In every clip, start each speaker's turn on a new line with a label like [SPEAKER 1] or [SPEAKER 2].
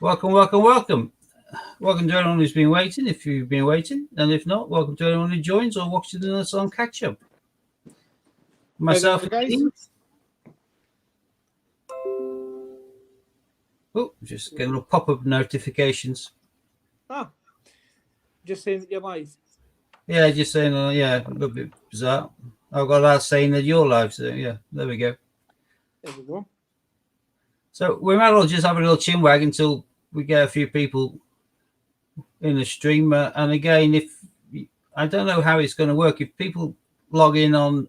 [SPEAKER 1] Welcome, welcome, welcome. Welcome to anyone who's been waiting, if you've been waiting. And if not, welcome to anyone who joins or watches us on catch up. Myself and
[SPEAKER 2] guys.
[SPEAKER 1] Dean. Oh, just getting little pop-up notifications.
[SPEAKER 2] Ah, just saying that you're live.
[SPEAKER 1] Yeah, just saying, yeah, a little bit bizarre. I've got that saying that you're live, so yeah, there we go.
[SPEAKER 2] There we go.
[SPEAKER 1] So we might as well just have a little chinwag until we get a few people in the stream. And again, if I don't know how it's going to work, if people log in on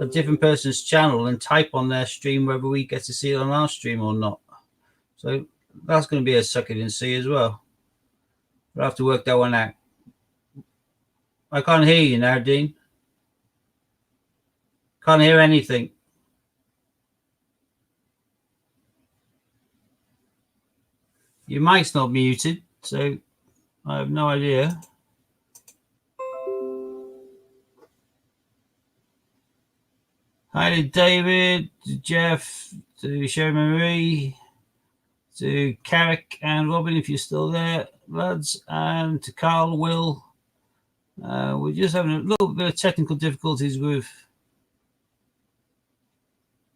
[SPEAKER 1] a different person's channel and type on their stream whether we get to see it on our stream or not. So that's going to be a suck it and see as well. We'll have to work that one out. I can't hear you now, Dean. Can't hear anything. Your mic's not muted, so I have no idea. Hi to David, to Jeff, to Sherman Marie, to Carrick and Robin, if you're still there, lads, and to Carl, Will. We're just having a little bit of technical difficulties with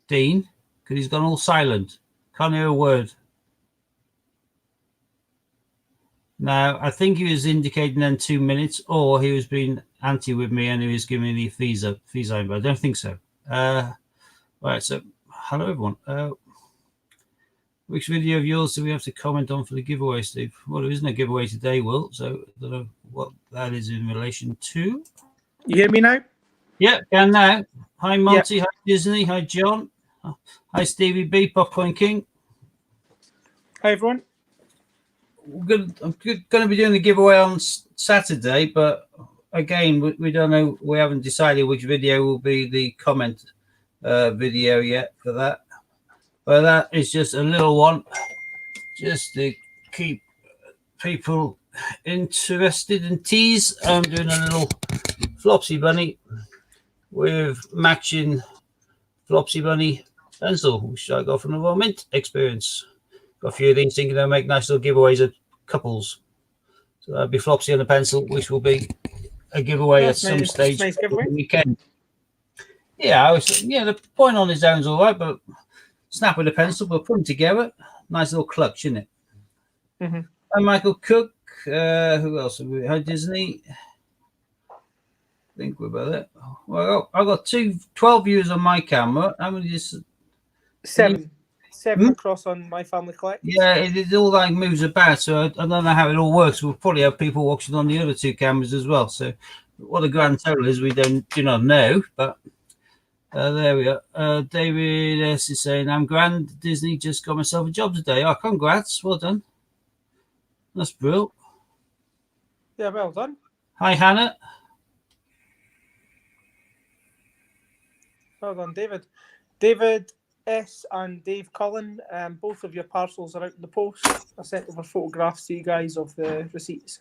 [SPEAKER 1] Dean because he's gone all silent. Can't hear a word. Now, I think he was indicating then 2 minutes, or he was being anti with me and he was giving me the fees but I don't think so. Right, so hello everyone. Which video of yours do we have to comment on for the giveaway, Steve? Well, there isn't a giveaway today, Will, so I don't know what that is in relation to.
[SPEAKER 2] You hear me now?
[SPEAKER 1] Yeah, can now. Hi, Monty. Yep. Hi, Disney. Hi, John. Hi, Stevie B, Popcorn King.
[SPEAKER 2] Hi, everyone.
[SPEAKER 1] I'm going to be doing the giveaway on Saturday, but again, we don't know. We haven't decided which video will be the comment video yet for that. But that is just a little one, just to keep people interested and tease. I'm doing a little Flopsy Bunny with matching Flopsy Bunny pencil, which I got from the Royal Mint experience. Got a few of these, thinking they'll make nice little giveaways of couples. So that'll be Flopsy and a pencil, which will be a giveaway at some stage over the weekend. Yeah, the point on his own's all right, but snap with a pencil, we'll put them together. Nice little clutch, isn't it?
[SPEAKER 2] Mm-hmm.
[SPEAKER 1] Hi, Michael Cook. Who else have we? Hi, Disney. I think we're about it. Well, I've got 12 viewers on my camera. How many is
[SPEAKER 2] 7. 7 across on my family collect.
[SPEAKER 1] Yeah, it all like moves about, so I don't know how it all works. We'll probably have people watching on the other 2 cameras as well. So what the grand total is, we do not know, but there we are. David S is saying, I'm grand. Disney just got myself a job today. Oh, congrats. Well done. That's brilliant.
[SPEAKER 2] Yeah, well done.
[SPEAKER 1] Hi, Hannah.
[SPEAKER 2] Well done, David. David S and Dave Cullen, both of your parcels are out in the post. I sent over photographs to you guys of the receipts.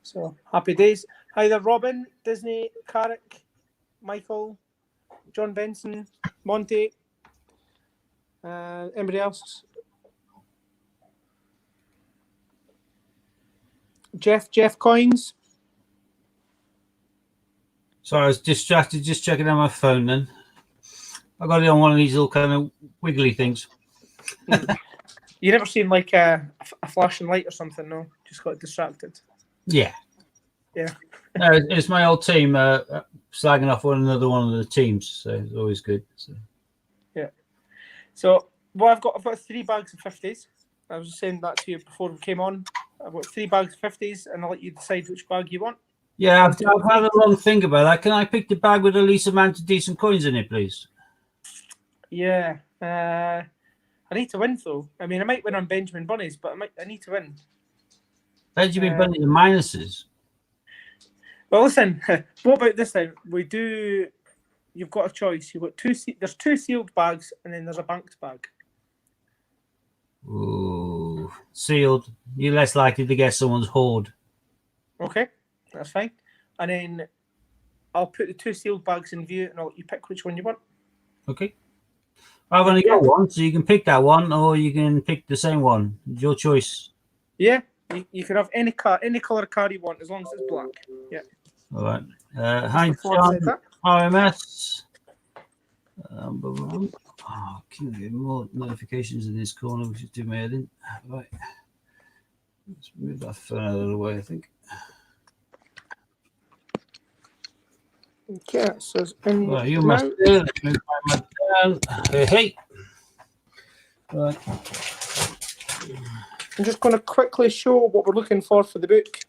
[SPEAKER 2] So, happy days. Hi there, Robin, Disney, Carrick, Michael, John Benson, Monty, anybody else? Jeff Coins.
[SPEAKER 1] Sorry, I was distracted just checking on my phone then. I got it on one of these little kind of wiggly things.
[SPEAKER 2] You never seen like a flashing light or something, no? Just got distracted.
[SPEAKER 1] Yeah.
[SPEAKER 2] Yeah.
[SPEAKER 1] No, it's my old team slagging off another one of the teams, so it's always good. So.
[SPEAKER 2] Yeah. So I've got 3 bags of 50s. I was just saying that to you before we came on. I've got 3 bags of 50s, and I'll let you decide which bag you want.
[SPEAKER 1] Yeah, I've had a long think about that. Can I pick the bag with the least amount of decent coins in it, please?
[SPEAKER 2] Yeah. I need to win, though. I mean, I might win on Benjamin Bunnies, but I need to win.
[SPEAKER 1] Benjamin Bunnies and minuses.
[SPEAKER 2] Well, listen. What about this then? You've got a choice. You've got there's 2 sealed bags, and then there's a banked bag.
[SPEAKER 1] Ooh, sealed. You're less likely to get someone's hoard.
[SPEAKER 2] Okay, that's fine. And then I'll put the 2 sealed bags in view, and I'll let you pick which one you want.
[SPEAKER 1] Okay. I've only got one, so you can pick that one, or you can pick the same one. It's your choice.
[SPEAKER 2] Yeah, you can have any color card you want, as long as it's black. Yeah.
[SPEAKER 1] All right. Hi,
[SPEAKER 2] Before I said
[SPEAKER 1] John.
[SPEAKER 2] that.
[SPEAKER 1] RMS. Oh, can we get more notifications in this corner? We should do my heading. Right. Let's move that phone out of the way, I think.
[SPEAKER 2] Okay, it says in
[SPEAKER 1] Right, you
[SPEAKER 2] now.
[SPEAKER 1] must do. Let me find my down. Hey. Right.
[SPEAKER 2] I'm just going to quickly show what we're looking for the book.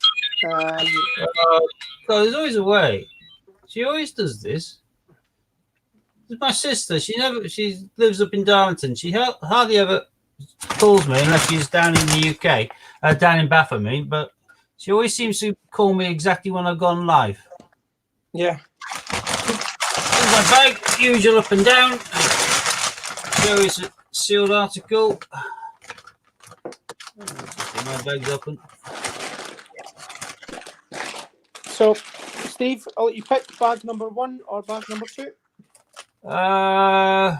[SPEAKER 1] So there's always a way. She always does this. It's my sister. She lives up in Darlington. She hardly ever calls me unless she's down in the UK, down in Bath, I mean. But she always seems to call me exactly when I've gone live.
[SPEAKER 2] Yeah.
[SPEAKER 1] Here's my bag, usual up and down. There is a sealed article. My bag's open.
[SPEAKER 2] So, Steve, I'll let you pick bag number 1 or bag number 2.
[SPEAKER 1] I'm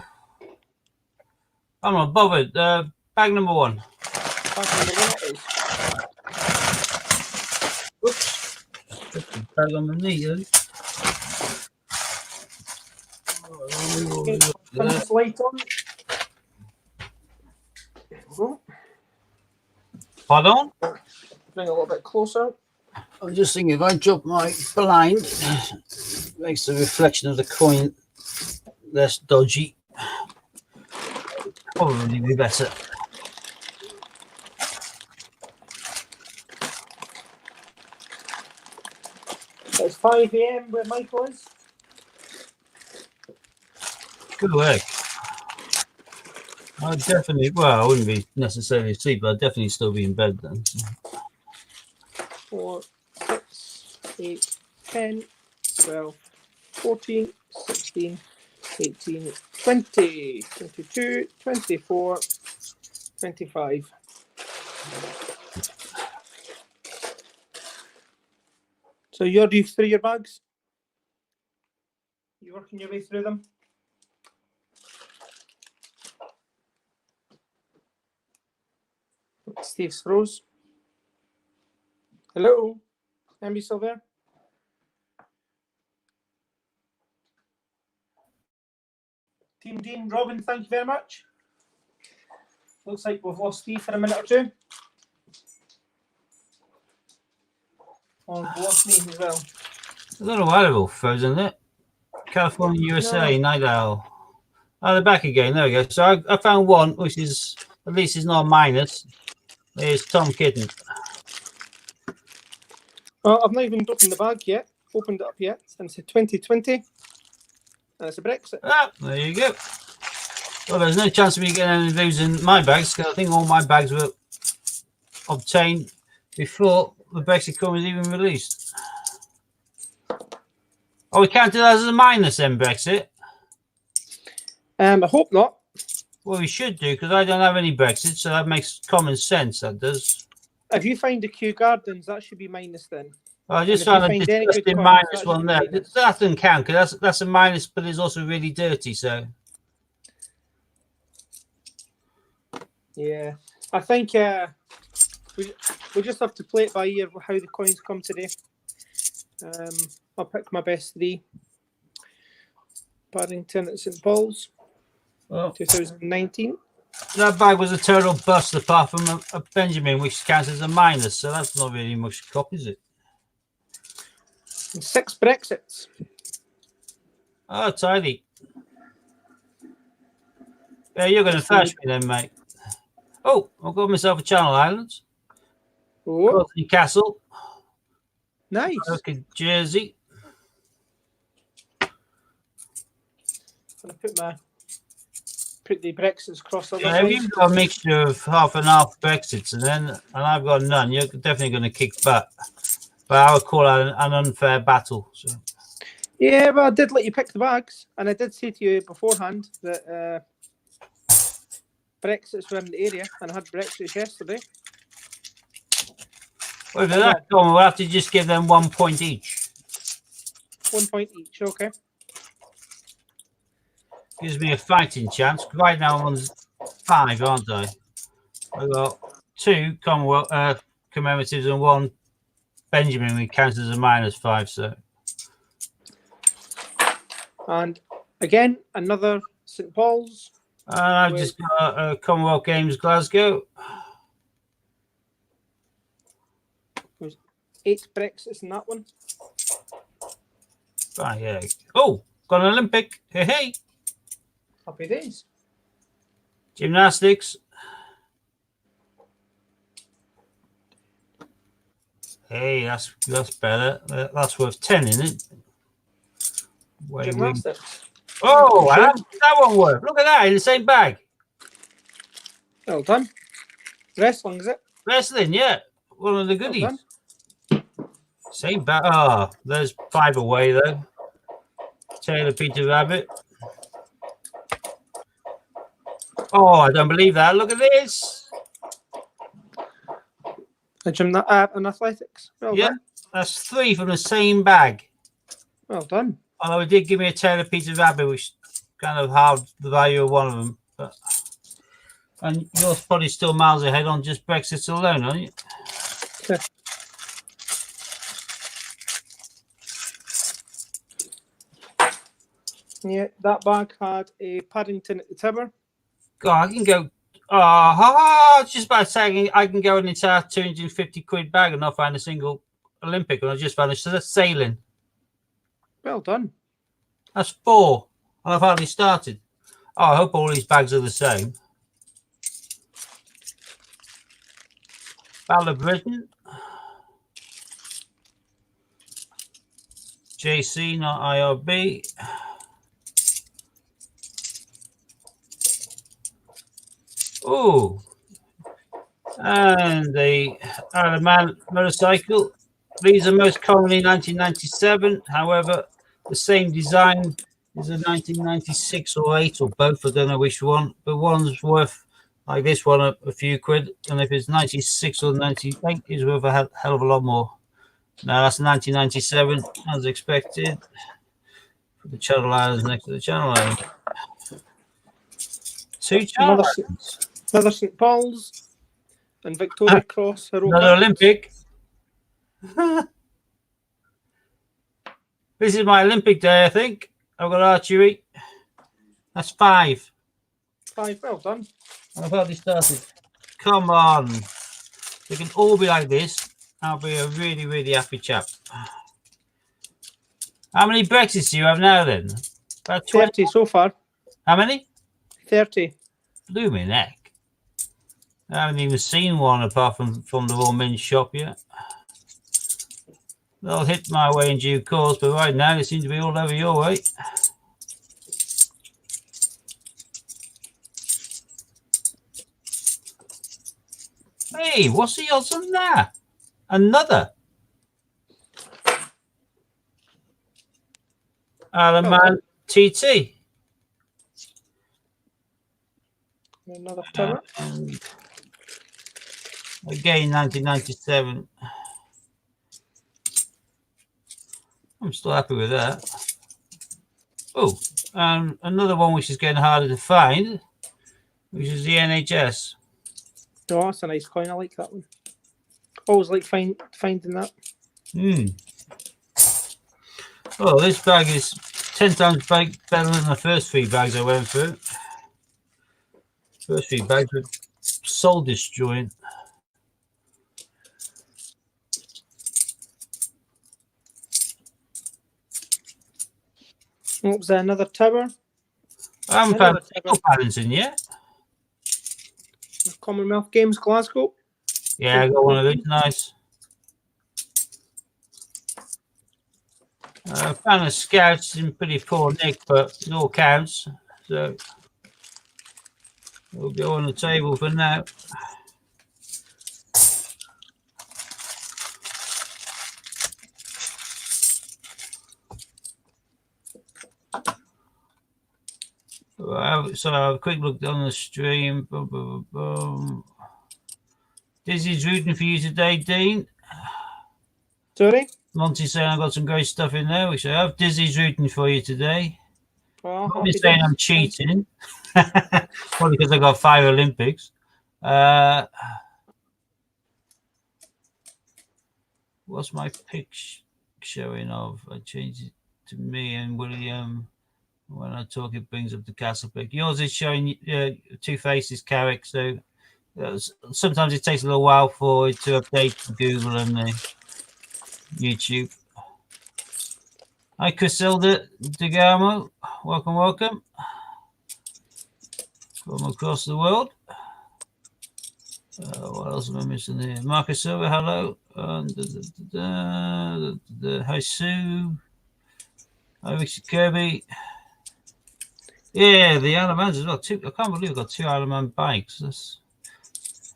[SPEAKER 1] not bothered. Bag number 1.
[SPEAKER 2] Bag number 1 it is.
[SPEAKER 1] Oops. Bag on my knee,
[SPEAKER 2] Okay, turn this light on.
[SPEAKER 1] Pardon?
[SPEAKER 2] Bring it a little bit closer.
[SPEAKER 1] I'm just thinking if I drop my blind, it makes the reflection of the coin less dodgy. Probably be better.
[SPEAKER 2] It's 5 AM where Michael is.
[SPEAKER 1] Good work. I'd definitely, well, I wouldn't be necessarily asleep, but I'd definitely still be in bed then.
[SPEAKER 2] 4, 6, 8, 10, 12, 14, 16, 18, 20, 22, 24, 25. So you're through your bags? You working your way through them? Steve's froze. Hello? Am still there? Team Dean, Robin, thank you very much. Looks like we've lost Steve for a minute or two. Oh, we've lost me as well.
[SPEAKER 1] I don't know why they're all frozen, isn't it? California, USA, Night Owl. Oh, they're back again. There we go. So I found one, which is, at least it's not a minus. There's Tom Kitten.
[SPEAKER 2] I've not even opened the bag yet. Opened it up yet. And it's a 2020. And it's a Brexit.
[SPEAKER 1] Ah, there you go. Well, there's no chance of me getting any of those in my bags, because I think all my bags were obtained before the Brexit coin was even released. Oh, we can't do that as a minus then, Brexit?
[SPEAKER 2] I hope not.
[SPEAKER 1] Well, we should do, because I don't have any Brexit, so that makes common sense, that does.
[SPEAKER 2] If you find a Kew Gardens, that should be minus then.
[SPEAKER 1] I just found a disgusting minus one there. That doesn't count, because that's a minus, but it's also really dirty, so...
[SPEAKER 2] Yeah, I think we just have to play it by ear how the coins come today. I'll pick my best 3. Paddington at St Paul's, 2019.
[SPEAKER 1] That bag was a total bust, apart from a Benjamin, which counts as a minus, so that's not really much cop, is it?
[SPEAKER 2] And 6 Brexits.
[SPEAKER 1] Oh, tidy. Yeah, you're going to thrash me then, mate. Oh, I've got myself a Channel Islands.
[SPEAKER 2] Oh,
[SPEAKER 1] Newcastle.
[SPEAKER 2] Nice.
[SPEAKER 1] Okay, Jersey.
[SPEAKER 2] I'm going to put the Brexits across the
[SPEAKER 1] Yeah, if you've got a mixture of half and half Brexits and I've got none, you're definitely going to kick butt. But I would call that an unfair battle. So.
[SPEAKER 2] Yeah, well, I did let you pick the bags, and I did say to you beforehand that Brexits were in the area, and I had Brexits yesterday.
[SPEAKER 1] Well, if that's gone, we'll have to just give them 1 point each.
[SPEAKER 2] 1 point each, okay.
[SPEAKER 1] gives me a fighting chance. Right now I'm on 5, aren't I? I've got 2 Commonwealth commemoratives and 1 Benjamin, which counts as a -5. So,
[SPEAKER 2] And again, another St. Paul's.
[SPEAKER 1] and I've just got Commonwealth Games Glasgow.
[SPEAKER 2] There's 8 Brexits in that one.
[SPEAKER 1] Ah, yeah. Oh, got an Olympic. Hey, hey.
[SPEAKER 2] Happy days.
[SPEAKER 1] Gymnastics. Hey, that's better. That's worth 10, isn't it?
[SPEAKER 2] Gymnastics.
[SPEAKER 1] Oh,
[SPEAKER 2] Sure.
[SPEAKER 1] that one worked. Look at that in the same bag.
[SPEAKER 2] Well done. Wrestling, is it?
[SPEAKER 1] Wrestling, yeah. One of the goodies.
[SPEAKER 2] Well
[SPEAKER 1] Same bag. Ah, there's 5 away though. Taylor Peter Rabbit. Oh, I don't believe that. Look at this.
[SPEAKER 2] An athletics. Well
[SPEAKER 1] Yeah,
[SPEAKER 2] done.
[SPEAKER 1] that's 3 from the same bag.
[SPEAKER 2] Well done.
[SPEAKER 1] Although it did give me a Taylor Peter Rabbit, which kind of halved the value of one of them. But, and you're probably still miles ahead on just Brexit alone, aren't you?
[SPEAKER 2] Yeah, that bag had a Paddington at the Tiber.
[SPEAKER 1] God, I can go. I was just about to say I can go an entire 250 quid bag and not find a single Olympic, and I just found a sailing.
[SPEAKER 2] Well done.
[SPEAKER 1] That's 4, and I've hardly started. Oh, I hope all these bags are the same. Battle of Britain. JC, not IRB. Oh, and the Iron motorcycle. These are most commonly 1997. However, the same design is a 1996 or 8 or both. I don't know which one, but one's worth like this one a few quid, and if it's 96 or 98, it's worth a hell of a lot more. Now that's 1997, as expected. Put the Channel Islands next to the Channel Islands. 2 Channel Islands.
[SPEAKER 2] Another St. Paul's and Victoria Cross.
[SPEAKER 1] Another Olympic. This is my Olympic day, I think. I've got archery. That's 5.
[SPEAKER 2] 5, well done.
[SPEAKER 1] I've already started. Come on. They can all be like this. I'll be a really, really happy chap. How many Brexits do you have now then?
[SPEAKER 2] About 30 so far.
[SPEAKER 1] How many?
[SPEAKER 2] 30.
[SPEAKER 1] Blew me neck. I haven't even seen one apart from the Royal Mint shop yet. They'll hit my way in due course, but right now they seem to be all over your way. Hey, what's the odds on that? Another. Alaman TT.
[SPEAKER 2] Another tower.
[SPEAKER 1] Again, 1997. I'm still happy with that. Oh, another one which is getting harder to find, which is the NHS.
[SPEAKER 2] Oh, that's a nice coin. I like that one. Always like finding that.
[SPEAKER 1] Oh, this bag is 10 times better than the first 3 bags I went through. First 3 bags were soul destroying.
[SPEAKER 2] What was that? Another tower?
[SPEAKER 1] I haven't found a single Paddington yet.
[SPEAKER 2] Commonwealth Games Glasgow.
[SPEAKER 1] Yeah, I got one of these. Nice. I found a Scouts in pretty poor nick, but it all counts. So we'll go on the table for now. So I have a quick look on the stream. Boom, boom, boom. Dizzy's rooting for you today, Dean.
[SPEAKER 2] Sorry?
[SPEAKER 1] Monty's saying I've got some great stuff in there, which I have. Dizzy's rooting for you today.
[SPEAKER 2] Well,
[SPEAKER 1] I'll be saying I'm cheating. Probably because I got 5 Olympics. What's my pic showing of? I changed it to me and William. When I talk, it brings up the castle pic. Yours is showing Two Faces Carrick, so sometimes it takes a little while for it to update Google and YouTube. Hi, Crisilda DeGamo. Welcome, welcome. From across the world. What else am I missing here? Marcus Silver, hello. Hi, Sue. Hi, Richard Kirby. Yeah, the Isle as well. I can't believe I've got 2 Isle bikes.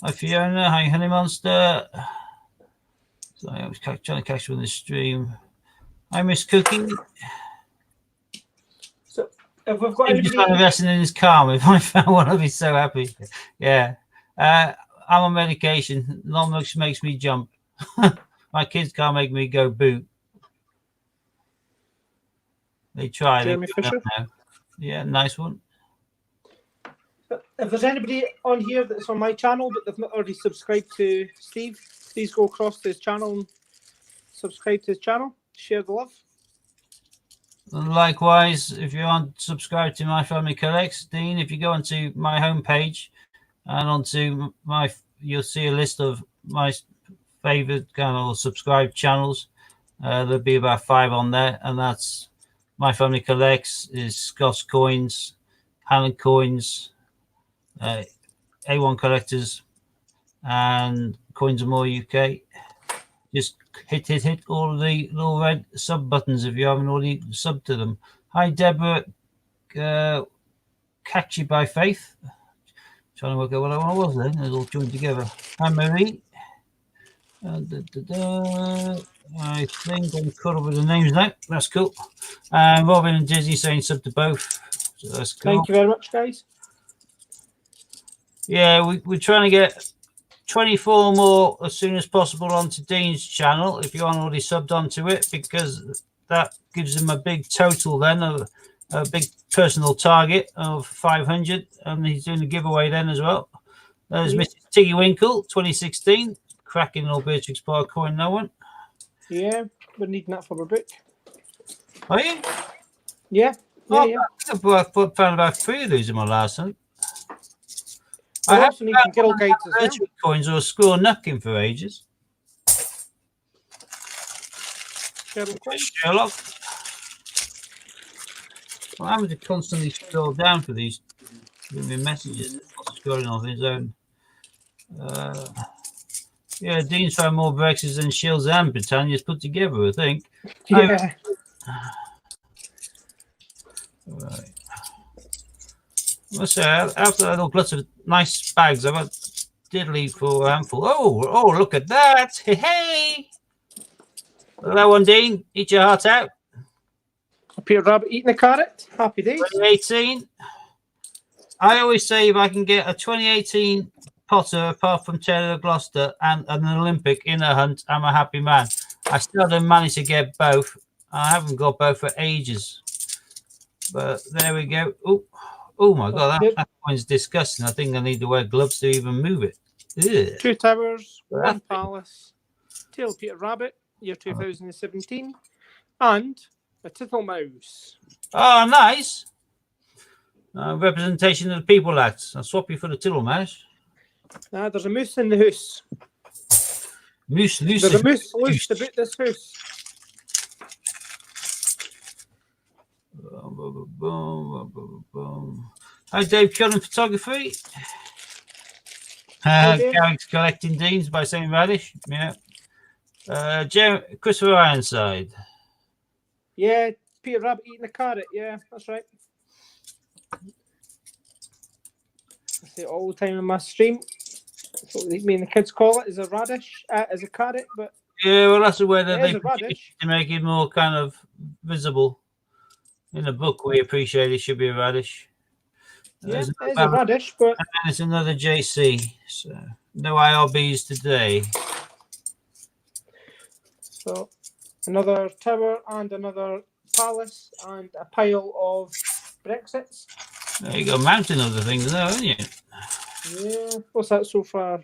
[SPEAKER 1] Hi, Fiona. Hi, Honey Monster. Sorry, I was trying to catch you on the stream. Hi, Miss Cookie.
[SPEAKER 2] So, if we've got
[SPEAKER 1] He's just investing in his car. If I found one, I'd be so happy. Yeah. I'm on medication. Not much makes me jump. My kids can't make me go boot. They try.
[SPEAKER 2] Jeremy Fisher.
[SPEAKER 1] Now. Yeah, nice one.
[SPEAKER 2] If there's anybody on here that's on my channel but they've not already subscribed to Steve, please go across to his channel and subscribe to his channel. Share the love.
[SPEAKER 1] And likewise, if you aren't subscribed to My Family Collects, Dean, if you go onto my homepage and onto you'll see a list of my favorite kind of subscribed channels. There'll be about 5 on there, and that's My Family Collects, is Scott's Coins, Hannah Coins, A1 Collectors, and Coins and More UK. Just hit all of the little red sub buttons if you haven't already subbed to them. Hi, Deborah. Catch You by Faith. Trying to work out what I was then. It's all joined together. Hi, Marie. I think I'm caught up with the names now. That's cool. Robin and Dizzy saying sub to both. So that's cool.
[SPEAKER 2] Thank you very much, guys.
[SPEAKER 1] Yeah, we're trying to get 24 more as soon as possible onto Dean's channel if you aren't already subbed onto it, because that gives him a big total then, a big personal target of 500, and he's doing a giveaway then as well. There's Mrs. Tiggy Winkle 2016, cracking little Beatrix Power coin, no one.
[SPEAKER 2] Yeah, we're needing that for a book.
[SPEAKER 1] Are you?
[SPEAKER 2] Yeah.
[SPEAKER 1] I found about 3 of those in my last hunt.
[SPEAKER 2] I also need some Girl Guides as well.
[SPEAKER 1] Coins or a score knocking for ages. Sherlock. I'm having to constantly scroll down for these messages. Scrolling on his own. Yeah, Dean's found more Brexits than Shields and Britannia's put together, I think.
[SPEAKER 2] Yeah.
[SPEAKER 1] Right. I must say, after that little glut of nice bags, I've got diddly for a handful. Oh, look at that. Hey. Look at that one, Dean. Eat your heart out.
[SPEAKER 2] Peter Rabbit eating a carrot. Happy days.
[SPEAKER 1] 2018. I always say if I can get a 2018 Potter, apart from Taylor of Gloucester, and an Olympic in a hunt, I'm a happy man. I still haven't managed to get both. I haven't got both for ages. But there we go. Oh my God, that one's disgusting. I think I need to wear gloves to even move it. Ugh.
[SPEAKER 2] 2 Towers, 1 Palace, Tail Peter Rabbit, year 2017, and a Tittle-Mouse.
[SPEAKER 1] Oh, nice. Representation of the people, lads. I'll swap you for the Tittle-Mouse.
[SPEAKER 2] There's a moose in the house.
[SPEAKER 1] Moose loose.
[SPEAKER 2] There's a moose loose about this house.
[SPEAKER 1] Hi, Dave Cullen Photography. Garrick's collecting Deans by St. Radish. Yeah. Christopher Ironside.
[SPEAKER 2] Yeah, Peter Rabbit eating a carrot. Yeah, that's right. I say it all the time in my stream. That's what me and the kids call it, is a radish, as a carrot. But
[SPEAKER 1] yeah, well, that's the way that they
[SPEAKER 2] radish
[SPEAKER 1] to make it more kind of visible. In the book, we appreciate it should be a radish.
[SPEAKER 2] Yeah, it's a radish, but
[SPEAKER 1] and it's another JC. So no IRBs today.
[SPEAKER 2] So another tower and another palace and a pile of Brexits.
[SPEAKER 1] You got a mountain of the things there, haven't you?
[SPEAKER 2] Yeah. What's that so far?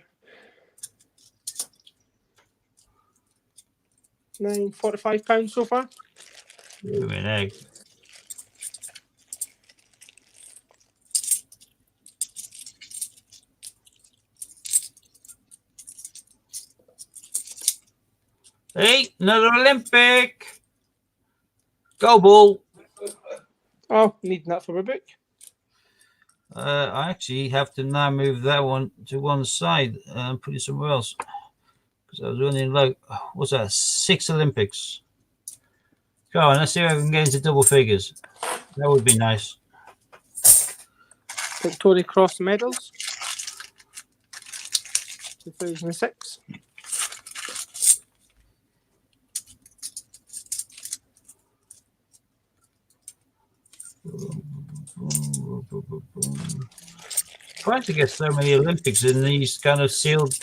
[SPEAKER 2] 945 pounds so far.
[SPEAKER 1] Ooh, an egg. Hey, another Olympic. Go ball.
[SPEAKER 2] Oh, needing that for a book.
[SPEAKER 1] I actually have to now move that one to one side and put it somewhere else because I was running low. What's that? 6 Olympics. Go on, let's see if I can get into double figures. That would be nice.
[SPEAKER 2] Victoria Cross medals. 2006.
[SPEAKER 1] Trying to get so many Olympics in these kind of sealed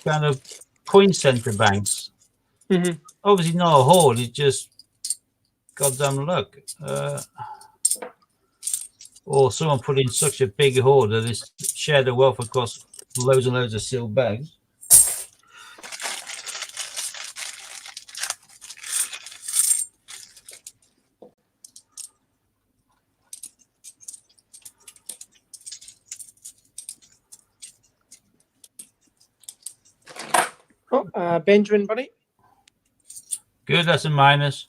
[SPEAKER 1] kind of coin center banks.
[SPEAKER 2] Mm-hmm.
[SPEAKER 1] Obviously not a hoard, it's just goddamn luck. Or someone put in such a big hoard that it's shared the wealth across loads and loads of sealed bags.
[SPEAKER 2] Oh, Benjamin Bunny.
[SPEAKER 1] Good, that's a minus.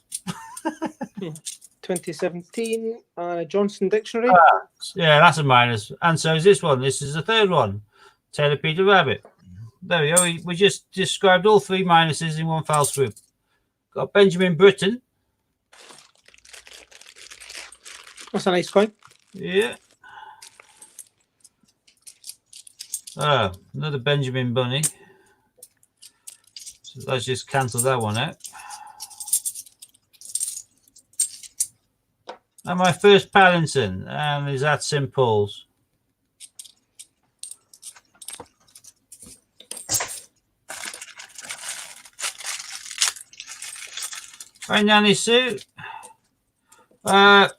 [SPEAKER 2] 2017. Johnson Dictionary.
[SPEAKER 1] Yeah, that's a minus. And so is this one. This is the third one. Taylor Peter Rabbit. There we go. We just described all 3 minuses in one foul swoop. Got Benjamin Britten.
[SPEAKER 2] That's a nice coin.
[SPEAKER 1] Yeah. Another Benjamin Bunny. So let's just cancel that one out. And my first Paddington, and is that St. Paul's. Hi, Nanny Sue. Yeah.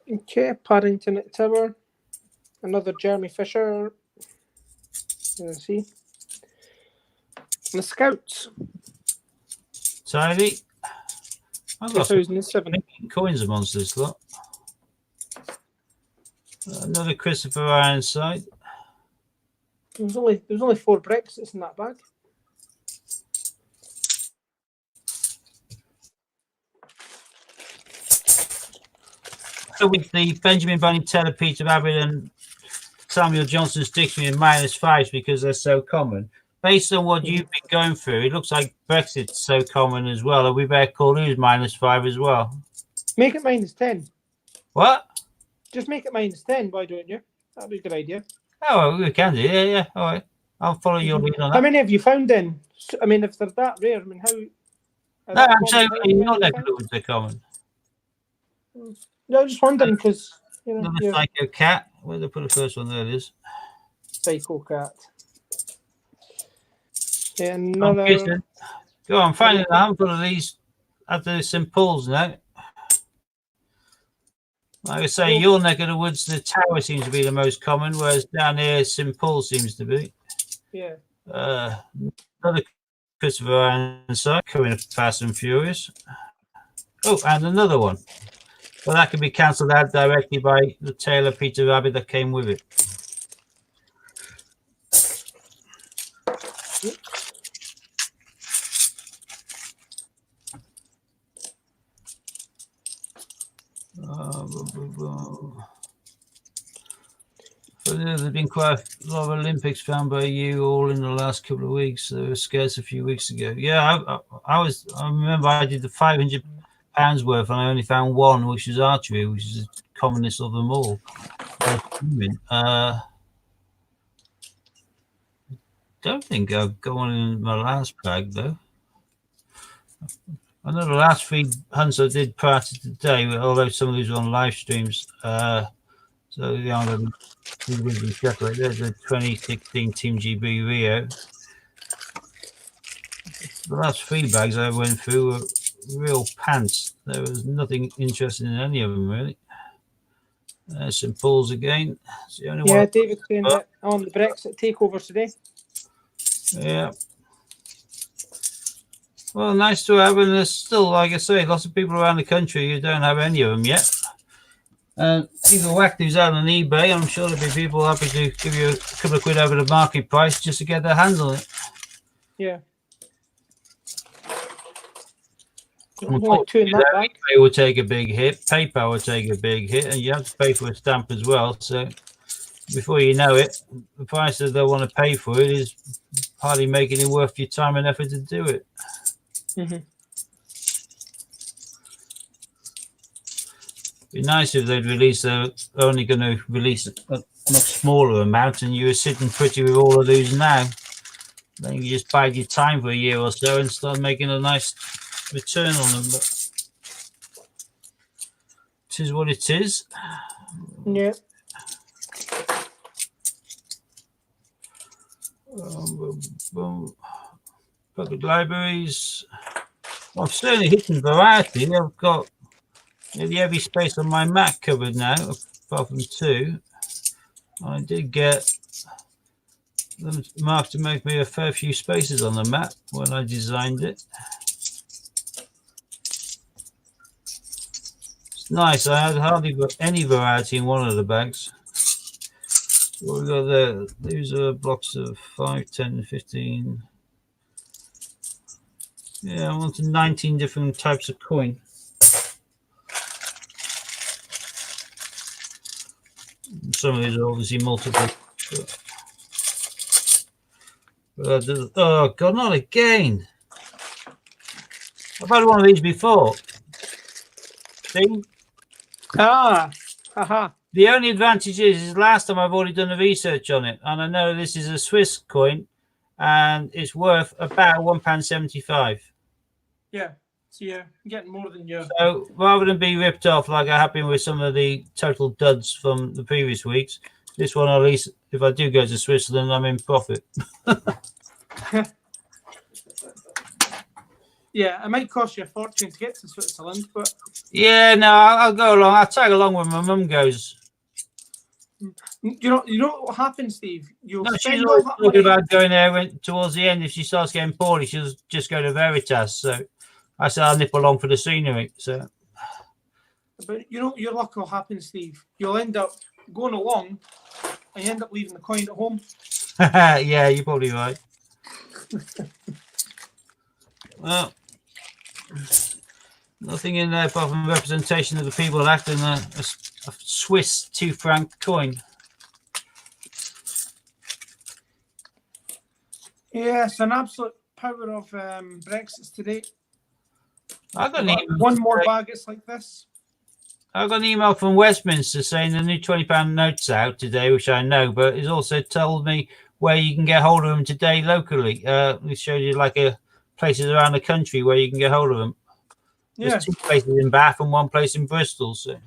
[SPEAKER 2] Okay, Paddington at Tower. Another Jeremy Fisher. Let's see. The Scouts.
[SPEAKER 1] Tidy. I've got
[SPEAKER 2] 2007.
[SPEAKER 1] coins amongst this lot. Another Christopher Ironside.
[SPEAKER 2] There was only 4 Brexits in that bag.
[SPEAKER 1] So with the Benjamin Bunny, Taylor Peter Rabbit, and Samuel Johnson's dictionary in -5s because they're so common. Based on what you've been going through, it looks like Brexit's so common as well. Are we better call these -5 as well?
[SPEAKER 2] Make it -10.
[SPEAKER 1] What?
[SPEAKER 2] Just make it -10. Why don't you? That'd be a good idea.
[SPEAKER 1] Oh, well, we can do. Yeah. All right. I'll follow your lead on that.
[SPEAKER 2] How many have you found then? I mean, if they're that rare, I mean, how?
[SPEAKER 1] No, I'm saying your neck of the woods are common.
[SPEAKER 2] No, just wondering because
[SPEAKER 1] Another Psycho Cat. Where did I put the first one? There it is.
[SPEAKER 2] Psycho Cat. Yeah, another.
[SPEAKER 1] Go on, finding a handful of these at the St. Paul's now. Like I say, your neck of the woods, the tower seems to be the most common, whereas down here, St. Paul seems to be.
[SPEAKER 2] Yeah.
[SPEAKER 1] Another Christopher Ironside coming up fast and furious. Oh, and another one. Well, that can be cancelled out directly by the Taylor Peter Rabbit that came with it. There's been quite a lot of Olympics found by you all in the last couple of weeks. They were scarce a few weeks ago. Yeah, I remember I did the £500 worth and I only found one, which is archery, which is the commonest of them all. Don't think I've got one in my last bag though. I know the last 3 hunts I did prior to today, although some of these were on live streams. So the there's the 2016 Team GB Rio. The last 3 bags I went through were real pants. There was nothing interesting in any of them, really. There's some pulls again. It's the only
[SPEAKER 2] Yeah,
[SPEAKER 1] one.
[SPEAKER 2] David saying that on the Brexit takeover today.
[SPEAKER 1] Yeah. Well, nice to have, and there's still, like I say, lots of people around the country who don't have any of them yet. And either whack these out on eBay. I'm sure there'll be people happy to give you a couple of quid over the market price just to get their hands on it.
[SPEAKER 2] Yeah. Like 2 in that bag.
[SPEAKER 1] eBay will take a big hit, PayPal will take a big hit, and you have to pay for a stamp as well. So before you know it, the price that they want to pay for it is hardly making it worth your time and effort to do it.
[SPEAKER 2] Mm-hmm.
[SPEAKER 1] It'd be nice if they'd release. They're only going to release a much smaller amount, and you were sitting pretty with all of these now. Then you just bide your time for a year or so and start making a nice return on them. But it is what it is.
[SPEAKER 2] Yeah.
[SPEAKER 1] Public libraries. Well, I'm certainly hitting variety. I've got nearly every space on my Mac covered now, apart from 2. I did get them marked to make me a fair few spaces on the map when I designed it. It's nice. I had hardly got any variety in one of the bags. What we got there? These are blocks of 5, 10, 15. Yeah, I wanted 19 different types of coin. Some of these are obviously multiple. Oh God, not again! I've had one of these before. See?
[SPEAKER 2] Haha.
[SPEAKER 1] The only advantage is last time I've already done the research on it, and I know this is a Swiss coin, and it's worth about £1.75.
[SPEAKER 2] Yeah. So you're getting more than your.
[SPEAKER 1] So rather than be ripped off like I have been with some of the total duds from the previous weeks, this one at least, if I do go to Switzerland, I'm in profit.
[SPEAKER 2] Yeah, it might cost you a fortune to get to Switzerland, but
[SPEAKER 1] yeah, no, I'll go along. I'll tag along when my mum goes.
[SPEAKER 2] you know what happens, Steve? You'll
[SPEAKER 1] No, she's
[SPEAKER 2] spend
[SPEAKER 1] always
[SPEAKER 2] all that
[SPEAKER 1] talking
[SPEAKER 2] money.
[SPEAKER 1] about going there towards the end. If she starts getting poorly, she'll just go to Veritas. So I said I'll nip along for the scenery. So,
[SPEAKER 2] But you know your luck will happen, Steve. You'll end up going along, and you end up leaving the coin at home.
[SPEAKER 1] yeah, you're probably right. Well, nothing in there apart from representation of the people acting a Swiss 2 franc coin.
[SPEAKER 2] Yeah, it's an absolute power of Brexit today.
[SPEAKER 1] I got an email.
[SPEAKER 2] One more bag, it's like this.
[SPEAKER 1] I got an email from Westminster saying the new £20 notes out today, which I know, but it's also told me where you can get hold of them today locally. It showed you like places around the country where you can get hold of them.
[SPEAKER 2] Yeah.
[SPEAKER 1] There's 2 places in Bath and 1 place in Bristol. So,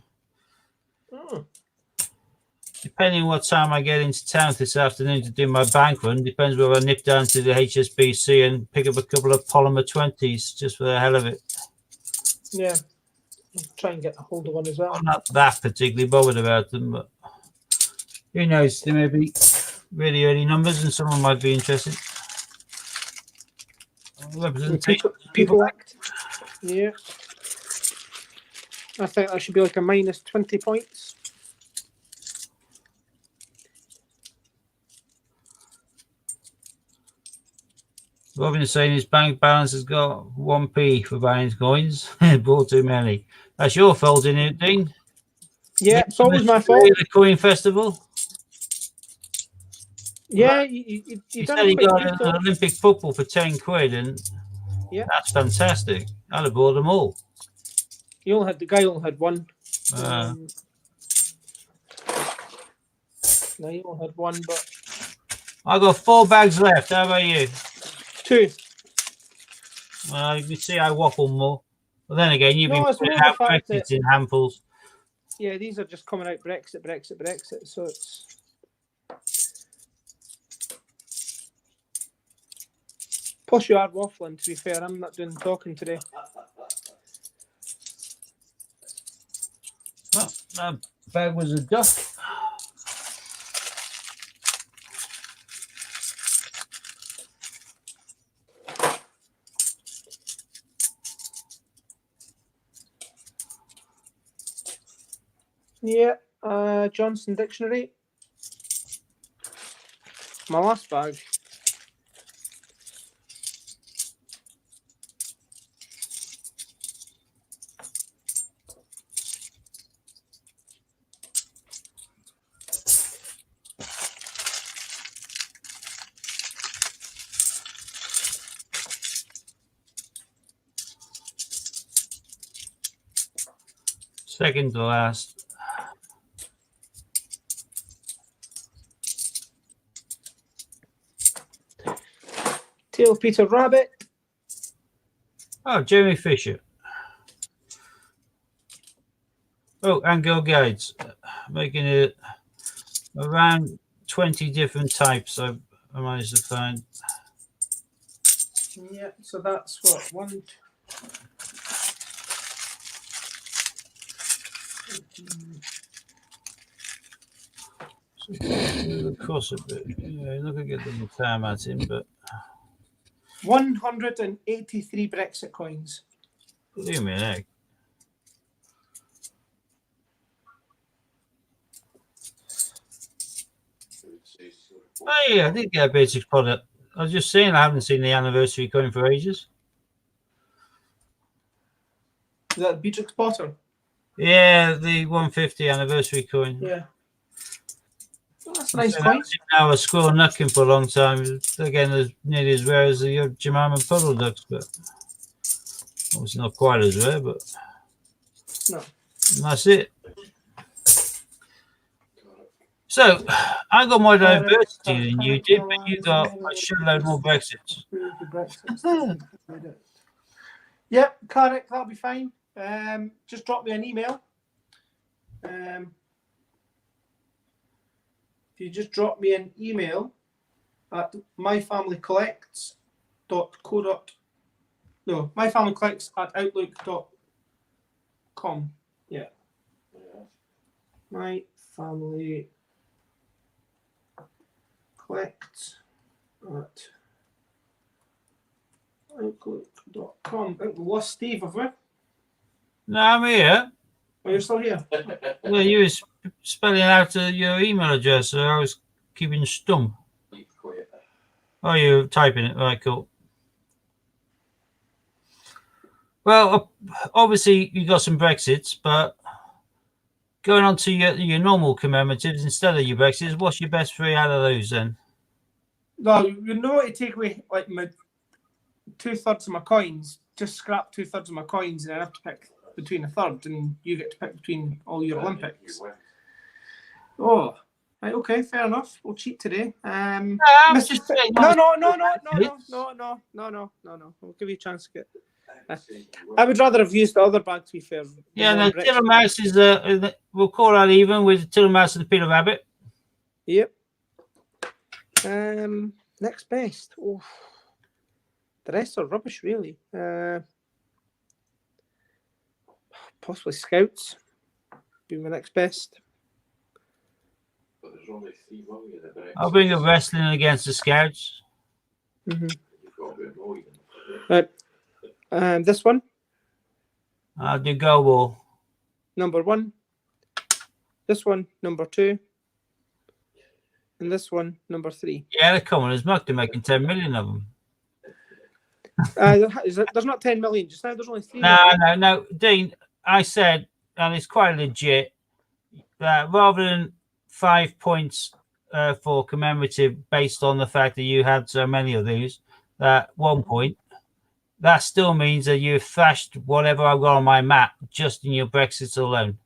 [SPEAKER 1] depending on what time I get into town this afternoon to do my bank run, depends whether I nip down to the HSBC and pick up a couple of polymer 20s just for the hell of it.
[SPEAKER 2] Yeah. I'll try and get a hold of one as well.
[SPEAKER 1] I'm not that particularly bothered about them, but who knows? There may be really early numbers and someone might be interested. Representation.
[SPEAKER 2] People act. Yeah. I think that should be like a minus 20 points.
[SPEAKER 1] Robin is saying his bank balance has got 1p for buying his coins. Bought too many. That's your fault, isn't it, Dean?
[SPEAKER 2] Yeah, it's always my fault.
[SPEAKER 1] The coin festival.
[SPEAKER 2] Yeah, you
[SPEAKER 1] said he got an Olympic football for 10 quid, and
[SPEAKER 2] yeah,
[SPEAKER 1] that's fantastic. I'd have bought them all.
[SPEAKER 2] The guy only had one. No, he only had one, but
[SPEAKER 1] I got 4 bags left. How about you?
[SPEAKER 2] 2.
[SPEAKER 1] Well, you can see I waffle more. But then again, you've been putting out Brexit in handfuls.
[SPEAKER 2] Yeah, these are just coming out Brexit. So it's Plus, you are waffling, to be fair. I'm not doing talking today.
[SPEAKER 1] Well, that bag was a duck.
[SPEAKER 2] Yeah, Johnson Dictionary. My last bag.
[SPEAKER 1] Second to last.
[SPEAKER 2] Tail Peter Rabbit.
[SPEAKER 1] Oh, Jamie Fisher. Oh, and Girl Guides. Making it around 20 different types I managed to find.
[SPEAKER 2] Yeah, so that's what, one.
[SPEAKER 1] Across a bit. Yeah, look at get the time at him, but
[SPEAKER 2] 183 Brexit coins.
[SPEAKER 1] leave me an egg. Oh yeah, I did get a basic product. I was just saying I haven't seen the anniversary coin for ages.
[SPEAKER 2] Is that Beatrix Potter?
[SPEAKER 1] Yeah, the 150 anniversary coin.
[SPEAKER 2] Yeah. Oh, that's a nice coin.
[SPEAKER 1] Now a squirrel knucking for a long time. Again, as nearly as rare as the Jemima puddle ducks, but obviously not quite as rare. But
[SPEAKER 2] no,
[SPEAKER 1] and that's it. So I got more diversity than you did, but you got a shitload more Brexits.
[SPEAKER 2] Yep, correct. That'll be fine. Just drop me an email. If you just drop me an email at myfamilycollects@outlook.com. Yeah. My family collects at outlook.com. We lost Steve, have we?
[SPEAKER 1] No, I'm here.
[SPEAKER 2] Oh, you're still here?
[SPEAKER 1] Well, you were spelling out your email address, so I was keeping stum. Oh, you're typing it. Right, cool. Well, obviously you got some Brexits, but going on to your normal commemoratives instead of your Brexits, what's your best three out of those then?
[SPEAKER 2] No, you know what to take away like my 2/3 of my coins. Just scrap 2/3 of my coins, and I have to pick between a third, and you get to pick between all your Olympics. Oh, right, okay, fair enough. We'll cheat today. No. We'll give you a chance to get. I would rather have used the other bag, to be fair.
[SPEAKER 1] Yeah, the Tiller Mouse is we'll call that even with the Tiller Mouse and the Peter Rabbit.
[SPEAKER 2] Yep. Next best. Oh, the rest are rubbish, really. Possibly Scouts. Be my next best.
[SPEAKER 3] But there's only 3 million in the
[SPEAKER 1] I'll bring up wrestling against the Scouts.
[SPEAKER 2] Right. This one.
[SPEAKER 1] I'll do Go Ball.
[SPEAKER 2] Number 1. This one, number 2. And this one, number 3.
[SPEAKER 1] Yeah, they're coming as much. They're making 10 million of them.
[SPEAKER 2] There's not 10 million just now. There's only 3 million.
[SPEAKER 1] No. Dean, I said, and it's quite legit, that rather than 5 points for commemorative based on the fact that you had so many of these, that 1 point, that still means that you've thrashed whatever I've got on my map just in your Brexits alone.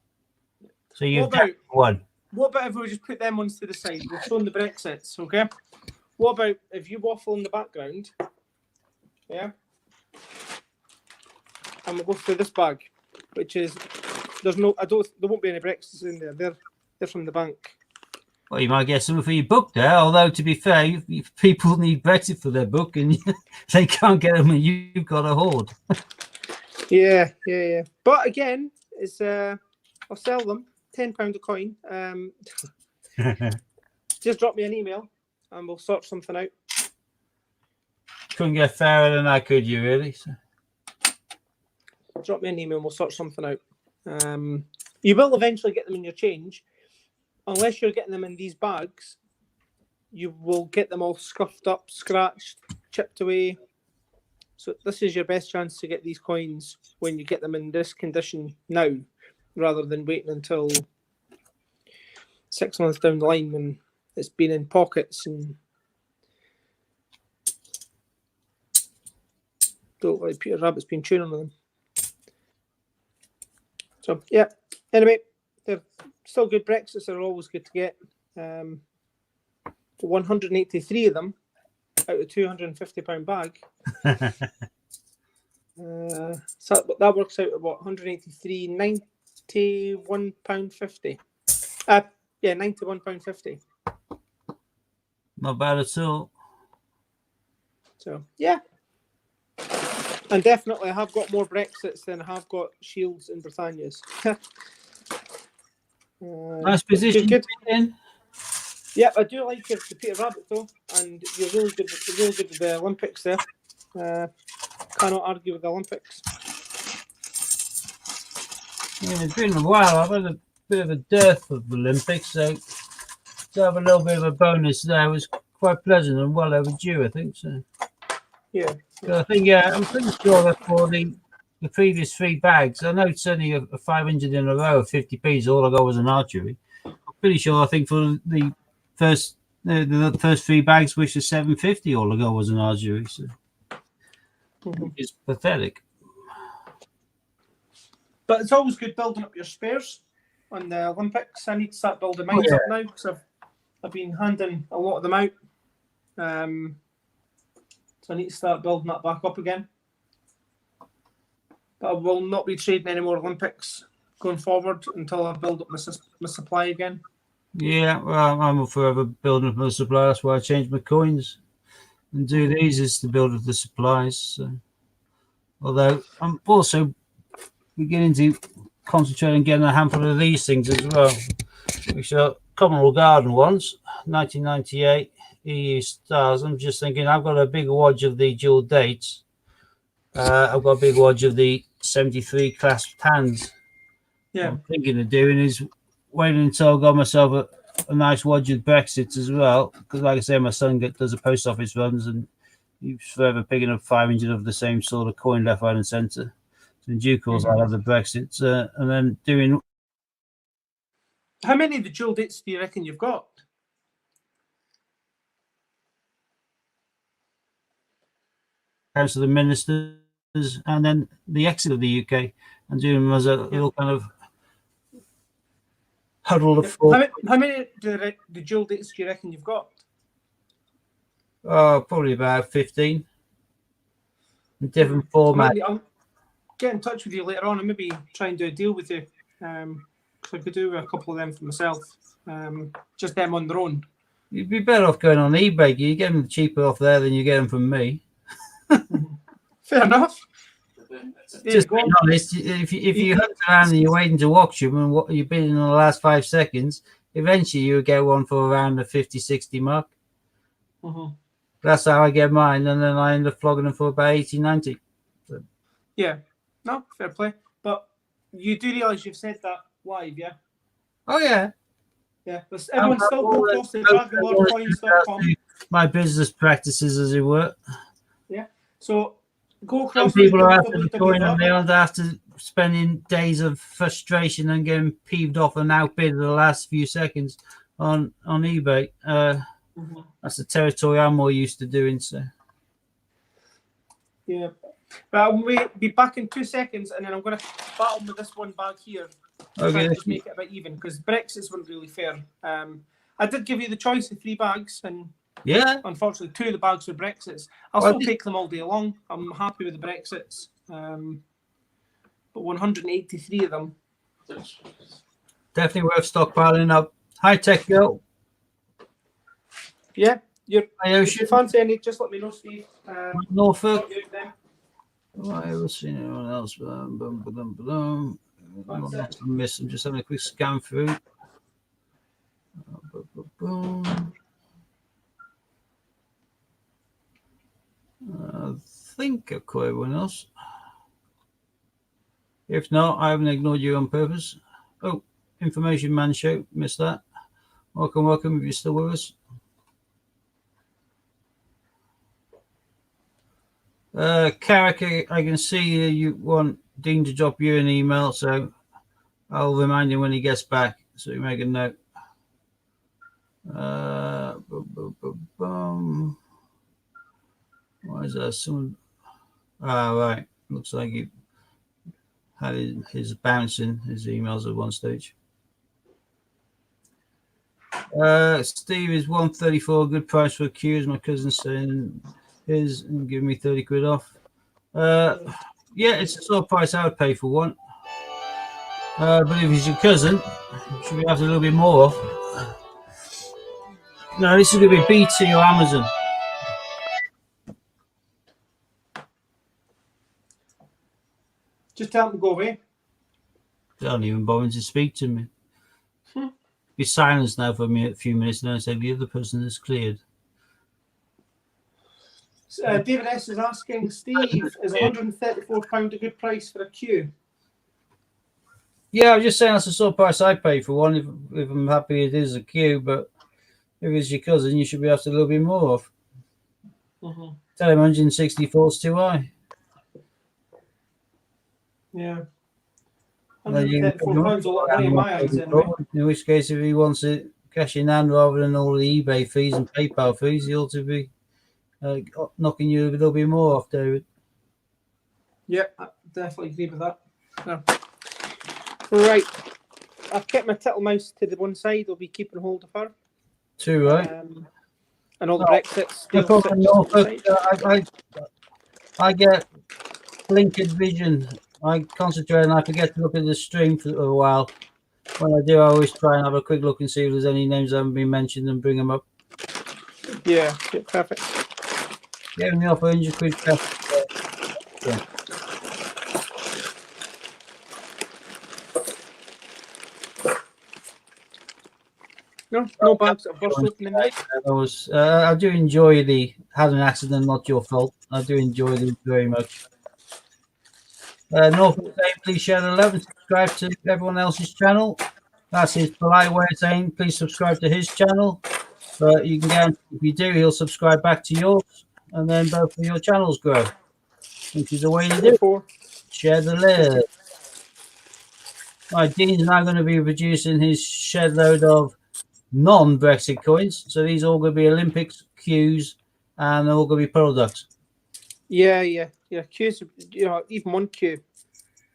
[SPEAKER 1] So you've got 1.
[SPEAKER 2] What about if we just put them ones to the side? We've shown the Brexits, okay? What about if you waffle in the background? Yeah. And we'll go through this bag, which is there won't be any Brexits in there. They're from the bank.
[SPEAKER 1] Well, you might get something for your book there. Although, to be fair, people need Brexit for their book, and they can't get them, and you've got a hoard.
[SPEAKER 2] Yeah. But again, it's I'll sell them £10 a coin. Just drop me an email, and we'll sort something out.
[SPEAKER 1] Couldn't get fairer than that, could you? Really? So.
[SPEAKER 2] Drop me an email, and we'll sort something out. You will eventually get them in your change, unless you're getting them in these bags. You will get them all scuffed up, scratched, chipped away. So this is your best chance to get these coins when you get them in this condition now, rather than waiting until 6 months down the line when it's been in pockets and don't like Peter Rabbit's been tuning on them. So yeah. Anyway, they're still good Brexits. They're always good to get. 183 of them out of £250 bag. So that works out at what? 183, £91.50. Yeah, £91.50.
[SPEAKER 1] Not bad at all.
[SPEAKER 2] So yeah, and definitely I have got more Brexits than I have got Shields and Britannias.
[SPEAKER 1] Nice position
[SPEAKER 2] good.
[SPEAKER 1] in.
[SPEAKER 2] Yeah, I do like the Peter Rabbit though, and you're really good with the Olympics there. Cannot argue with the Olympics.
[SPEAKER 1] Yeah, it's been a while. I've had a bit of a dearth of the Olympics, so to have a little bit of a bonus there was quite pleasant and well overdue, I think. So
[SPEAKER 2] Yeah.
[SPEAKER 1] I think, I'm pretty sure that for the previous 3 bags, I know it's only a 500 in a row of 50p's. All I got was an archery. I'm pretty sure. I think for the first 3 bags, which is 750, all I got was an archery. So it's pathetic.
[SPEAKER 2] But it's always good building up your spares on the Olympics. I need to start building mine up now because I've been handing a lot of them out. So I need to start building that back up again. But I will not be trading any more Olympics going forward until I build up my supply again.
[SPEAKER 1] Yeah, well, I'm forever building up my supply. That's why I change my coins and do these is to build up the supplies. So. Although I'm also beginning to concentrate on getting a handful of these things as well, which are Commonwealth Garden ones, 1998 EU stars. I'm just thinking I've got a big watch of the dual dates. I've got a big watch of the 73 clasped hands.
[SPEAKER 2] Yeah.
[SPEAKER 1] What I'm thinking of doing is waiting until I've got myself a nice watch of Brexit as well. Because, like I say, my son does a post office runs and he's forever picking up 500 of the same sort of coin left, right, and centre. So in due course, I'll have the Brexit and then doing.
[SPEAKER 2] How many of the dual dates do you reckon you've got?
[SPEAKER 1] Council of Ministers and then the exit of the UK and doing them as a little kind of huddle of four.
[SPEAKER 2] How many of the dual dates do you reckon you've got?
[SPEAKER 1] Oh, probably about 15 in different formats.
[SPEAKER 2] I'll get in touch with you later on and maybe try and do a deal with you. Because I could do a couple of them for myself. Just them on their own.
[SPEAKER 1] You'd be better off going on eBay. You get them cheaper off there than you get them from me.
[SPEAKER 2] Fair enough.
[SPEAKER 1] Just being honest, if you hunt around and you're waiting to auction and what you've been in the last 5 seconds, eventually you get one for around the 50-60 mark. That's how I get mine, and then I end up flogging them for about 80-90. So.
[SPEAKER 2] Yeah, no, fair play. But you do realise you've said that live, yeah?
[SPEAKER 1] Oh yeah.
[SPEAKER 2] Yeah, but everyone still go across to dragonlordcoins.com.
[SPEAKER 1] My business practices, as it were.
[SPEAKER 2] Yeah, so go across.
[SPEAKER 1] Some people are after the coin and they aren't after spending days of frustration and getting peeved off and outbid at the last few seconds on eBay. That's the territory I'm more used to doing. So.
[SPEAKER 2] Yeah, but we'll be back in 2 seconds, and then I'm going to battle with this one bag here.
[SPEAKER 1] Okay.
[SPEAKER 2] Just make it a bit even because Brexit weren't really fair. I did give you the choice of 3 bags, and
[SPEAKER 1] yeah,
[SPEAKER 2] unfortunately 2 of the bags were Brexits. I'll still take them all day long. I'm happy with the Brexits, but 183 of them.
[SPEAKER 1] Definitely worth stockpiling up. Hi, Tech Girl.
[SPEAKER 2] Yeah,
[SPEAKER 1] Hi,
[SPEAKER 2] if
[SPEAKER 1] Ocean.
[SPEAKER 2] you fancy any, just let me know, Steve.
[SPEAKER 1] Norfolk.
[SPEAKER 2] Sort you out then.
[SPEAKER 1] Right, ever seen anyone else? Anyone else I missed? I'm just having a quick scan through. I think I've caught everyone else. If not, I haven't ignored you on purpose. Oh, Information Man Show, missed that. Welcome if you're still with us. Carrick, I can see you want Dean to drop you an email, so I'll remind him when he gets back, so you make a note. Why is that? Someone? Right. Looks like he had his bouncing his emails at one stage. Steve is 134, good price for a queue, as my cousin's saying his, and give me 30 quid off. Yeah, it's the sort of price I would pay for one. But if he's your cousin, should we have a little bit more off? No, this is going to be BT or Amazon.
[SPEAKER 2] Just tell him to go away.
[SPEAKER 1] They don't even bother to speak to me. Be silenced now for a few minutes, and then I say the other person is cleared.
[SPEAKER 2] David S is asking, Steve, is £134 a good price for a queue?
[SPEAKER 1] Yeah, I'm just saying that's the sort of price I pay for one. If I'm happy it is a queue, but if it's your cousin, you should be after a little bit more off. Tell him 164 is too high.
[SPEAKER 2] Yeah. £134 a lot of money in my eyes, anyway.
[SPEAKER 1] In which case, if he wants it cash in hand rather than all the eBay fees and PayPal fees, he ought to be knocking you a little bit more off, David.
[SPEAKER 2] Yeah, I definitely agree with that. No. Right. I've kept my Tittlemouse to the one side. I'll be keeping hold of her.
[SPEAKER 1] Too right.
[SPEAKER 2] And all the Brexits.
[SPEAKER 1] I get blinkered vision. I concentrate and I forget to look at the stream for a while. When I do, I always try and have a quick look and see if there's any names that haven't been mentioned and bring them up.
[SPEAKER 2] Yeah, perfect.
[SPEAKER 1] Get me off 100 quid cash. Yeah.
[SPEAKER 2] No bags that burst open in there.
[SPEAKER 1] I do enjoy had an accident, not your fault. I do enjoy them very much. Norfolk saying, please share the love and subscribe to everyone else's channel. That's his polite way of saying, please subscribe to his channel. But you can guarantee if you do, he'll subscribe back to yours, and then both of your channels grow. Which is the way to do it. Share the love. Right, Dean's now going to be producing his shed load of non-Brexit coins. So these are all going to be Olympics, Qs, and they're all going to be products.
[SPEAKER 2] Yeah. Qs, even one Q.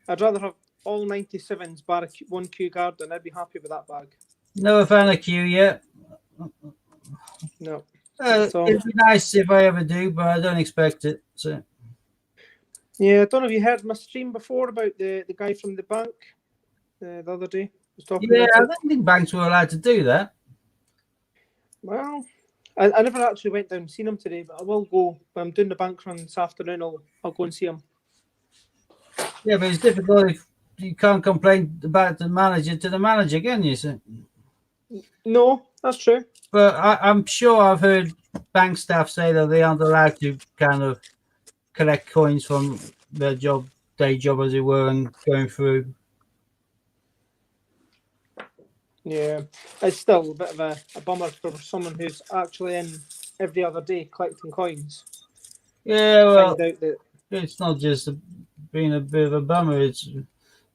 [SPEAKER 2] I'd rather have all 97s bar one Q Garden. I'd be happy with that bag.
[SPEAKER 1] Never found a Q yet.
[SPEAKER 2] No.
[SPEAKER 1] It'd be nice if I ever do, but I don't expect it. So.
[SPEAKER 2] Yeah, I don't know if you heard my stream before about the guy from the bank the other day.
[SPEAKER 1] I don't think banks were allowed to do that.
[SPEAKER 2] Well, I never actually went down and seen him today, but I will go. When I'm doing the bank run this afternoon, I'll go and see him.
[SPEAKER 1] Yeah, but it's difficult if you can't complain about the manager to the manager, can you? So.
[SPEAKER 2] No, that's true.
[SPEAKER 1] But I'm sure I've heard bank staff say that they aren't allowed to kind of collect coins from their day job, as it were, and going through.
[SPEAKER 2] Yeah, it's still a bit of a bummer for someone who's actually in every other day collecting coins.
[SPEAKER 1] Yeah, well, it's not just being a bit of a bummer, it's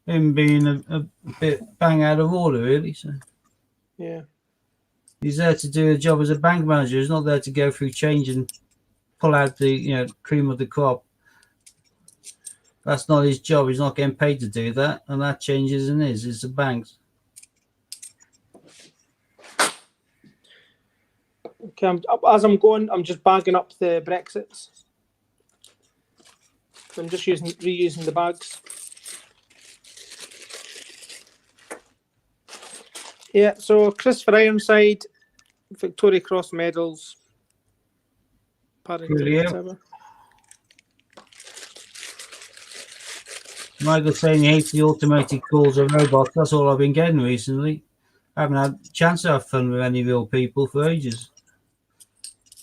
[SPEAKER 1] him being a bit bang out of order, really. So.
[SPEAKER 2] Yeah.
[SPEAKER 1] He's there to do a job as a bank manager. He's not there to go through change and pull out the cream of the crop. That's not his job. He's not getting paid to do that, and that change isn't his. It's the bank's.
[SPEAKER 2] Okay, as I'm going, I'm just bagging up the Brexits. I'm just reusing the bags. Yeah, so Christopher Ironside, Victoria Cross medals. Paddington,
[SPEAKER 1] Brilliant.
[SPEAKER 2] whatever.
[SPEAKER 1] Michael saying he hates the automated calls of robots. That's all I've been getting recently. I haven't had a chance to have fun with any real people for ages.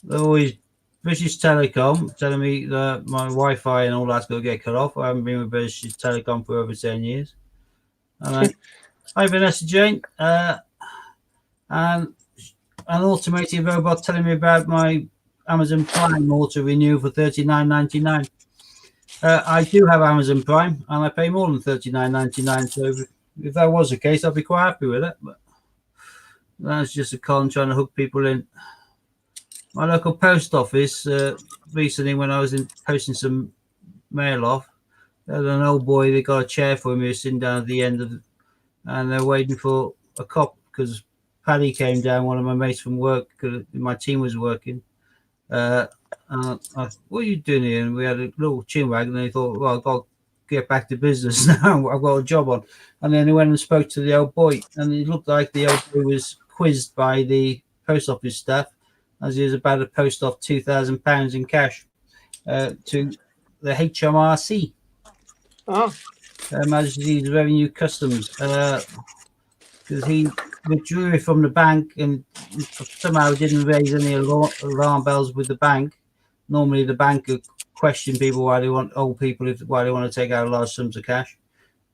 [SPEAKER 1] They're always British Telecom telling me that my Wi-Fi and all that's going to get cut off. I haven't been with British Telecom for over 10 years. And hi, Vanessa Jane. And an automated robot telling me about my Amazon Prime auto renew for $39.99. I do have Amazon Prime, and I pay more than $39.99. So if that was the case, I'd be quite happy with it. But that's just a con trying to hook people in. My local post office recently, when I was posting some mail off, they had an old boy. They got a chair for him. He was sitting down at the end of, and they're waiting for a cop because Paddy came down. One of my mates from work, cause my team was working. What are you doing here? And we had a little chinwag, and they thought, well, I've got to get back to business now. I've got a job on. And then they went and spoke to the old boy, and it looked like the old boy was quizzed by the post office staff as he was about to post off £2,000 in cash to the HMRC, Majesty's Revenue Customs, because he withdrew it from the bank and somehow didn't raise any alarm bells with the bank. Normally, the bank would question people why they want old people why they want to take out large sums of cash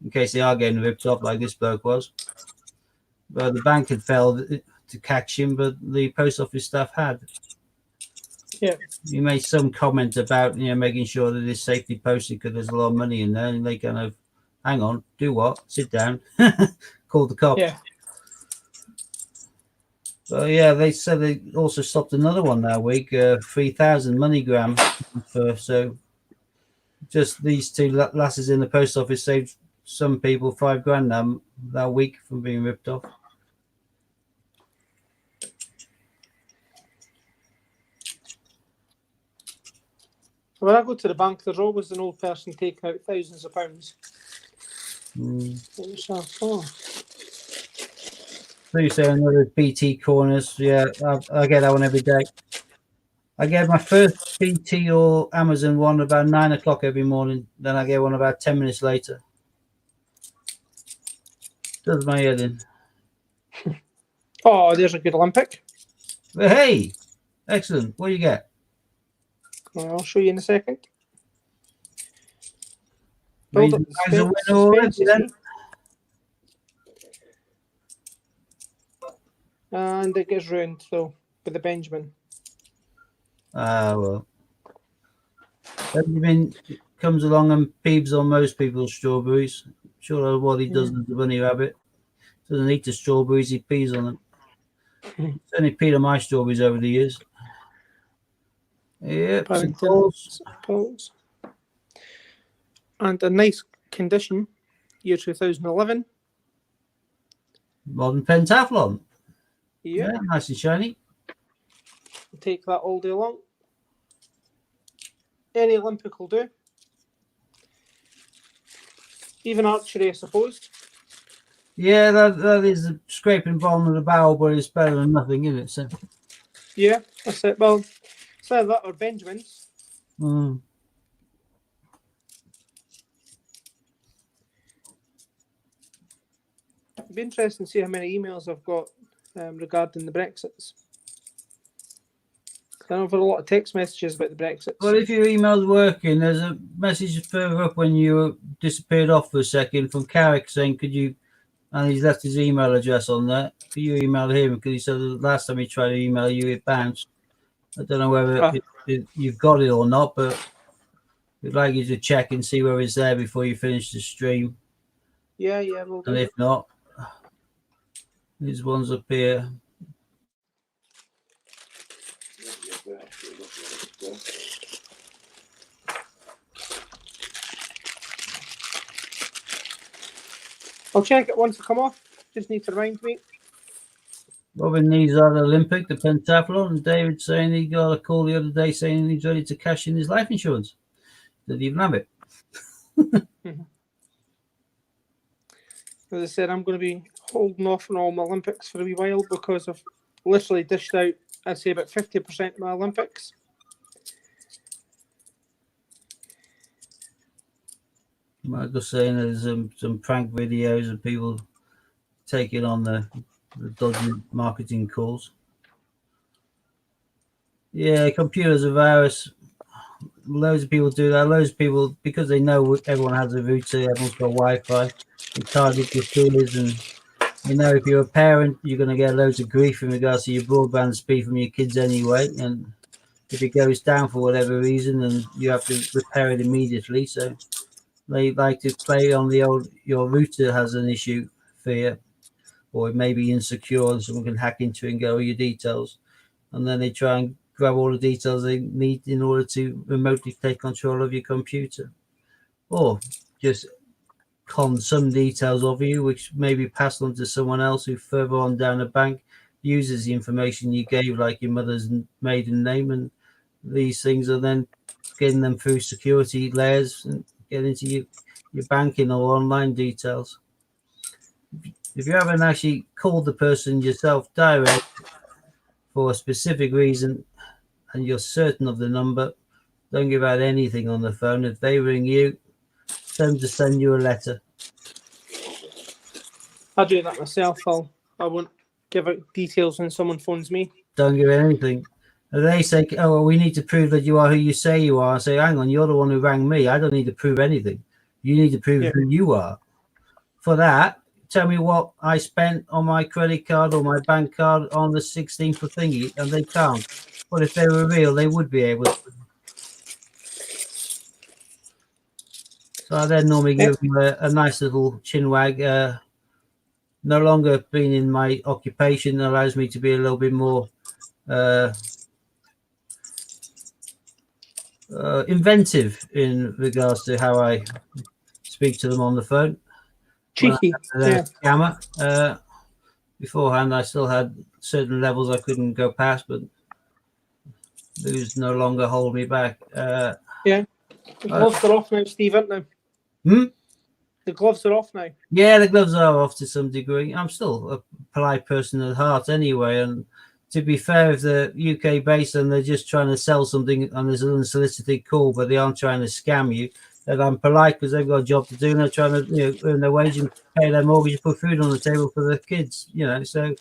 [SPEAKER 1] in case they are getting ripped off like this bloke was. But the bank had failed to catch him, but the post office staff had.
[SPEAKER 2] Yeah.
[SPEAKER 1] He made some comment about making sure that it's safely posted because there's a lot of money in there, and they kind of hang on, do what? Sit down, call the cops.
[SPEAKER 2] Yeah.
[SPEAKER 1] So yeah, they said they also stopped another one that week, 3,000 MoneyGram. So just these two lasses in the post office saved some people $5,000 that week from being ripped off.
[SPEAKER 2] When I go to the bank, there's always an old person taking out thousands of pounds.
[SPEAKER 1] So you say another BT corners? Yeah, I get that one every day. I get my first BT or Amazon one about 9 o'clock every morning. Then I get one about 10 minutes later. Does my head in.
[SPEAKER 2] Oh, there's a good Olympic.
[SPEAKER 1] But hey, excellent. What do you get?
[SPEAKER 2] I'll show you in a second.
[SPEAKER 1] Maybe
[SPEAKER 2] Build up
[SPEAKER 1] the guys are winning already then.
[SPEAKER 2] And it gets ruined though with the Benjamin.
[SPEAKER 1] Well. Benjamin comes along and peeps on most people's strawberries. Sure, what he does is the bunny rabbit. Doesn't eat the strawberries, he pees on them. He's only peed on my strawberries over the years. Yep,
[SPEAKER 2] Paddington, Paul's. And a nice condition, year 2011.
[SPEAKER 1] Modern pentathlon.
[SPEAKER 2] Yeah,
[SPEAKER 1] nice and shiny.
[SPEAKER 2] I'll take that all day long. Any Olympic will do. Even archery, I suppose.
[SPEAKER 1] Yeah, that is a scraping bottom of the barrel, but it's better than nothing, isn't it? So.
[SPEAKER 2] Yeah, that's it. Well, so that or Benjamin's.
[SPEAKER 1] Mm.
[SPEAKER 2] It'd be interesting to see how many emails I've got regarding the Brexits. I know I've had a lot of text messages about the Brexits.
[SPEAKER 1] Well, if your email's working, there's a message further up when you disappeared off for a second from Carrick saying, could you, and he's left his email address on there, could you email him? Because he said the last time he tried to email you, it bounced. I don't know whether you've got it or not, but we'd like you to check and see whether it's there before you finish the stream.
[SPEAKER 2] Yeah, we'll do.
[SPEAKER 1] And if not, these ones up here.
[SPEAKER 2] I'll check it once I come off. Just need to remind me.
[SPEAKER 1] Robin needs the Olympic, the pentathlon, and David saying he got a call the other day saying he's ready to cash in his life insurance. Didn't even have it.
[SPEAKER 2] As I said, I'm going to be holding off on all my Olympics for a wee while because I've literally dished out, I'd say, about 50% of my Olympics.
[SPEAKER 1] I'm just saying there's some prank videos of people taking on the dodgy marketing calls. Yeah, computers a virus. Loads of people do that. Loads of people, because they know everyone has a router, everyone's got Wi-Fi. They target your fears, and you know if you're a parent, you're going to get loads of grief in regards to your broadband speed from your kids anyway. And if it goes down for whatever reason, then you have to repair it immediately. So they like to play on the old your router has an issue fear, or it may be insecure, and someone can hack into it and get all your details, and then they try and grab all the details they need in order to remotely take control of your computer, or just con some details of you, which may be passed on to someone else who further on down the bank uses the information you gave, like your mother's maiden name, and these things are then getting them through security layers and get into your banking or online details. If you haven't actually called the person yourself direct for a specific reason and you're certain of the number, don't give out anything on the phone. If they ring you, tell them to send you a letter.
[SPEAKER 2] I do that myself. I won't give out details when someone phones me.
[SPEAKER 1] Don't give anything. And they say, oh, well, we need to prove that you are who you say you are. I say, hang on, you're the one who rang me. I don't need to prove anything. You need to prove who you are. For that, tell me what I spent on my credit card or my bank card on the 16th of thingy, and they can't. But if they were real, they would be able to. So I then normally give them a nice little chinwag. No longer being in my occupation allows me to be a little bit more inventive in regards to how I speak to them on the phone.
[SPEAKER 2] Cheeky. Yeah.
[SPEAKER 1] Scammer. Beforehand, I still had certain levels I couldn't go past, but those no longer hold me back.
[SPEAKER 2] Yeah. The gloves are off now, Steve, aren't they? The gloves are off now.
[SPEAKER 1] Yeah, the gloves are off to some degree. I'm still a polite person at heart anyway. And to be fair, if they're UK based and they're just trying to sell something and there's an unsolicited call, but they aren't trying to scam you, then I'm polite because they've got a job to do and they're trying to earn their wage and pay their mortgage and put food on the table for their kids. So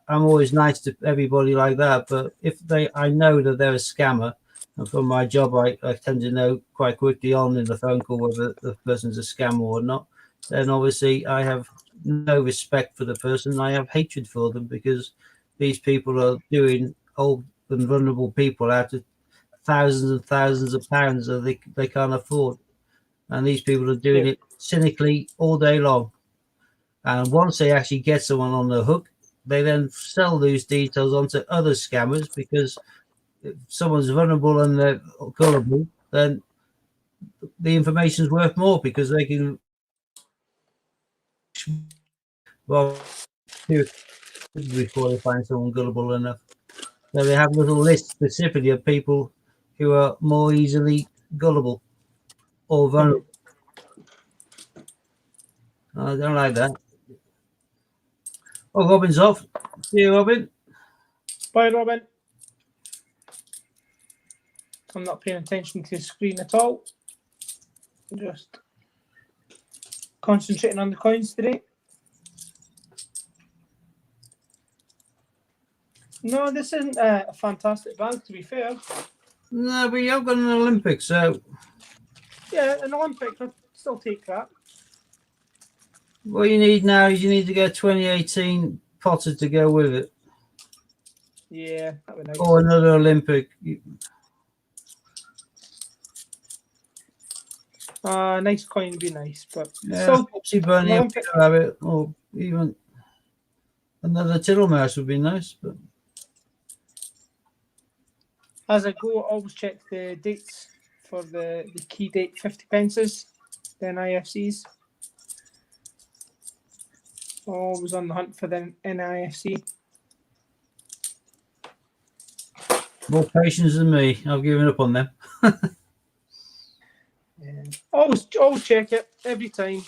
[SPEAKER 1] I'm always nice to everybody like that. But if I know that they're a scammer, and from my job, I tend to know quite quickly on in the phone call whether the person's a scammer or not. Then obviously I have no respect for the person. I have hatred for them because these people are doing old and vulnerable people out of thousands and thousands of pounds that they can't afford. And these people are doing it cynically all day long. And once they actually get someone on the hook, they then sell those details onto other scammers because if someone's vulnerable and they're gullible, then the information is worth more because they can before they find someone gullible enough. So they have little lists specifically of people who are more easily gullible or vulnerable. I don't like that. Oh, Robin's off. See you, Robin.
[SPEAKER 2] Bye, Robin. I'm not paying attention to the screen at all. Just concentrating on the coins today. No, this isn't a fantastic bag, to be fair.
[SPEAKER 1] No, but you've got an Olympic, so...
[SPEAKER 2] Yeah, an Olympic, I'd still take that.
[SPEAKER 1] What you need now is you need to get 2018 Potter to go with it.
[SPEAKER 2] Yeah, that would be nice.
[SPEAKER 1] Or another Olympic.
[SPEAKER 2] Nice coin would be nice, but
[SPEAKER 1] still Bunny Olympic rabbit, or even another Tiddlemouse would be nice. But
[SPEAKER 2] as I go, I always check the dates for the key date 50 pences, the NIFCs. Always on the hunt for the NIFC.
[SPEAKER 1] More patience than me. I've given up on them.
[SPEAKER 2] Yeah. Always check it every time.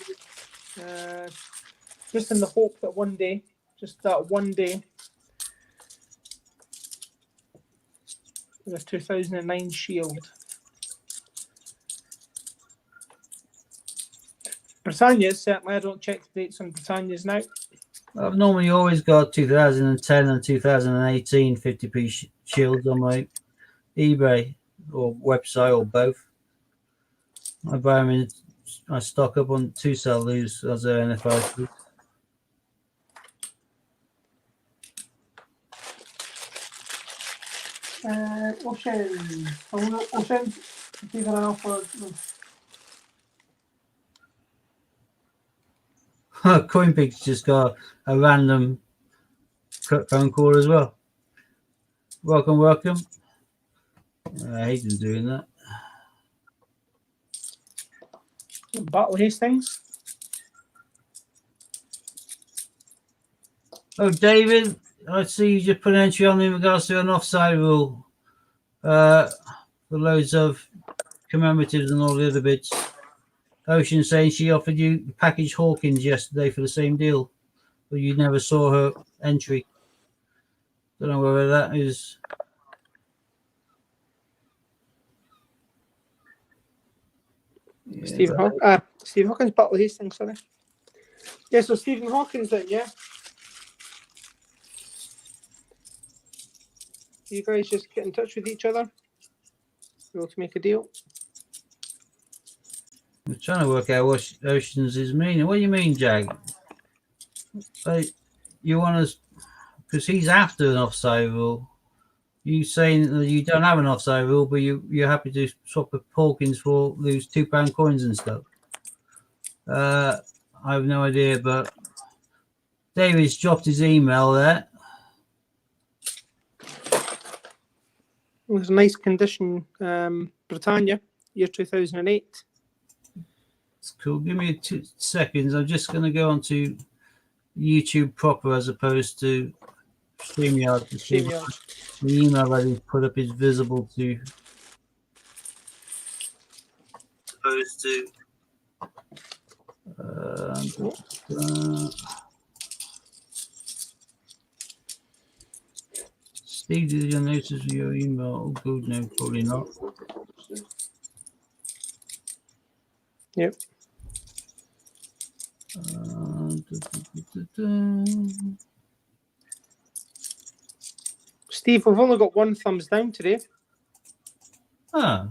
[SPEAKER 2] Just in the hope that one day, just that one day, The 2009 Shield. Britannia's certainly. I don't check the dates on Britannia's now.
[SPEAKER 1] I've normally always got 2010 and 2018 50p shields on my eBay or website or both. I buy them in. I stock up on two sell loose as a NFI.
[SPEAKER 2] Ocean. Ocean. Keep an eye out for.
[SPEAKER 1] CoinPig's just got a random phone call as well. Welcome, welcome. I hate them doing that.
[SPEAKER 2] Battle Hastings.
[SPEAKER 1] Oh, David, I see you just put an entry on in regards to an offside rule for loads of commemoratives and all the other bits. Ocean saying she offered you package Hawkins yesterday for the same deal, but you never saw her entry. Don't know whether that is. Yeah,
[SPEAKER 2] Stephen Hawkins, Battle Hastings, sorry. Yeah, so Stephen Hawkins then, yeah. You guys just get in touch with each other. Be able to make a deal.
[SPEAKER 1] I'm trying to work out what Oceans is meaning. What do you mean, Jag? You want us because he's after an offside rule. You saying that you don't have an offside rule, but you're happy to swap the Hawkins for lose £2 coins and stuff. I have no idea, but David's dropped his email there.
[SPEAKER 2] It was a nice condition, Britannia, year 2008.
[SPEAKER 1] It's cool. Give me 2 seconds. I'm just going to go onto YouTube proper as opposed to StreamYard to see if the email that he put up is visible to. Opposed to. Steve, did you notice your email? Oh, good, no, probably not.
[SPEAKER 2] Yep. Steve, we've only got one thumbs down today.
[SPEAKER 1] Ah.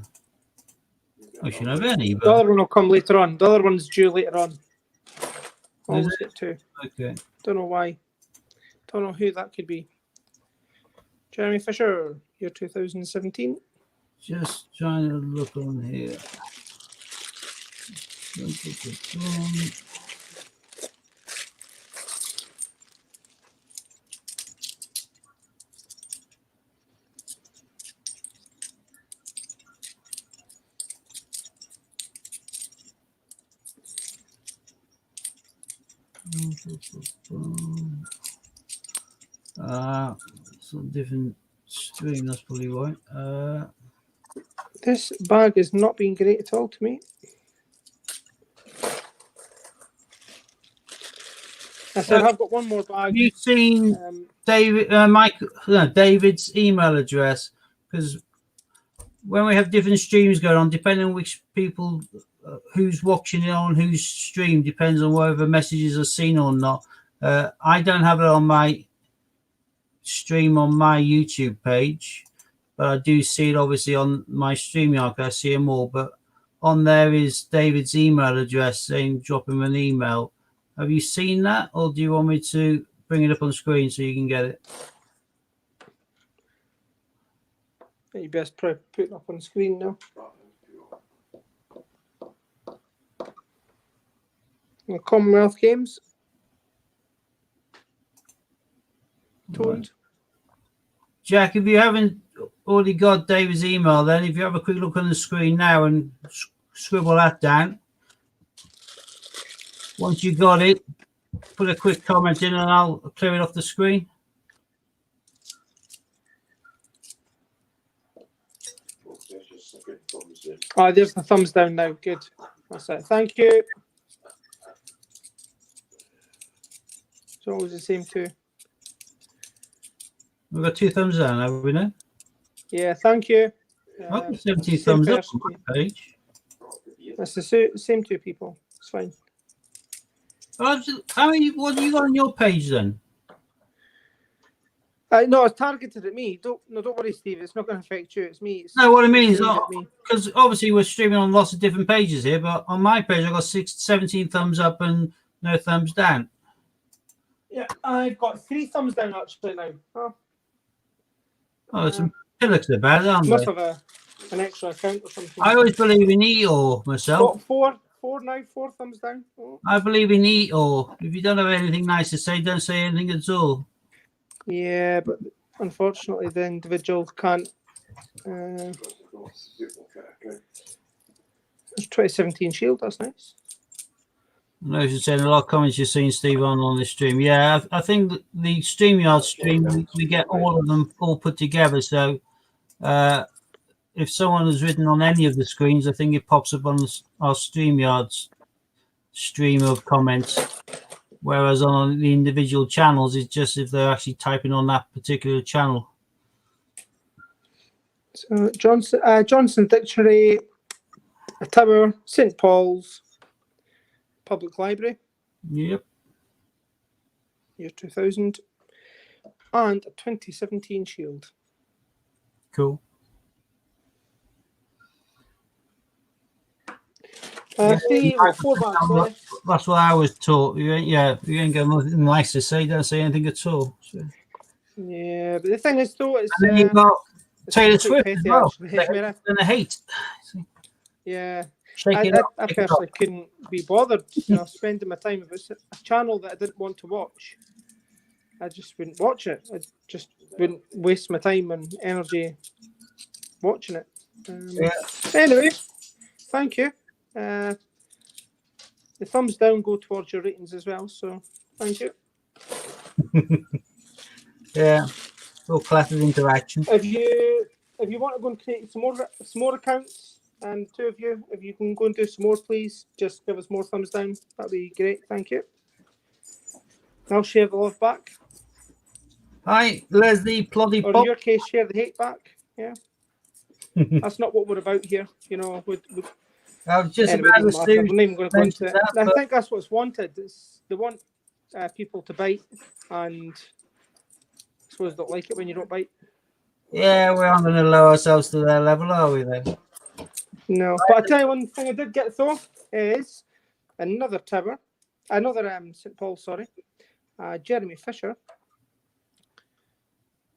[SPEAKER 1] I shouldn't have any, but.
[SPEAKER 2] The other one will come later on. The other one's due later on. Always get two.
[SPEAKER 1] Okay.
[SPEAKER 2] Don't know why. Don't know who that could be. Jeremy Fisher, year 2017.
[SPEAKER 1] Just trying to look on here. Some different string, that's probably why.
[SPEAKER 2] This bag is not being great at all to me. I said I've got one more bag.
[SPEAKER 1] Have you seen David's email address? Because when we have different streams going on, depending on which people, who's watching it on whose stream, depends on whether messages are seen or not. I don't have it on my stream on my YouTube page, but I do see it obviously on my StreamYard. I see them all, but on there is David's email address saying drop him an email. Have you seen that, or do you want me to bring it up on screen so you can get it?
[SPEAKER 2] You best put it up on screen now. The Commonwealth Games. Told.
[SPEAKER 1] Jack, if you haven't already got David's email, then if you have a quick look on the screen now and scribble that down. Once you got it, put a quick comment in and I'll clear it off the screen.
[SPEAKER 2] Oh, there's the thumbs down now. Good. That's it. Thank you. It's always the same too.
[SPEAKER 1] We've got 2 thumbs down, have we now?
[SPEAKER 2] Yeah, thank you.
[SPEAKER 1] I've got 17
[SPEAKER 2] same
[SPEAKER 1] thumbs up
[SPEAKER 2] person.
[SPEAKER 1] on my page.
[SPEAKER 2] That's the same two people. It's fine.
[SPEAKER 1] How many? What do you got on your page then?
[SPEAKER 2] No, it's targeted at me. Don't worry, Steve. It's not going to affect you. It's me.
[SPEAKER 1] No, what I mean is,
[SPEAKER 2] aimed at me.
[SPEAKER 1] because obviously we're streaming on lots of different pages here, but on my page I got 17 thumbs up and no thumbs down.
[SPEAKER 2] Yeah, I've got 3 thumbs down actually now.
[SPEAKER 1] Oh, some pillocks about it, aren't
[SPEAKER 2] Must
[SPEAKER 1] they?
[SPEAKER 2] have an extra account or something.
[SPEAKER 1] I always believe in EOR myself.
[SPEAKER 2] Four now. 4 thumbs down. Oh.
[SPEAKER 1] I believe in EOR. If you don't have anything nice to say, don't say anything at all.
[SPEAKER 2] Yeah, but unfortunately the individual can't. There's 2017 shield. That's nice.
[SPEAKER 1] I know you're saying a lot of comments you're seeing, Steve, on this stream. Yeah, I think the StreamYard stream, we get all of them all put together. So if someone has written on any of the screens, I think it pops up on our StreamYard's stream of comments. Whereas on the individual channels, it's just if they're actually typing on that particular channel.
[SPEAKER 2] So Johnson Dictionary, a tower, St. Paul's, Public Library.
[SPEAKER 1] Yep.
[SPEAKER 2] Year 2000, and a 2017 shield.
[SPEAKER 1] Cool.
[SPEAKER 2] 4 bags left.
[SPEAKER 1] That's what I was taught. You ain't got nothing nice to say. Don't say anything at all. So.
[SPEAKER 2] Yeah, but the thing is, though, it's
[SPEAKER 1] And then you've got Taylor Swift
[SPEAKER 2] petty,
[SPEAKER 1] as well.
[SPEAKER 2] actually.
[SPEAKER 1] And the hate.
[SPEAKER 2] Yeah,
[SPEAKER 1] Shake it up.
[SPEAKER 2] I personally couldn't be bothered, spending my time. If it's a channel that I didn't want to watch, I just wouldn't watch it. I just wouldn't waste my time and energy watching it. Anyway, thank you. The thumbs down go towards your ratings as well, so thank you.
[SPEAKER 1] Yeah, all classes interaction.
[SPEAKER 2] If you want to go and create some more accounts, and 2 of you, if you can go and do some more, please just give us more thumbs down. That'd be great. Thank you. I'll share the love back.
[SPEAKER 1] Hi, Leslie Ploddy
[SPEAKER 2] Or
[SPEAKER 1] Pop.
[SPEAKER 2] in your case, share the hate back. Yeah. That's not what we're about here. I was just anyway, I'm not even going to go into it. I think that's what's wanted. They want people to bite, and I suppose don't like it when you don't bite.
[SPEAKER 1] Yeah, we aren't going to lower ourselves to their level, are we, then?
[SPEAKER 2] No. But I'll tell you one thing I did get, though, is another tower. Another St. Paul, sorry. Jeremy Fisher.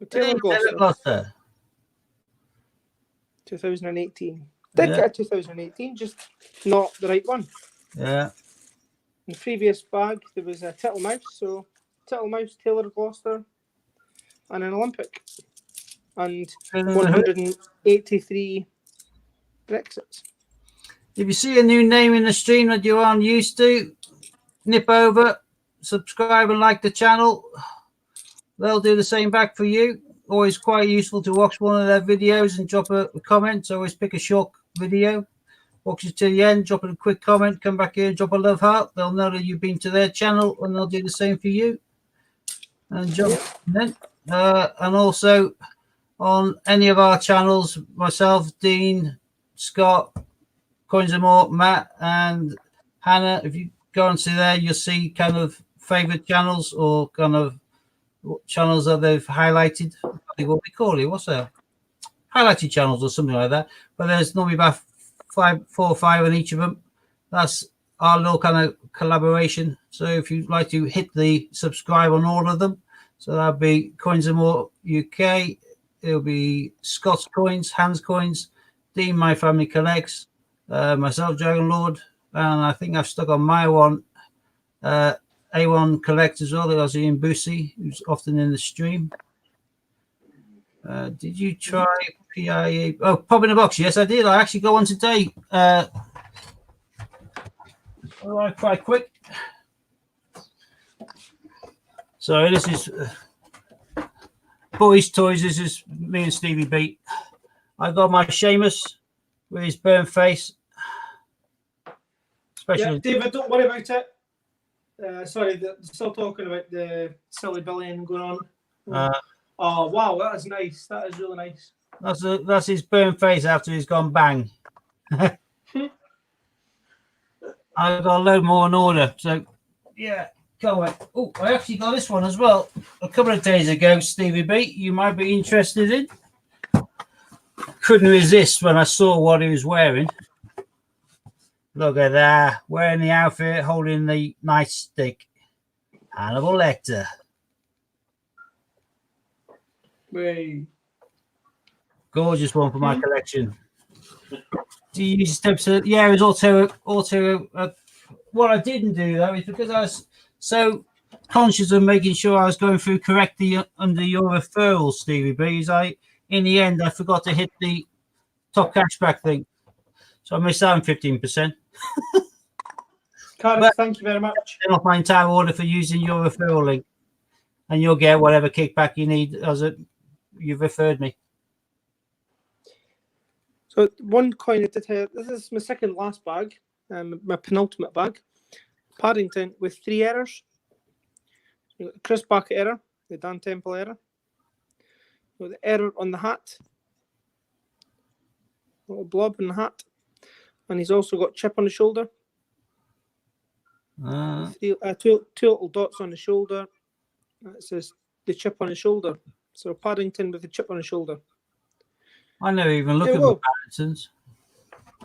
[SPEAKER 2] Taylor Gloucester. 2018. Did get a 2018, just not the right one.
[SPEAKER 1] Yeah.
[SPEAKER 2] In the previous bag, there was a Titlemouse. So Titlemouse, Taylor Gloucester, and an Olympic. And 183 Brexits.
[SPEAKER 1] If you see a new name in the stream that you aren't used to, nip over, subscribe and like the channel. They'll do the same back for you. Always quite useful to watch one of their videos and drop a comment. So always pick a short video, watch it to the end, drop a quick comment, come back here and drop a love heart. They'll know that you've been to their channel and they'll do the same for you. And jump in. And also on any of our channels, myself, Dean, Scott, Coins and More, Matt, and Hannah, if you go onto there, you'll see kind of favorite channels or kind of channels that they've highlighted. I think what we call it, what's that? Highlighted channels or something like that. But there's normally about 4 or 5 on each of them. That's our little kind of collaboration. So if you'd like to hit the subscribe on all of them, so that'll be Coins and More UK. It'll be Scott's Coins, Hans Coins, Dean My Family Collects, myself Dragonlord, and I think I've stuck on my one A1 Collect as well. There's Ian Boosie, who's often in the stream. Did you try PIA? Oh, Pop in a Box. Yes, I did. I actually got one today. All right, quite quick. So this is Boys Toys. This is me and Stevie B. I got my Seamus with his burnt face.
[SPEAKER 2] Yeah, David, don't worry about it. Sorry, still talking about the silly billion going on. Oh, wow, that is nice. That is really nice.
[SPEAKER 1] That's his burnt face after he's gone bang. I've got a load more in order. So, yeah, can't wait. Oh, I actually got this one as well a couple of days ago, Stevie B. You might be interested in. Couldn't resist when I saw what he was wearing. Look at that. Wearing the outfit, holding the nice stick. Hannibal Lecter.
[SPEAKER 2] Way.
[SPEAKER 1] Gorgeous one for my collection. Do you use steps? Yeah, it was also what I didn't do though is because I was so conscious of making sure I was going through correctly under your referrals, Stevie B. In the end I forgot to hit the top cashback thing, so I missed out on 15%.
[SPEAKER 2] Karen, thank you very much.
[SPEAKER 1] Off my entire order for using your referral link, and you'll get whatever kickback you need as you've referred me.
[SPEAKER 2] So one coin I did here. This is my second last bag, my penultimate bag. Paddington with 3 errors. You got the Chris Barker error, the Dan Temple error. You got the error on the hat, little blob in the hat, and he's also got chip on the shoulder. Two little dots on the shoulder. It says the chip on the shoulder. So Paddington with the chip on the shoulder.
[SPEAKER 1] I never even look at the Paddingtons.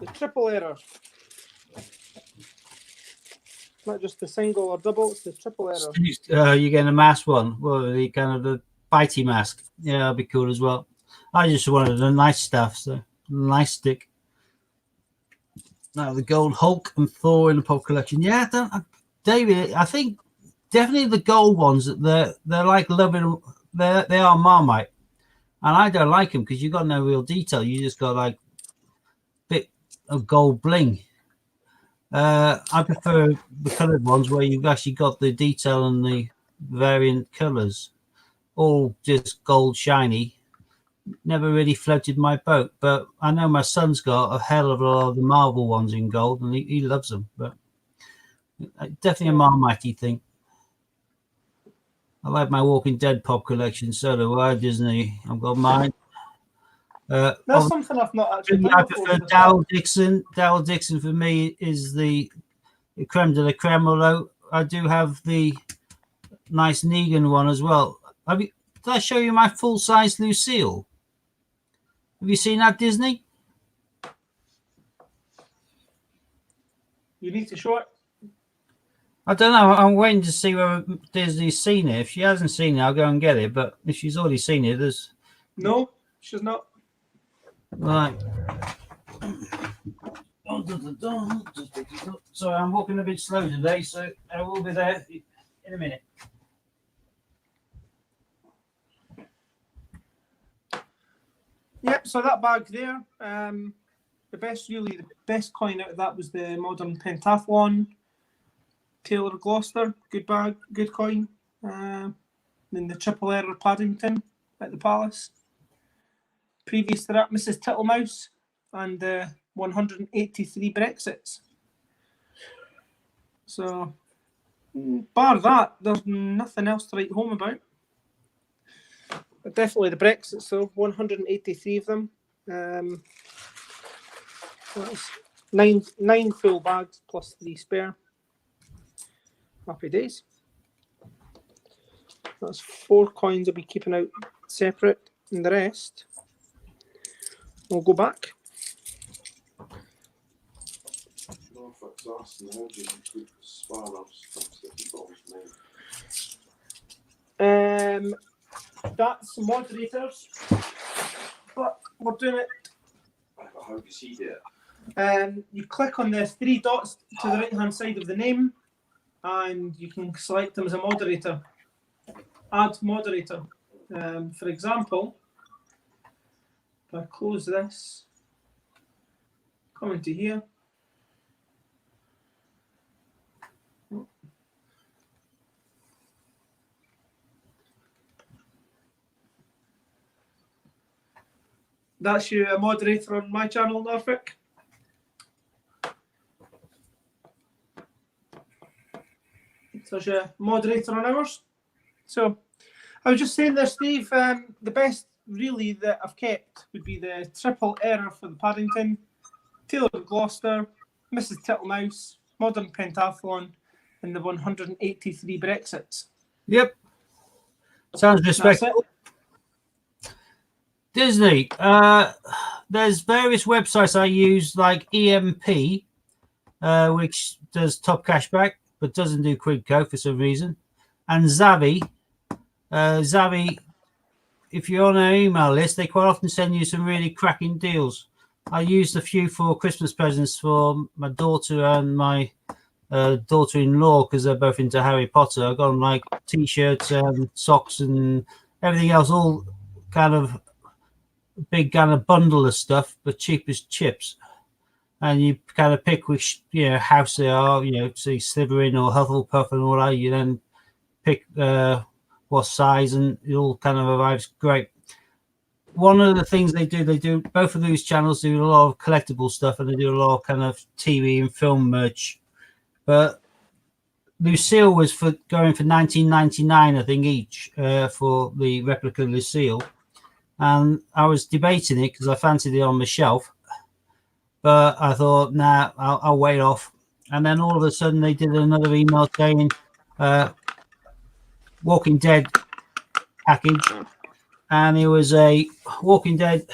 [SPEAKER 2] The triple error. Not just the single or double, it's the triple error.
[SPEAKER 1] You're getting a mask one. Well, the kind of the bitey mask. Yeah, that'll be cool as well. I just wanted the nice stuff, so nice stick. Now the gold Hulk and Thor in the pop collection. Yeah, David, I think definitely the gold ones. They're like loving. They are Marmite, and I don't like them because you got no real detail. You just got like a bit of gold bling. I prefer the coloured ones where you've actually got the detail and the variant colours. All just gold shiny. Never really floated my boat, but I know my son's got a hell of a lot of the Marvel ones in gold, and he loves them. But definitely a Marmite thing. I like my Walking Dead pop collection, so do I, Disney. I've got mine.
[SPEAKER 2] That's something I've not actually.
[SPEAKER 1] I prefer Darryl Dixon. Darryl Dixon for me is the creme de la creme, although I do have the nice Negan one as well. Did I show you my full-size Lucille? Have you seen that, Disney?
[SPEAKER 2] You need to show it.
[SPEAKER 1] I don't know. I'm waiting to see whether Disney's seen it. If she hasn't seen it, I'll go and get it. But if she's already seen it, there's...
[SPEAKER 2] No, she's not.
[SPEAKER 1] Right. Sorry, I'm walking a bit slow today, so I will be there in a minute.
[SPEAKER 2] Yep, so that bag there, the best coin out of that was the modern pentathlon. Taylor Gloucester, good bag, good coin. Then the triple error Paddington at the Palace. Previous to that, Mrs. Tittlemouse and 183 Brexits. So, bar that, there's nothing else to write home about. But definitely the Brexits, so 183 of them. That's nine full bags plus 3 spare. Happy days. That's 4 coins I'll be keeping out separate, and the rest we'll go back. That's moderators, but we're doing it.
[SPEAKER 3] How do you see that?
[SPEAKER 2] You click on the 3 dots to the right hand side of the name, and you can select them as a moderator. Add moderator. For example, if I close this, come into here. That's you a moderator on my channel, Norfolk. There's a moderator on ours. So I was just saying there, Steve, the best really that I've kept would be the Triple Error for the Paddington, Taylor of Gloucester, Mrs. Tittlemouse, Modern Pentathlon, and the 183 Brexits.
[SPEAKER 1] Yep. Sounds
[SPEAKER 2] That's it.
[SPEAKER 1] respectable. Disney. There's various websites I use, like EMP, which does top cashback but doesn't do Quidco for some reason, and Zavvi. Zavvi, if you're on an email list, they quite often send you some really cracking deals. I used a few for Christmas presents for my daughter and my daughter-in-law because they're both into Harry Potter. I got them like T-shirts and socks and everything else, all kind of big kind of bundle of stuff, but cheap as chips. And you kind of pick which house they are, say Slytherin or Hufflepuff and all that. You then pick what size, and it all kind of arrives great. One of the things they do both of these channels do a lot of collectible stuff, and they do a lot of kind of TV and film merch. But Lucille was going for $19.99, I think, each for the replica Lucille. And I was debating it because I fancied it on the shelf. But I thought, nah, I'll wait off. And then all of a sudden they did another email saying Walking Dead package. And it was a Walking Dead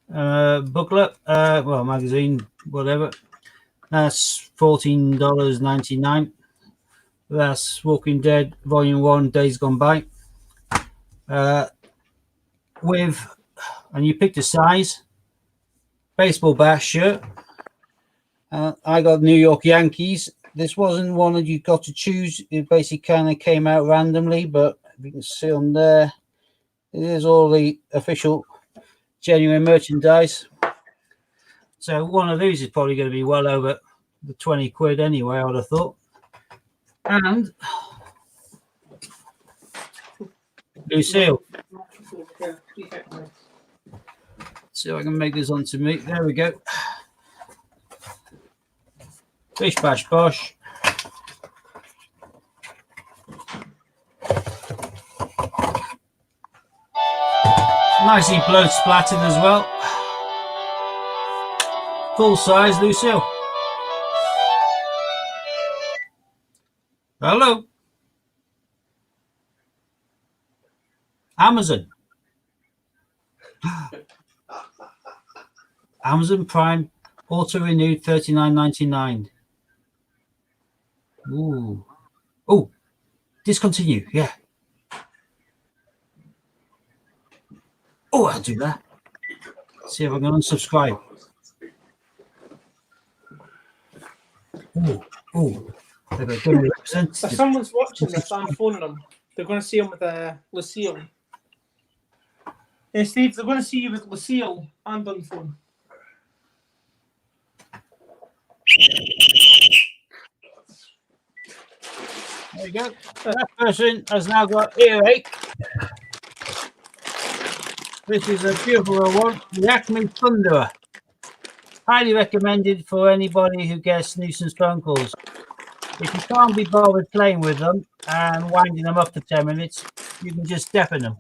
[SPEAKER 1] booklet, magazine, whatever. That's $14.99. That's Walking Dead Volume 1, Days Gone By. And you picked a size, baseball bat shirt. I got New York Yankees. This wasn't one that you got to choose. It basically kind of came out randomly, but you can see on there, it is all the official genuine merchandise. So one of these is probably going to be well over the 20 quid anyway, I would have thought. And Lucille. See if I can make this onto me. There we go. Bish bash bosh. Nicely blood splattered as well. Full size Lucille. Hello. Amazon. Amazon Prime auto renewed $39.99. Ooh. Oh, discontinue. Yeah. Oh, I'll do that. See if I can unsubscribe. Oh.
[SPEAKER 2] If someone's watching this, I'm phoning them. They're going to see him with Lucille. Hey, Steve, they're going to see you with Lucille and on phone.
[SPEAKER 1] There you go. That person has now got earache. This is a beautiful one. The Acme Thunderer. Highly recommended for anybody who gets nuisance phone calls. If you can't be bothered playing with them and winding them up for 10 minutes, you can just deafen them.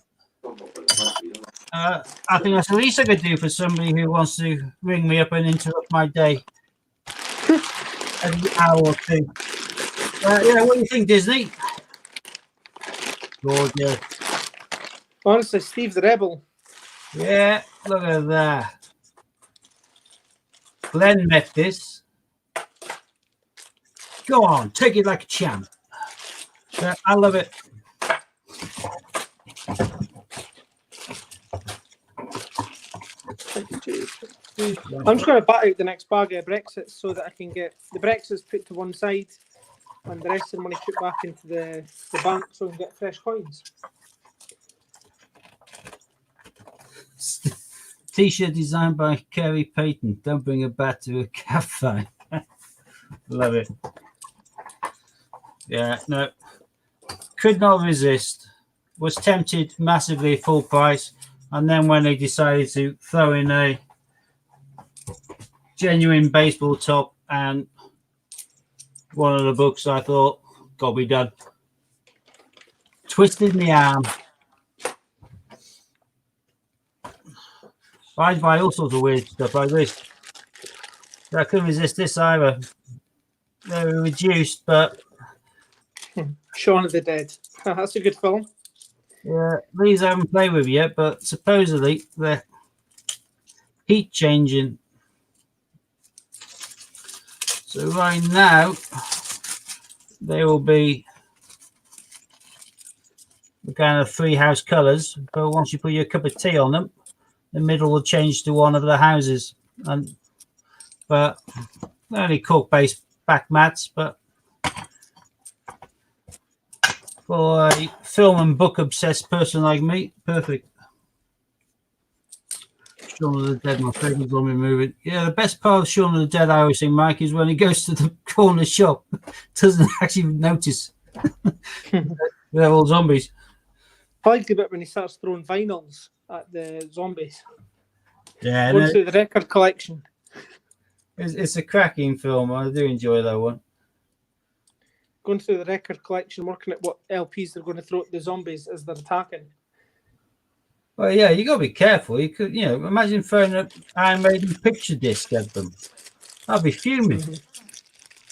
[SPEAKER 1] I think that's the least I could do for somebody who wants to ring me up and interrupt my day every hour or two. What do you think, Disney? Gorgeous.
[SPEAKER 2] Honestly, Steve the Rebel.
[SPEAKER 1] Yeah, look at that. Glenn met this. Go on, take it like a champ. I love it.
[SPEAKER 2] I'm just going to bat out the next bag of Brexit so that I can get the Brexits put to one side and the rest of the money put back into the bank so I can get fresh coins.
[SPEAKER 1] T-shirt designed by Kerry Payton. Don't bring a bat to a cafe. Love it. Yeah, no. Could not resist. Was tempted massively at full price. And then when they decided to throw in a genuine baseball top and one of the books, I thought, got to be done. twisted my arm. I buy all sorts of weird stuff like this. I couldn't resist this either. They were reduced, but
[SPEAKER 2] Shaun of the Dead. That's a good film.
[SPEAKER 1] yeah, these I haven't played with yet, but supposedly they're heat changing. So right now they will be the kind of three house colours, but once you put your cup of tea on them, the middle will change to one of the houses. But only cork based back mats, but for a film and book obsessed person like me, perfect. Shaun of the Dead, my favourite zombie movie. Yeah, the best part of Shaun of the Dead, I always think, Mike, is when he goes to the corner shop, doesn't actually notice they're all zombies.
[SPEAKER 2] I like the bit when he starts throwing vinyls at the zombies.
[SPEAKER 1] Yeah,
[SPEAKER 2] Going through the record collection.
[SPEAKER 1] it's a cracking film. I do enjoy that one.
[SPEAKER 2] Going through the record collection, working at what LPs they're going to throw at the zombies as they're attacking.
[SPEAKER 1] Well, yeah, you got to be careful. You could, imagine throwing an Iron Maiden picture disc at them. I'd be fuming.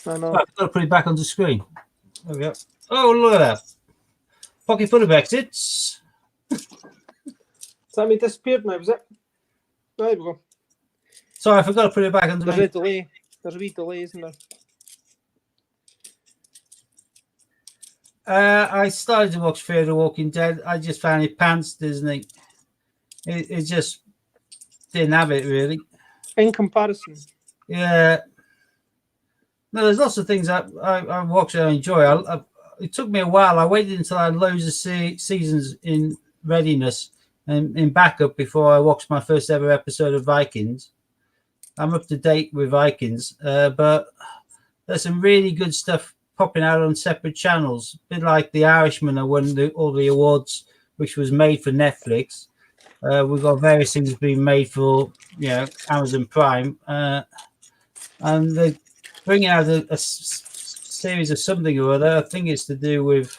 [SPEAKER 2] I know.
[SPEAKER 1] Right, I've got to put it back on the screen. There we go. Oh, look at that. Pocket full of exits.
[SPEAKER 2] Has that me disappeared now, was it? There we go.
[SPEAKER 1] Sorry, I forgot to put it back on the
[SPEAKER 2] There's a delay. There's a wee delay, isn't there?
[SPEAKER 1] I started to watch Fear the Walking Dead. I just found it pants, Disney. It just didn't have it, really.
[SPEAKER 2] In comparison.
[SPEAKER 1] Yeah. No, there's lots of things I watch and I enjoy. It took me a while. I waited until I had loads of seasons in readiness and in backup before I watched my first ever episode of Vikings. I'm up to date with Vikings, but there's some really good stuff popping out on separate channels. A bit like The Irishman, I won all the awards, which was made for Netflix. We've got various things being made for Amazon Prime, and they're bringing out a series of something or other. I think it's to do with.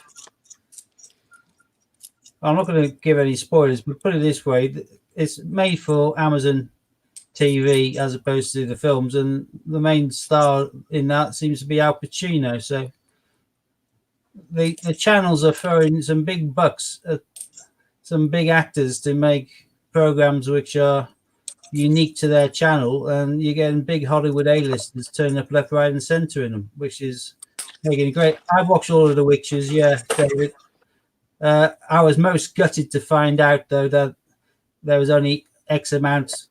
[SPEAKER 1] I'm not going to give any spoilers, but put it this way: it's made for Amazon TV as opposed to the films, and the main star in that seems to be Al Pacino. So the channels are throwing some big bucks at some big actors to make programs which are unique to their channel, and you're getting big Hollywood A-listers turning up left, right, and centre in them, which is making it great. I've watched all of The Witches, yeah, David. I was most gutted to find out though that there was only X amount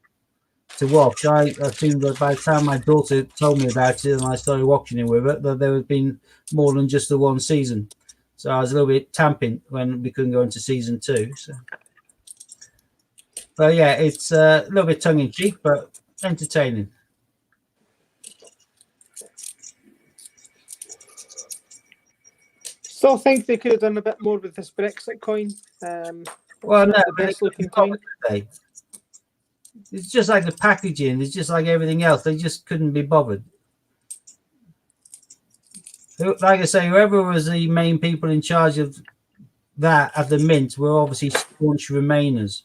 [SPEAKER 1] to watch. I assumed that by the time my daughter told me about it and I started watching it with her, that there had been more than just the one season. So I was a little bit tamping when we couldn't go into season 2. So, but yeah, it's a little bit tongue in cheek, but entertaining.
[SPEAKER 2] Still think they could have done a bit more with this Brexit coin.
[SPEAKER 1] Well, no,
[SPEAKER 2] the best looking coin.
[SPEAKER 1] It's just like the packaging. It's just like everything else. They just couldn't be bothered. Like I say, whoever was the main people in charge of that at the mint were obviously staunch Remainers.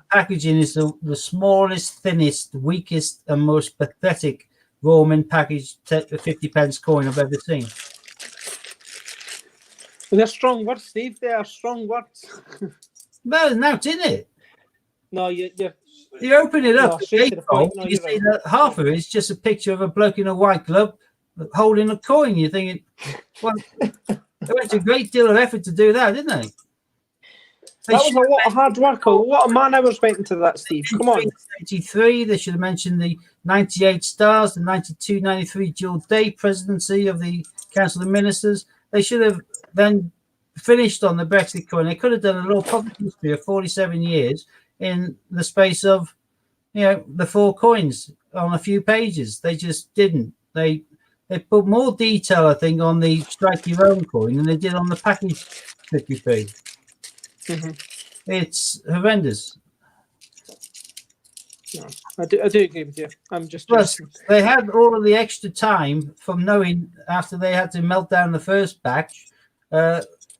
[SPEAKER 1] Packaging is the smallest, thinnest, weakest, and most pathetic raw mint package 50p coin I've ever seen.
[SPEAKER 2] They're strong words, Steve. They are strong words.
[SPEAKER 1] Well, now it's in it.
[SPEAKER 2] No, you
[SPEAKER 1] open it up.
[SPEAKER 2] straight to the point. No,
[SPEAKER 1] you see that half of it is just a picture of a bloke in a white glove holding a coin. You're thinking, well, they went to a great deal of effort to do that, didn't they?
[SPEAKER 2] That was a lot of hard work. A lot of man hours went into that, Steve. Come on.
[SPEAKER 1] 83, they should have mentioned the 98 stars, the 92-93 dual day presidency of the Council of Ministers. They should have then finished on the Brexit coin. They could have done a little public history of 47 years in the space of, the 4 coins on a few pages. They just didn't. They put more detail, I think, on the strike your own coin than they did on the package 50p. It's horrendous.
[SPEAKER 2] No, I do agree with you. I'm just.
[SPEAKER 1] Plus, they had all of the extra time from knowing after they had to melt down the first batch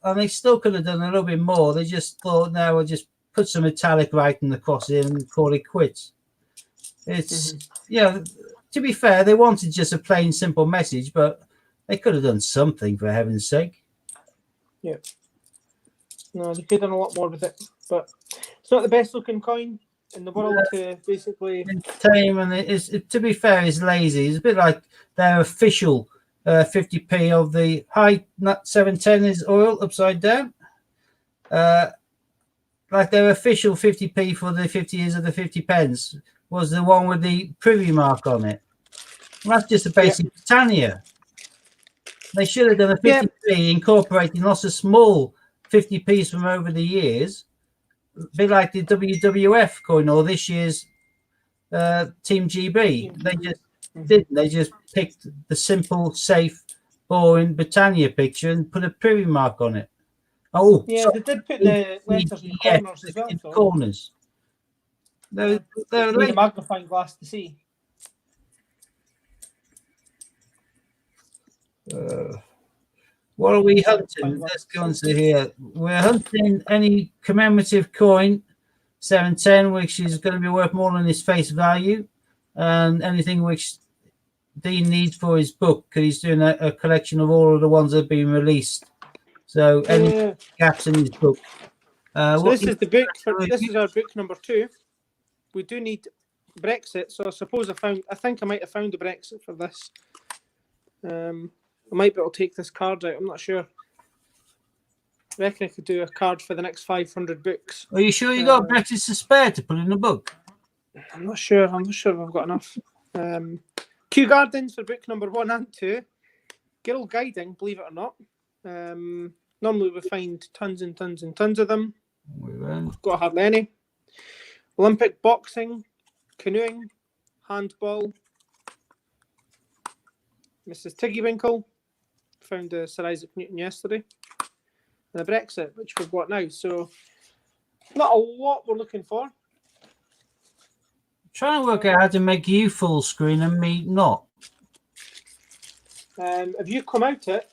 [SPEAKER 1] and they still could have done a little bit more. They just thought, no, we'll just put some metallic writing across it and call it quits. It's to be fair, they wanted just a plain, simple message, but they could have done something, for heaven's sake.
[SPEAKER 2] Yeah. No, they could have done a lot more with it, but it's not the best looking coin in the world to basically
[SPEAKER 1] tame, and to be fair, it's lazy. It's a bit like their official 50p of the high nut 710 is oil upside down. Like their official 50p for the 50 years of the 50 pence was the one with the privy mark on it. And that's just a basic Britannia. They should have done a 50p incorporating lots of small 50p's from over the years, a bit like the WWF coin or this year's Team GB. They just didn't. They just picked the simple, safe, boring Britannia picture and put a privy mark on it. Oh,
[SPEAKER 2] yeah,
[SPEAKER 1] sorry.
[SPEAKER 2] they did put the letters in the corners as well.
[SPEAKER 1] In the corners. They're
[SPEAKER 2] need a magnifying glass to see.
[SPEAKER 1] What are we hunting? Let's go on to here. We're hunting any commemorative coin, 710, which is going to be worth more than its face value, and anything which Dean needs for his book, because he's doing a collection of all of the ones that have been released. So any gaps in his book.
[SPEAKER 2] So this is the book. This is our book number 2. We do need Brexit, so I suppose I think I might have found the Brexit for this. I might be able to take this card out. I'm not sure. I reckon I could do a card for the next 500 books.
[SPEAKER 1] Are you sure you got Brexit to spare to put in the book?
[SPEAKER 2] I'm not sure. I'm not sure if I've got enough. Kew Gardens for book number 1 and 2. Girl Guiding, believe it or not. Normally we find tons and tons and tons of them. We've got hardly any. Olympic boxing, canoeing, handball. Mrs. Tiggywinkle. Found Sir Isaac Newton yesterday. And the Brexit, which we've got now. So not a lot we're looking for.
[SPEAKER 1] Trying to work out how to make you full screen and me not.
[SPEAKER 2] If you come out it,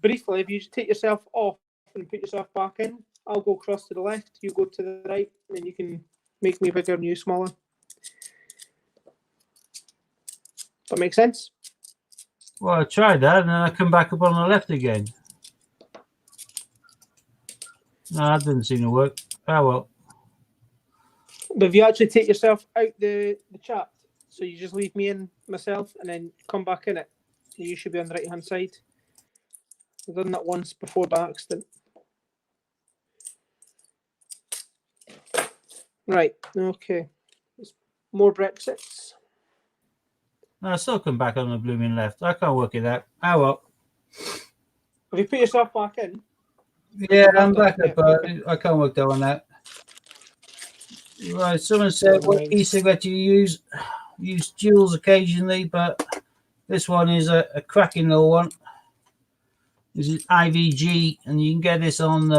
[SPEAKER 2] briefly, if you just take yourself off and put yourself back in, I'll go across to the left, you go to the right, and then you can make me bigger and you smaller. That makes sense?
[SPEAKER 1] Well, I tried that, and then I come back up on the left again. No, that didn't seem to work. Oh, well.
[SPEAKER 2] But if you actually take yourself out the chat, so you just leave me in myself and then come back in it, you should be on the right-hand side. I've done that once before by accident. Right, okay. There's more Brexits.
[SPEAKER 1] No, I still come back on the blooming left. I can't work it out. Oh, well.
[SPEAKER 2] Have you put yourself back in?
[SPEAKER 1] Yeah, I'm back up, but I can't work that one out. Right, someone said, what e-cigarette do you use? Use Jules occasionally, but this one is a cracking little one. This is IVG, and you can get this on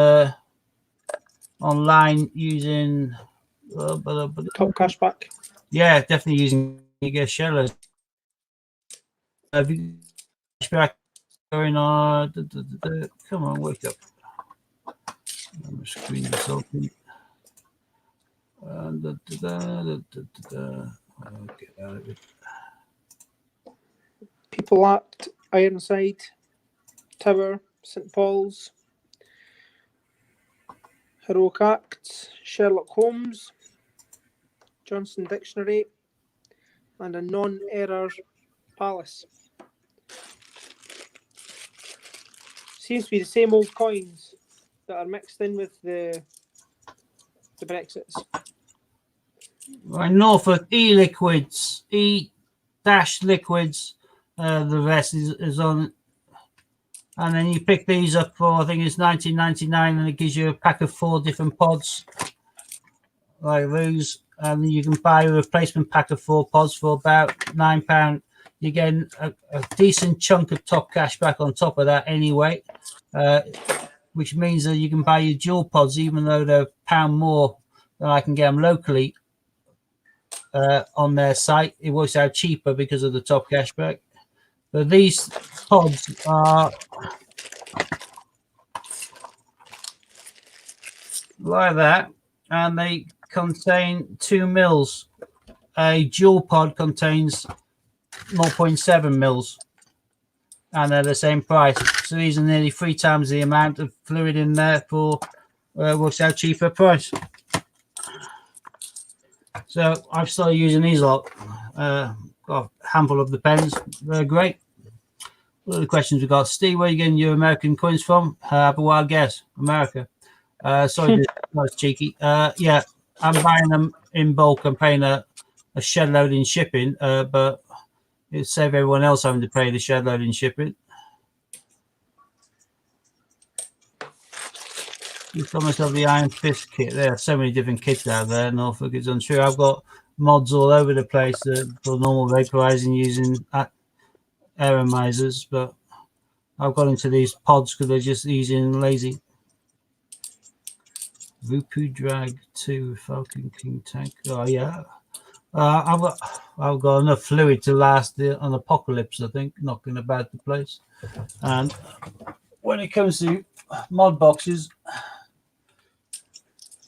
[SPEAKER 1] online using
[SPEAKER 2] Top Cashback.
[SPEAKER 1] Yeah, definitely using you get shellers. Have you cashback going on? Come on, wake up. I'm screen consulting. Get out of it.
[SPEAKER 2] People Act, Ironside, Tower, St Paul's, Heroic Acts, Sherlock Holmes, Johnson Dictionary, and a non-error Palace. Seems to be the same old coins that are mixed in with the Brexits.
[SPEAKER 1] Right, Norfolk E-liquids, E-liquids. The rest is on, and then you pick these up for I think it's $19.99, and it gives you a pack of 4 different pods like those, and you can buy a replacement pack of 4 pods for about £9. You're getting a decent chunk of top cash back on top of that anyway, which means that you can buy your dual pods even though they're £1 more than I can get them locally on their site. It works out cheaper because of the top cashback. But these pods are like that, and they contain 2 mils. A dual pod contains 0.7 mils, and they're the same price. So these are nearly 3 times the amount of fluid in there for works out cheaper price. So I've started using these a lot. Got a handful of the pens. They're great. What are the questions we got? Steve, where are you getting your American coins from? Have a wild guess. America. Sorry, that's cheeky. Yeah, I'm buying them in bulk. I'm paying a shed load in shipping, but it'll save everyone else having to pay the shed load in shipping. You've got myself the Iron Fist kit. There are so many different kits out there. Norfolk is untrue. I've got mods all over the place for normal vaporizing using atomizers, but I've got into these pods because they're just easy and lazy. Vupu Drag 2 Falcon King tank. Oh yeah. I've got enough fluid to last an apocalypse, I think, knocking about the place. And when it comes to mod boxes,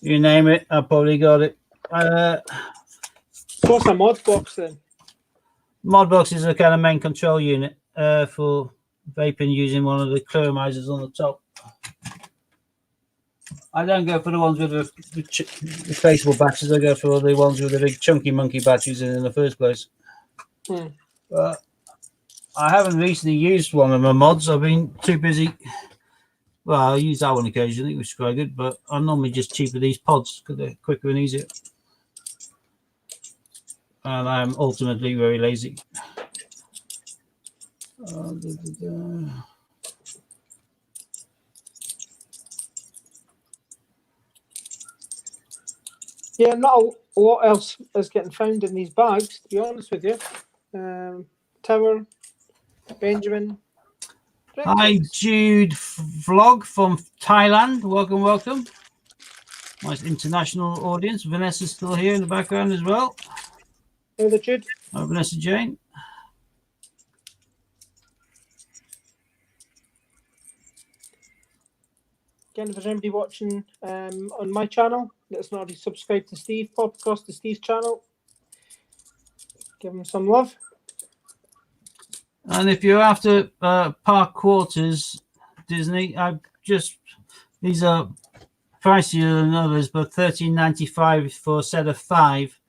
[SPEAKER 1] you name it, I probably got it.
[SPEAKER 2] What's a mod box then?
[SPEAKER 1] Mod box is a kind of main control unit for vaping using one of the clearizers on the top. I don't go for the ones with the replaceable batteries. I go for the ones with the big chunky monkey batteries in the first place. But I haven't recently used one of my mods. I've been too busy. Well, I use that one occasionally, which is quite good, but I normally just cheaper these pods because they're quicker and easier. And I'm ultimately very lazy.
[SPEAKER 2] Yeah, not a lot else is getting found in these bags, to be honest with you. Tower, Benjamin.
[SPEAKER 1] Hi, Jude Vlog from Thailand. Welcome, welcome. Nice international audience. Vanessa's still here in the background as well.
[SPEAKER 2] Hello, Jude.
[SPEAKER 1] Hi, Vanessa Jane.
[SPEAKER 2] Again, if there's anybody watching on my channel that's not already subscribed to Steve, pop across to Steve's channel. Give him some love.
[SPEAKER 1] And if you're after park quarters, Disney, these are pricier than others, but $13.95 for a set of 5.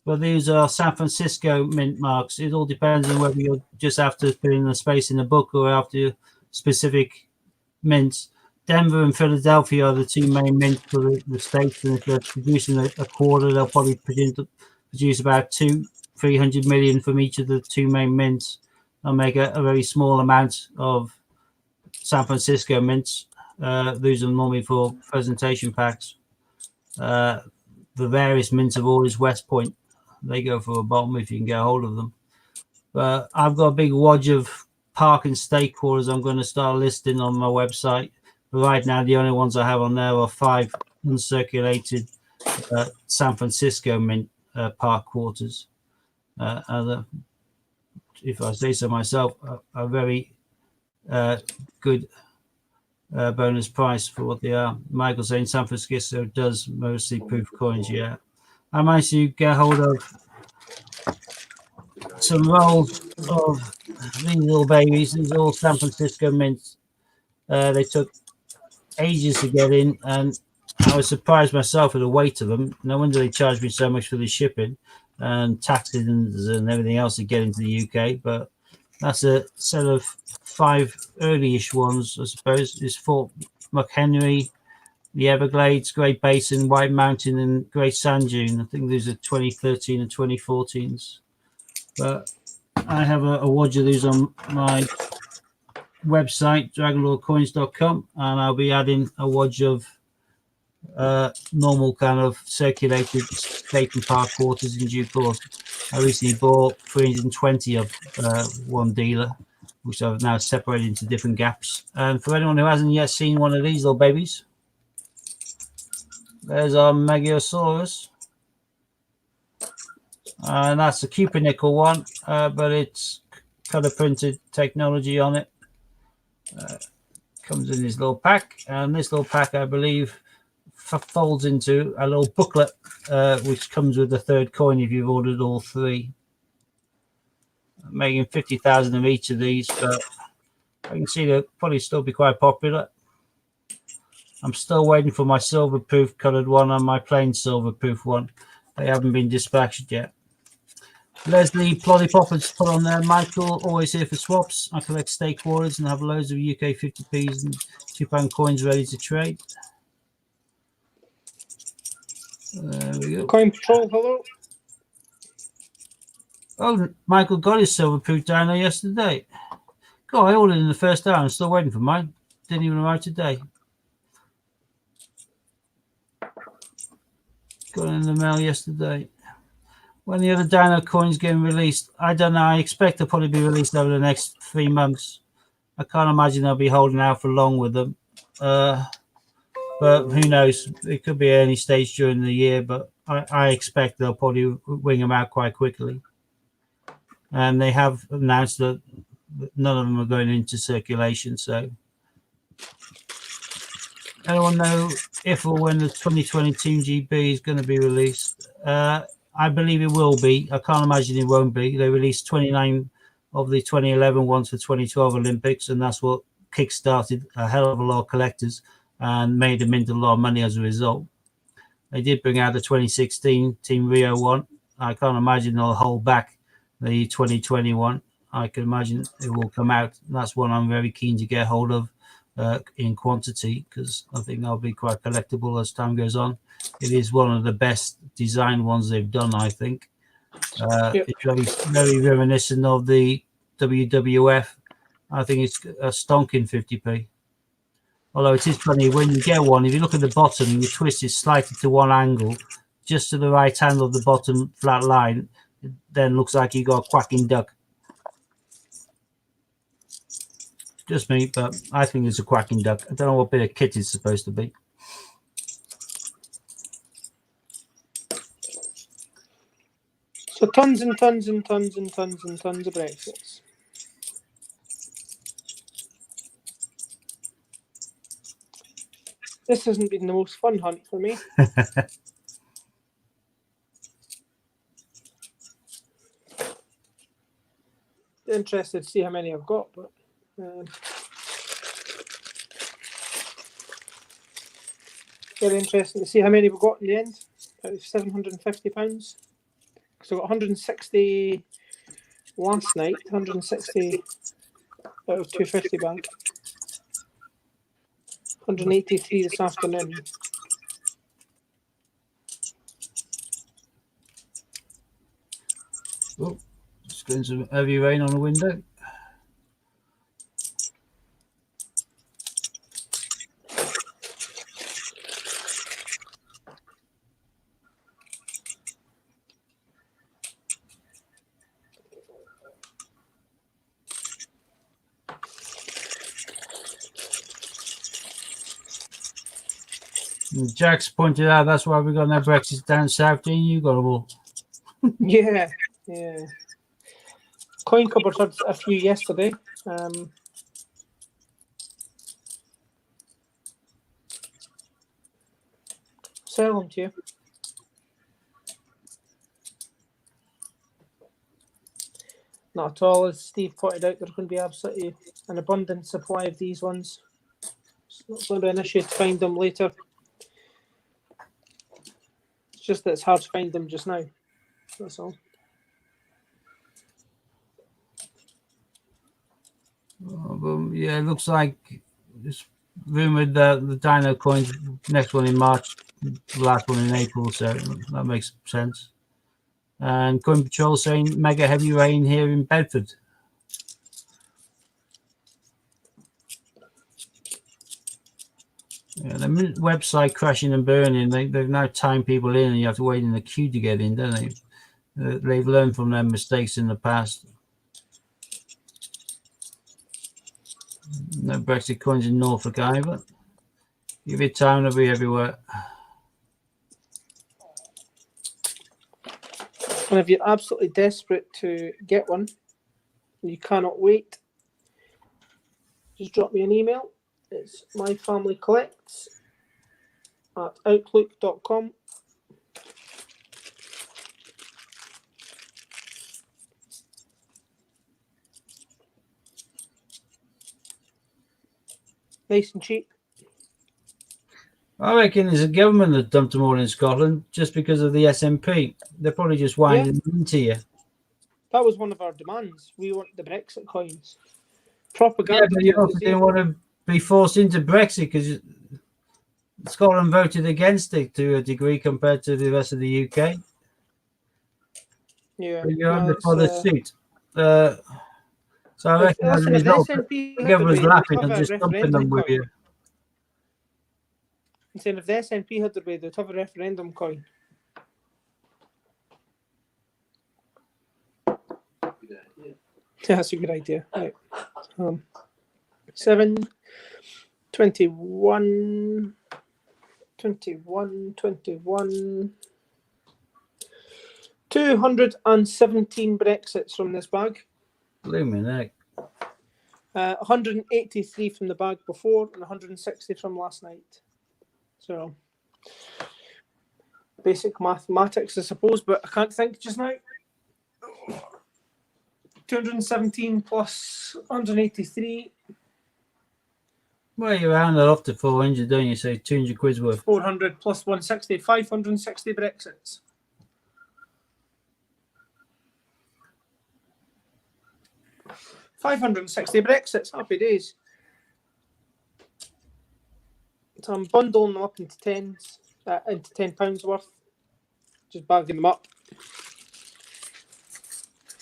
[SPEAKER 1] But these are San Francisco mint marks. It all depends on whether you're just after filling the space in the book or after specific mints. Denver and Philadelphia are the 2 main mints for the states, and if they're producing a quarter, they'll probably produce about 300 million from each of the 2 main mints. They'll make a very small amount of San Francisco mints. Those are normally for presentation packs. The various mints of all is West Point. They go for a bomb if you can get a hold of them. But I've got a big wodge of park and state quarters I'm going to start listing on my website. But right now, the only ones I have on there are 5 uncirculated San Francisco mint park quarters. If I say so myself, a very good bonus price for what they are. Michael saying San Francisco does mostly proof coins, yeah. I managed to get hold of some rolls of these little babies. These are all San Francisco mints. They took ages to get in, and I was surprised myself at the weight of them. No wonder they charged me so much for the shipping and taxes and everything else to get into the UK. But that's a set of 5 early-ish ones, I suppose. It's Fort McHenry, the Everglades, Great Basin, White Mountain, and Great Sand Dune. I think these are 2013 and 2014s. But I have a wodge of these on my website, dragonlordcoins.com, and I'll be adding a wodge of normal kind of circulated state and park quarters in due course. I recently bought 320 of one dealer, which I've now separated into different gaps. And for anyone who hasn't yet seen one of these little babies, there's our Megiosaurus. And that's a cupronickel one, but it's color printed technology on it. Comes in this little pack, and this little pack, I believe, folds into a little booklet, which comes with the third coin if you've ordered all three. I'm making 50,000 of each of these, but I can see they'll probably still be quite popular. I'm still waiting for my silver proof coloured one and my plain silver proof one. They haven't been dispatched yet. Leslie Ploddy Poppers put on there. Michael, always here for swaps. I collect stake quarters and have loads of UK 50p's and £2 coins ready to trade. There we go.
[SPEAKER 2] Coin Patrol, hello.
[SPEAKER 1] Oh, Michael got his silver proof down there yesterday. God, I ordered in the first hour. I'm still waiting for mine. Didn't even arrive today. Got it in the mail yesterday. When the other Dino coins getting released, I don't know. I expect they'll probably be released over the next 3 months. I can't imagine they'll be holding out for long with them. But who knows? It could be any stage during the year, but I expect they'll probably wing them out quite quickly. And they have announced that none of them are going into circulation. So, anyone know if or when the 2020 Team GB is going to be released? I believe it will be. I can't imagine it won't be. They released 29 of the 2011 ones for 2012 Olympics, and that's what kickstarted a hell of a lot of collectors and made them into a lot of money as a result. They did bring out the 2016 Team Rio one. I can't imagine they'll hold back the 2021. I can imagine it will come out. That's one I'm very keen to get hold of in quantity, because I think that'll be quite collectible as time goes on. It is one of the best design ones they've done, I think. It's very, very reminiscent of the WWF. I think it's a stonking 50p. Although it is funny, when you get one, if you look at the bottom and you twist it slightly to one angle, just to the right hand of the bottom flat line, it then looks like you got a quacking duck. Just me, but I think it's a quacking duck. I don't know what bit of kit it's supposed to be.
[SPEAKER 2] So tons and tons and tons and tons and tons of Brexits. This hasn't been the most fun hunt for me. Interested to see how many I've got, but very interesting to see how many we've got in the end. Out of £750. So I got 160 last night, 160 out of 250 bank. 183 this afternoon.
[SPEAKER 1] Oh, just getting some heavy rain on the window. And Jack's pointed out that's why we got no Brexit down south. You got them all.
[SPEAKER 2] Yeah. Coin cupboard had a few yesterday. Sell them to you. Not at all. As Steve pointed out, there's going to be absolutely an abundant supply of these ones. It's not going to be an issue to find them later. It's just that it's hard to find them just now. That's all.
[SPEAKER 1] Yeah, it looks like it's rumored that the Dino coins, next one in March, the last one in April, so that makes sense. And Coin Patrol saying mega heavy rain here in Bedford. Yeah, the website crashing and burning, they've now timed people in and you have to wait in the queue to get in, don't they? They've learned from their mistakes in the past. No Brexit coins in Norfolk either. Give it time, they'll be everywhere.
[SPEAKER 2] And if you're absolutely desperate to get one, and you cannot wait, just drop me an email. It's myfamilycollects outlook.com. Nice and cheap.
[SPEAKER 1] I reckon it's the government that dumped them all in Scotland just because of the SNP. They're probably just winding them into you.
[SPEAKER 2] That was one of our demands. We want the Brexit coins.
[SPEAKER 1] Yeah,
[SPEAKER 2] Propaganda.
[SPEAKER 1] but you also didn't want to be forced into Brexit because Scotland voted against it to a degree compared to the rest of the UK.
[SPEAKER 2] Yeah.
[SPEAKER 1] But you're under for the suit. So I reckon as a
[SPEAKER 2] Listen, if the
[SPEAKER 1] result,
[SPEAKER 2] SNP
[SPEAKER 1] the
[SPEAKER 2] had
[SPEAKER 1] government's
[SPEAKER 2] their way,
[SPEAKER 1] laughing
[SPEAKER 2] they'd
[SPEAKER 1] and
[SPEAKER 2] have a
[SPEAKER 1] just dumping them
[SPEAKER 2] referendum
[SPEAKER 1] with
[SPEAKER 2] coin.
[SPEAKER 1] you.
[SPEAKER 2] I'm saying if the SNP had their way, they'd have a referendum coin.
[SPEAKER 3] Good idea.
[SPEAKER 2] Yeah, that's a good idea. Right. 7, 21, 21, 21. 217 Brexits from this bag.
[SPEAKER 1] Blooming heck.
[SPEAKER 2] 183 from the bag before and 160 from last night. So, basic mathematics, I suppose, but I can't think just now. 217 plus 183.
[SPEAKER 1] Well, you round it off to 400, don't you? So 200 quid's worth.
[SPEAKER 2] 400 plus 160, 560 Brexits. $560 Brexits, happy days. So I'm bundling them up into tens, into £10 worth. Just bagging them up.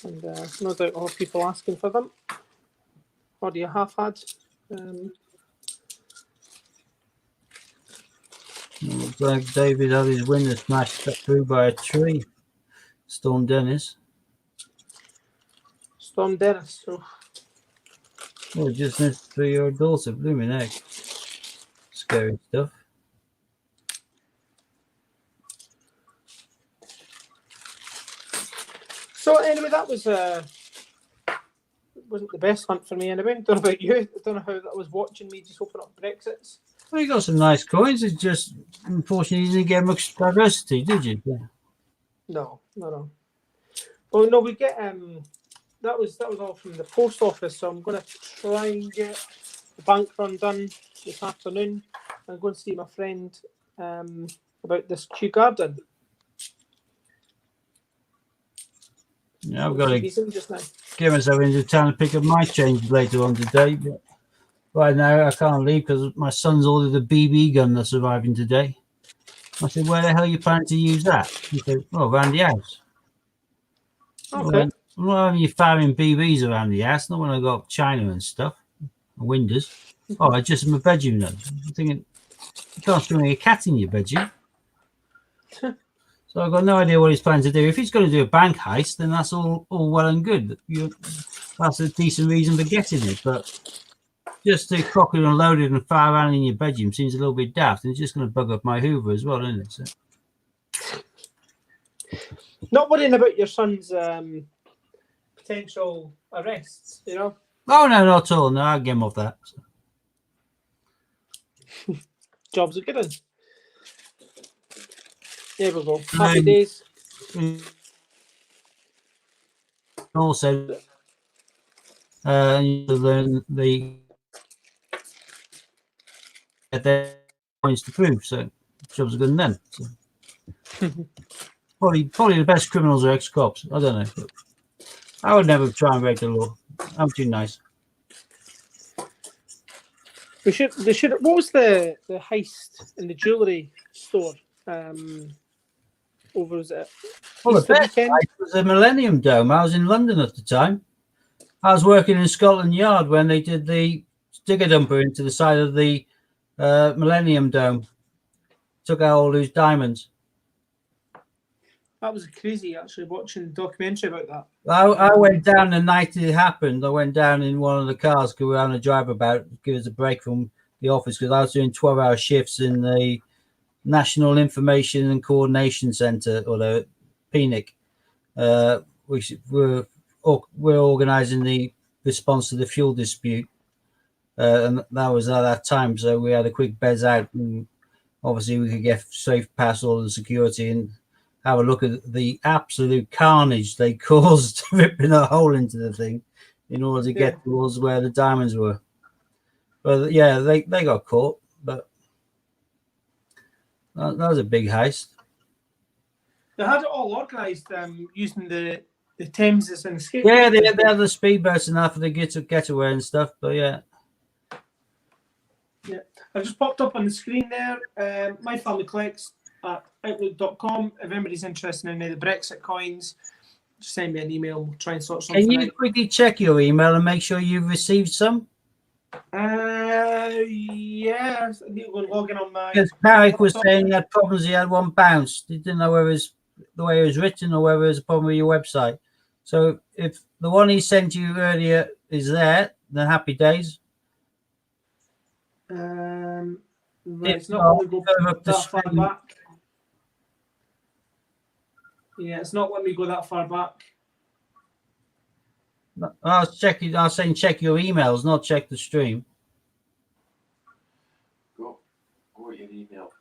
[SPEAKER 2] And no doubt I'll have people asking for them. Or do you have had?
[SPEAKER 1] Looks like David had his window smashed through by a tree. Storm Dennis.
[SPEAKER 2] Storm Dennis. So
[SPEAKER 1] Oh, just next to your daughter. Blooming heck. Scary stuff.
[SPEAKER 2] So anyway, that was wasn't the best hunt for me anyway. Don't know about you. I don't know how that was watching me just open up Brexits.
[SPEAKER 1] Well, you got some nice coins. It's just unfortunately you didn't get much diversity, did you? Yeah.
[SPEAKER 2] No. Well, no, we get that was all from the post office. So I'm going to try and get the bank run done this afternoon. I'm going to see my friend about this Kew Garden.
[SPEAKER 1] Yeah, I've got to
[SPEAKER 2] just now.
[SPEAKER 1] get myself into town to pick up my change later on today. But right now I can't leave because my son's ordered a BB gun that's arriving today. I said, where the hell are you planning to use that? He said, well, around the house.
[SPEAKER 2] Okay.
[SPEAKER 1] I'm not having you firing BBs around the house, not when I got China and stuff, and windows. Oh, I just in my bedroom then. I'm thinking, you can't swing a cat in your bedroom. So I've got no idea what he's planning to do. If he's going to do a bank heist, then that's all well and good. That's a decent reason for getting it. But just to cock it and load it and fire around in your bedroom seems a little bit daft. And it's just going to bug up my Hoover as well, isn't it? So.
[SPEAKER 2] Not worrying about your son's potential arrests, you know?
[SPEAKER 1] Oh, no, not at all. No, I'll get him off that. So.
[SPEAKER 2] Jobs are good one. There we go. Happy days.
[SPEAKER 1] Also, the their points to prove, so jobs are good in them. So. Probably the best criminals are ex-cops. I don't know. But I would never try and break the law. I'm too nice.
[SPEAKER 2] They should. What was the heist in the jewellery store? Over was it?
[SPEAKER 1] Well, the
[SPEAKER 2] Easter
[SPEAKER 1] best
[SPEAKER 2] weekend?
[SPEAKER 1] was the Millennium Dome. I was in London at the time. I was working in Scotland Yard when they did the digger dumper into the side of the Millennium Dome. Took out all those diamonds.
[SPEAKER 2] That was crazy, actually, watching the documentary about that.
[SPEAKER 1] I went down the night it happened. I went down in one of the cars, go around a drive about, give us a break from the office because I was doing 12-hour shifts in the National Information and Coordination Centre, or the PNIC, which we're organising the response to the fuel dispute. And that was at that time, so we had a quick bez out on obviously we could get safe past all the security and have a look at the absolute carnage they caused ripping a hole into the thing in order to get towards where the diamonds were. But yeah, they got caught. But that was a big heist.
[SPEAKER 2] They had it all organised using the Thames as an escape.
[SPEAKER 1] Yeah, they had the speedboats and that for the getaway and stuff. But yeah.
[SPEAKER 2] Yeah, I've just popped up on the screen there. My family collects at outlook.com. If anybody's interested in any of the Brexit coins, just send me an email. We'll try and sort something out.
[SPEAKER 1] Can you quickly check your email and make sure you've received some?
[SPEAKER 2] Yeah, I need to go and log in on my.
[SPEAKER 1] Because Carrick was saying he had problems. He had one bounce. He didn't know whether it's the way it was written or whether it's a problem with your website. So if the one he sent you earlier is there, then happy days.
[SPEAKER 2] Right, it's not letting me go that far back. Yeah, it's not letting me go that far back.
[SPEAKER 1] I was saying check your emails, not check the stream.
[SPEAKER 3] Go with your email.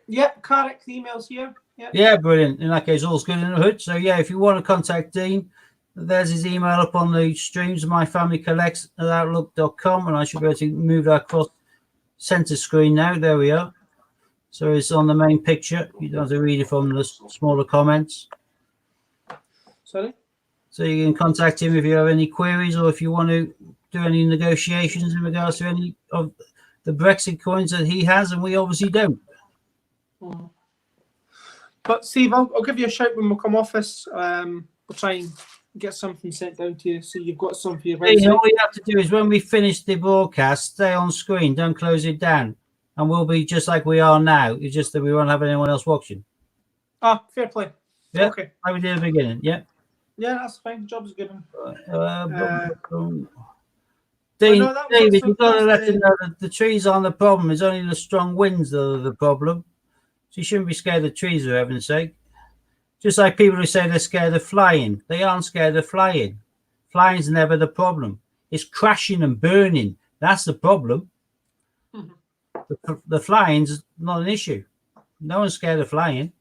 [SPEAKER 2] Yeah, correct. The email's here.
[SPEAKER 1] Yeah, brilliant. In that case, all's good in the hood. So yeah, if you want to contact Dean, there's his email up on the streams. My family collects at outlook.com, and I should be able to move that across center screen now. There we are. So it's on the main picture. You don't have to read it from the smaller comments.
[SPEAKER 2] Sorry.
[SPEAKER 1] So you can contact him if you have any queries or if you want to do any negotiations in regards to any of the Brexit coins that he has, and we obviously don't.
[SPEAKER 2] But Steve, I'll give you a shout when we come off this. We'll try and get something sent down to you so you've got some for your website.
[SPEAKER 1] All you have to do is when we finish the broadcast, stay on screen, don't close it down, and we'll be just like we are now. It's just that we won't have anyone else watching.
[SPEAKER 2] Ah, fair play.
[SPEAKER 1] Yeah,
[SPEAKER 2] okay.
[SPEAKER 1] Like we did at the beginning. Yeah.
[SPEAKER 2] Yeah, that's fine. The job's a good one.
[SPEAKER 1] David, you've got to let him know that the trees aren't the problem. It's only the strong winds that are the problem. So you shouldn't be scared of trees, for heaven's sake. Just like people who say they're scared of flying. They aren't scared of flying. Flying's never the problem. It's crashing and burning. That's the problem. Mm-hmm. The flying's not an issue. No one's scared of flying.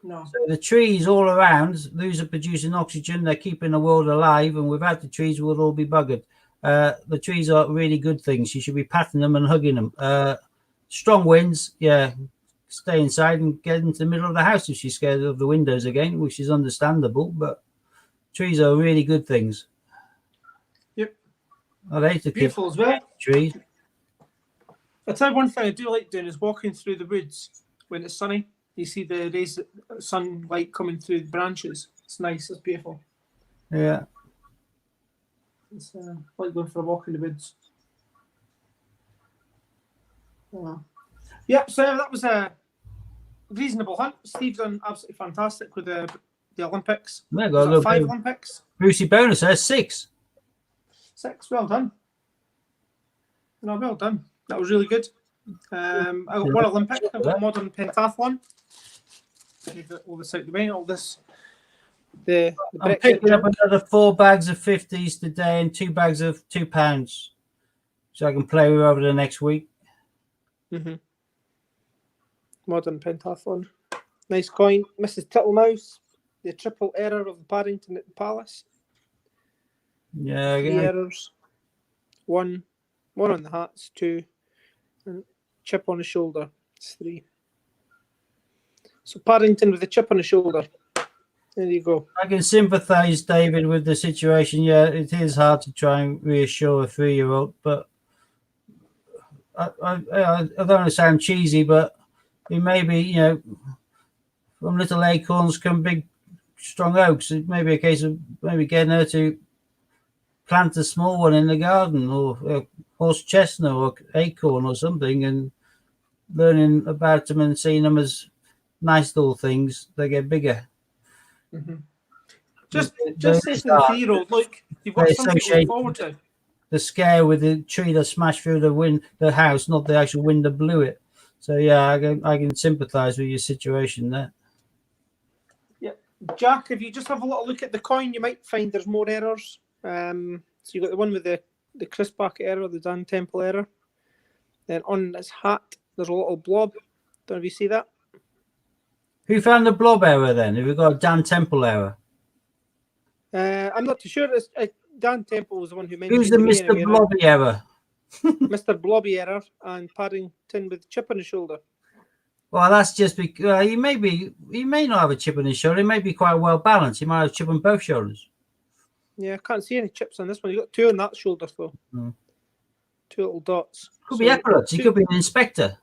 [SPEAKER 2] No.
[SPEAKER 1] So the trees all around, those are producing oxygen. They're keeping the world alive. And without the trees, we'll all be buggered. The trees are really good things. You should be patting them and hugging them. Strong winds, yeah. Stay inside and get into the middle of the house if she's scared of the windows again, which is understandable. But trees are really good things.
[SPEAKER 2] Yep.
[SPEAKER 1] I like to
[SPEAKER 2] beautiful as well.
[SPEAKER 1] Trees.
[SPEAKER 2] I'll tell you one thing I do like doing is walking through the woods when it's sunny. You see the rays of sunlight coming through the branches. It's nice. It's beautiful.
[SPEAKER 1] Yeah.
[SPEAKER 2] It's like going for a walk in the woods. Yeah, so that was a reasonable hunt. Steve done absolutely fantastic with the Olympics.
[SPEAKER 1] Yeah, got a little
[SPEAKER 2] 5 Olympics.
[SPEAKER 1] Brucey bonus there, 6.
[SPEAKER 2] 6, well done. No, well done. That was really good. I got 1 Olympic. I've got a modern pentathlon. Leave all this out the way. All this.
[SPEAKER 1] I'm picking up another 4 bags of 50s today and 2 bags of £2, so I can play with over the next week.
[SPEAKER 2] Mm-hmm. Modern pentathlon. Nice coin. Mrs. Tittlemouse. The triple error of the Paddington at the Palace.
[SPEAKER 1] Yeah.
[SPEAKER 2] 3 errors. 1 on the hats. 2. And chip on the shoulder. It's 3. So Paddington with a chip on the shoulder. There you go.
[SPEAKER 1] I can sympathise, David, with the situation. Yeah, it is hard to try and reassure a 3-year-old, but I don't want to sound cheesy, but it may be, from little acorns come big, strong oaks. It may be a case of maybe getting her to plant a small one in the garden, or a horse chestnut or acorn or something, and learning about them and seeing them as nice little things. They get bigger.
[SPEAKER 2] Mm-hmm. Just
[SPEAKER 1] There
[SPEAKER 2] say
[SPEAKER 1] is
[SPEAKER 2] to the
[SPEAKER 1] that.
[SPEAKER 2] 3-year-old, look, you've got
[SPEAKER 1] They
[SPEAKER 2] something to
[SPEAKER 1] associate
[SPEAKER 2] look forward to.
[SPEAKER 1] the scare with the tree that smashed through the house, not the actual wind that blew it. So yeah, I can sympathise with your situation there.
[SPEAKER 2] Yeah, Jack, if you just have a little look at the coin, you might find there's more errors. So you got the one with the Chris Bucket error, the Dan Temple error. Then on this hat, there's a little blob. Don't know if you see that.
[SPEAKER 1] Who found the blob error then? Have we got a Dan Temple error?
[SPEAKER 2] I'm not too sure. Dan Temple was the one who mentioned
[SPEAKER 1] Who's the
[SPEAKER 2] the beginning
[SPEAKER 1] Mr. Blobby error?
[SPEAKER 2] Mr. Blobby error and Paddington with chip on his shoulder.
[SPEAKER 1] Well, that's just because he may not have a chip on his shoulder. He may be quite well balanced. He might have a chip on both shoulders.
[SPEAKER 2] Yeah, I can't see any chips on this one. You got 2 on that shoulder though. 2 little dots.
[SPEAKER 1] Could be epaulets. He could be an inspector.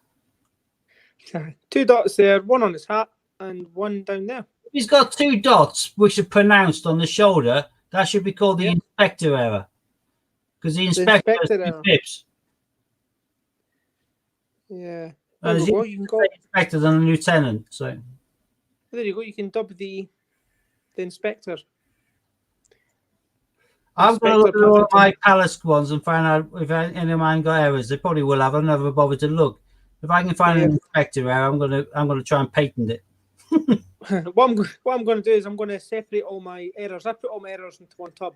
[SPEAKER 2] 2 dots there, 1 on his hat and 1 down there.
[SPEAKER 1] He's got 2 dots which are pronounced on the shoulder. That should be called the inspector error, because the inspector has 2 pips.
[SPEAKER 2] Yeah.
[SPEAKER 1] Well, you can go inspector than a lieutenant. So
[SPEAKER 2] there you go. You can dub the inspector.
[SPEAKER 1] I'm going to look at all my Palace ones and find out if any of mine got errors. They probably will have. I've never bothered to look. If I can find an inspector error, I'm going to try and patent it.
[SPEAKER 2] What I'm going to do is I'm going to separate all my errors. I put all my errors into one tub,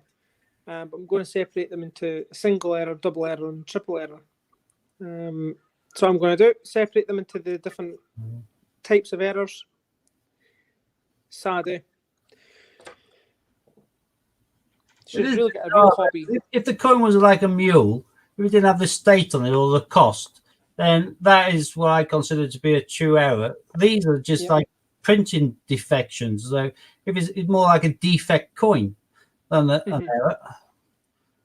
[SPEAKER 2] but I'm going to separate them into single error, double error, and triple error. So I'm going to separate them into the different types of errors. Sadly. Should really get a real hobby.
[SPEAKER 1] If the coin was like a mule, if it didn't have the state on it or the cost, then that is what I consider to be a true error. These are just like printing defections. So if it's more like a defect coin than an error.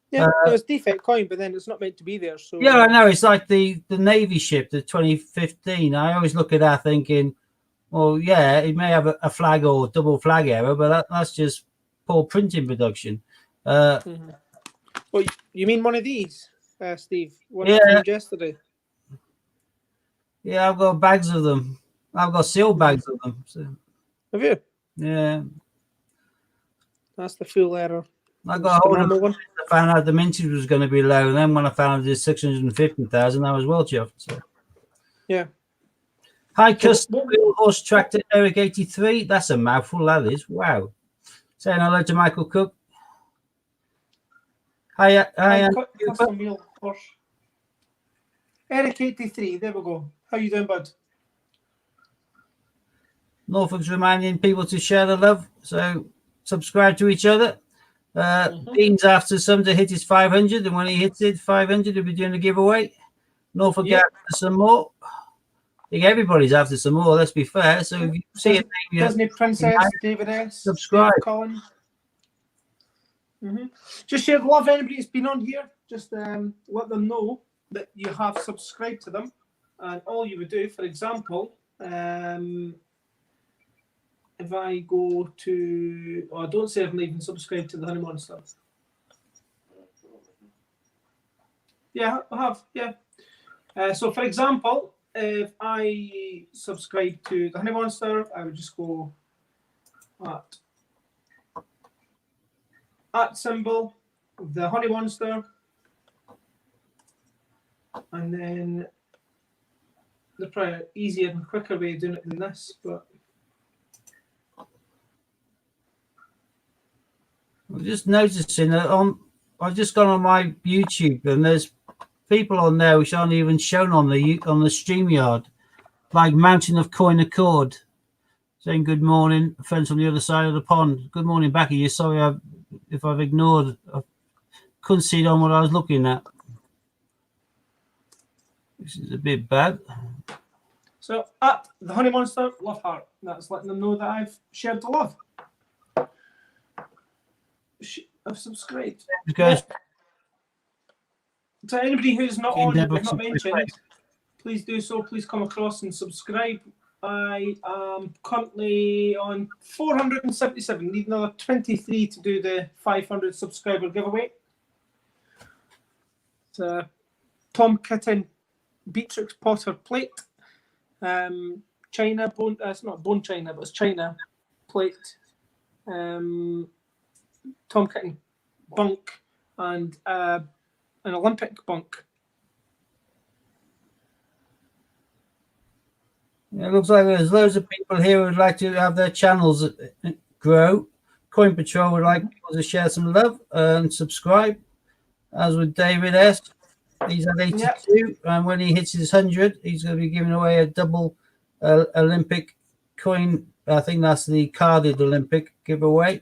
[SPEAKER 2] Yeah, it was defect coin, but then it's not meant to be there. So
[SPEAKER 1] yeah, I know. It's like the Navy ship, the 2015. I always look at that thinking, well, yeah, it may have a flag or double flag error, but that's just poor printing production.
[SPEAKER 2] Well, you mean one of these, Steve? One from yesterday.
[SPEAKER 1] Yeah, I've got bags of them. I've got sealed bags of them. So.
[SPEAKER 2] Have you?
[SPEAKER 1] Yeah.
[SPEAKER 2] That's the full error.
[SPEAKER 1] I got a hold of one. I found out the mintage was going to be low, and then when I found it 650,000, I was well chuffed. So.
[SPEAKER 2] Yeah.
[SPEAKER 1] Hi, custom horse tractor Eric 83. That's a mouthful, that is. Wow. Saying hello to Michael Cook. Hi,
[SPEAKER 2] custom wheel horse. Eric 83. There we go. How you doing, bud?
[SPEAKER 1] Norfolk's reminding people to share the love, so subscribe to each other. Dean's after some to hit his 500, and when he hits it 500, he'll be doing a giveaway. Norfolk after some more. I think everybody's after some more. Let's be fair. So if you see a name,
[SPEAKER 2] Disney Princess, David S,
[SPEAKER 1] subscribe.
[SPEAKER 2] Colin. Just share the love. Anybody that's been on here, just let them know that you have subscribed to them, and all you would do, for example, if I go to, don't say I've not even subscribed to the Honey Monster. Yeah, I have. Yeah. So, for example, if I subscribe to the Honey Monster, I would just go at symbol, the Honey Monster, and then there's probably an easier and quicker way of doing it than this, but
[SPEAKER 1] I'm just noticing that I've just gone on my YouTube and there's people on there which aren't even shown on the StreamYard, like Mountain of Coin Accord, saying good morning, friends from the other side of the pond. Good morning, Becky. You're sorry if I've ignored. I couldn't see it on what I was looking at. This is a bit bad.
[SPEAKER 2] So at the Honey Monster, love heart. That's letting them know that I've shared the love. I've subscribed.
[SPEAKER 1] Because
[SPEAKER 2] to anybody who's not on, we've not mentioned, please do so. Please come across and subscribe. I am currently on 477. Need another 23 to do the 500 subscriber giveaway. It's Tom Kitten Beatrix Potter plate. China bone. It's not bone china, but it's China plate. Tom Kitten bunk and an Olympic bunk.
[SPEAKER 1] It looks like there's loads of people here who would like to have their channels grow. Coin Patrol would like people to share some love and subscribe. As with David S, he's at 82, and when he hits his 100, he's going to be giving away a double Olympic coin. I think that's the carded Olympic giveaway.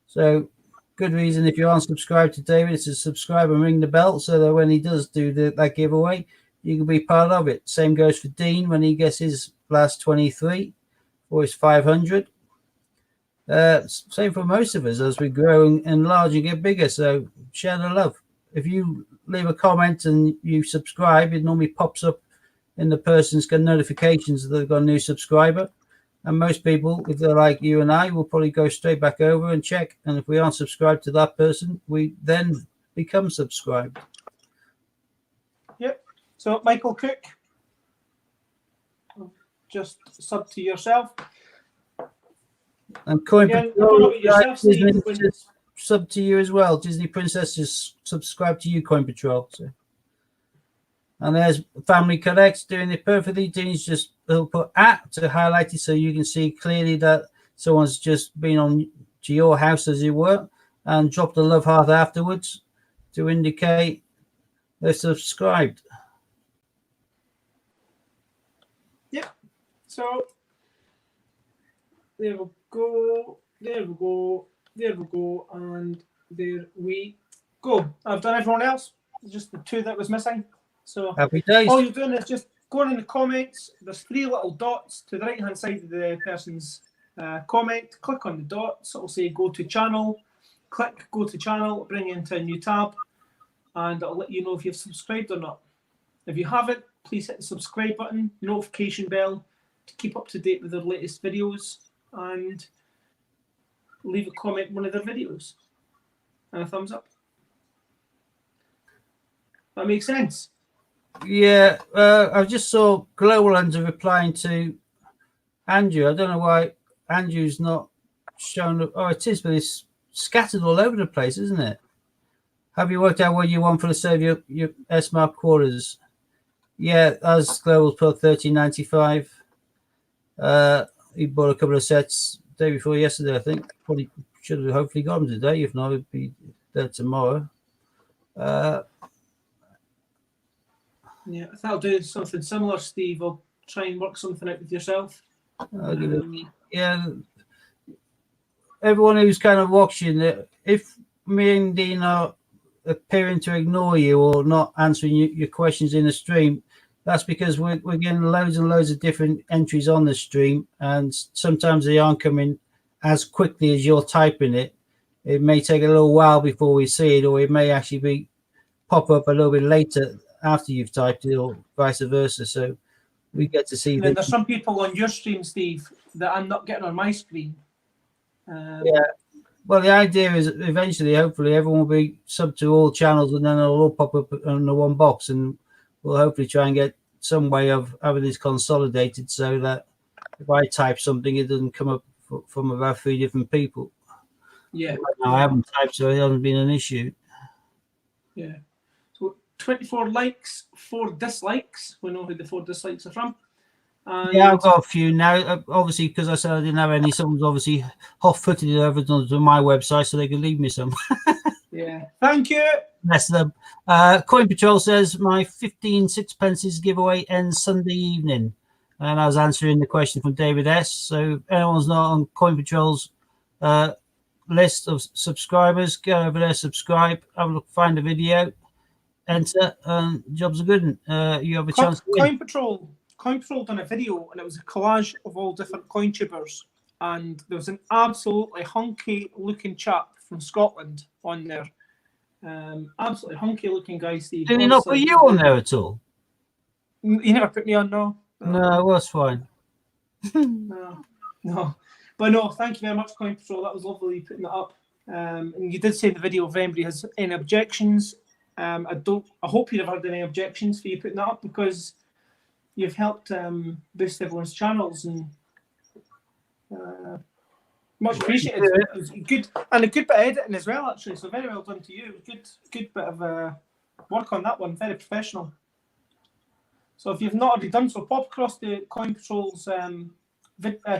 [SPEAKER 1] So, good reason if you aren't subscribed to David, it's to subscribe and ring the bell so that when he does do that giveaway, you can be part of it. Same goes for Dean when he gets his last 23 or his 500. Same for most of us as we grow and enlarge and get bigger. So, share the love. If you leave a comment and you subscribe, it normally pops up in the person's got notifications that they've got a new subscriber. And most people, if they're like you and I, will probably go straight back over and check. And if we aren't subscribed to that person, we then become subscribed.
[SPEAKER 2] Yep. So, Michael Cook, just sub to yourself.
[SPEAKER 1] And Coin Patrol,
[SPEAKER 2] Steve,
[SPEAKER 1] just sub to you as well. Disney Princess just subscribe to you, Coin Patrol. So. And there's Family Connect doing it perfectly. Dean's just he'll put at to highlight it so you can see clearly that someone's just been on to your house, as it were, and dropped a love heart afterwards to indicate they're subscribed.
[SPEAKER 2] Yep. So there we go. There we go. There we go. And there we go. I've done everyone else. Just the two that was missing. So
[SPEAKER 1] Happy days.
[SPEAKER 2] All you're doing is just going in the comments. There's 3 little dots to the right hand side of the person's comment. Click on the dots. It'll say go to channel. Click go to channel. Bring you into a new tab, and it'll let you know if you've subscribed or not. If you haven't, please hit the subscribe button, notification bell to keep up to date with their latest videos, and leave a comment in one of their videos and a thumbs up. That makes sense.
[SPEAKER 1] Yeah, I just saw Global Under replying to Andrew. I don't know why Andrew's not shown up. Oh, it is, but it's scattered all over the place, isn't it? Have you worked out what you want for the save your S-Mark quarters? Yeah, as Global's put $13.95. He bought a couple of sets the day before yesterday, I think. Probably should have hopefully got them today. If not, it'd be there tomorrow.
[SPEAKER 2] Yeah, I thought I'll do something similar, Steve. I'll try and work something out with yourself.
[SPEAKER 1] Yeah, everyone who's kind of watching, if me and Dean are appearing to ignore you or not answering your questions in the stream, that's because we're getting loads and loads of different entries on the stream, and sometimes they aren't coming as quickly as you're typing it. It may take a little while before we see it, or it may actually pop up a little bit later after you've typed it, or vice versa. So we get to see.
[SPEAKER 2] And there's some people on your stream, Steve, that I'm not getting on my screen.
[SPEAKER 1] Yeah. Well, the idea is eventually, hopefully, everyone will be sub to all channels, and then it'll all pop up in the one box, and we'll hopefully try and get some way of having this consolidated so that if I type something, it doesn't come up from about 3 different people.
[SPEAKER 2] Yeah.
[SPEAKER 1] Now, I haven't typed, so it hasn't been an issue.
[SPEAKER 2] Yeah. So 24 likes, 4 dislikes. We know who the 4 dislikes are from. And
[SPEAKER 1] yeah, I've got a few now. Obviously, because I said I didn't have any, someone's obviously hot-footed it over to my website so they can leave me some.
[SPEAKER 2] Yeah. Thank you.
[SPEAKER 1] Bless them. Coin Patrol says my 15 sixpences giveaway ends Sunday evening. And I was answering the question from David S. So if anyone's not on Coin Patrol's list of subscribers, go over there, subscribe, have a look, find a video, enter, and jobs are good. You have a chance to win.
[SPEAKER 2] Coin Patrol done a video, and it was a collage of all different coin tubers, and there was an absolutely hunky looking chap from Scotland on there. Absolutely hunky looking guy, Steve.
[SPEAKER 1] Did he not put you on there at all?
[SPEAKER 2] He never put me on, no.
[SPEAKER 1] No, it was fine.
[SPEAKER 2] No. But no, thank you very much, Coin Patrol. That was lovely putting that up. And you did say in the video if anybody has any objections. I hope you've heard any objections for you putting that up, because you've helped boost everyone's channels, and Much appreciated. It was good, and a good bit of editing as well, actually. So very well done to you. Good bit of work on that one. Very professional. So if you've not already done so, pop across the Coin Patrol's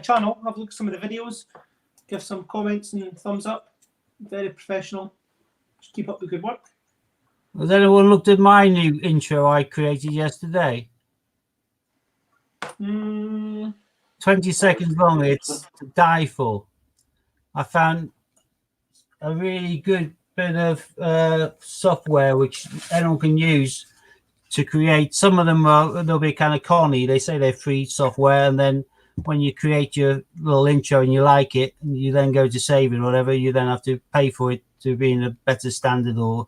[SPEAKER 2] channel. Have a look at some of the videos. Give some comments and thumbs up. Very professional. Just keep up the good work.
[SPEAKER 1] Has anyone looked at my new intro I created yesterday? 20 seconds long. It's to die for. I found a really good bit of software which anyone can use to create. Some of them they'll be kind of corny. They say they're free software, and then when you create your little intro and you like it, and you then go to save it or whatever, you then have to pay for it to be in a better standard or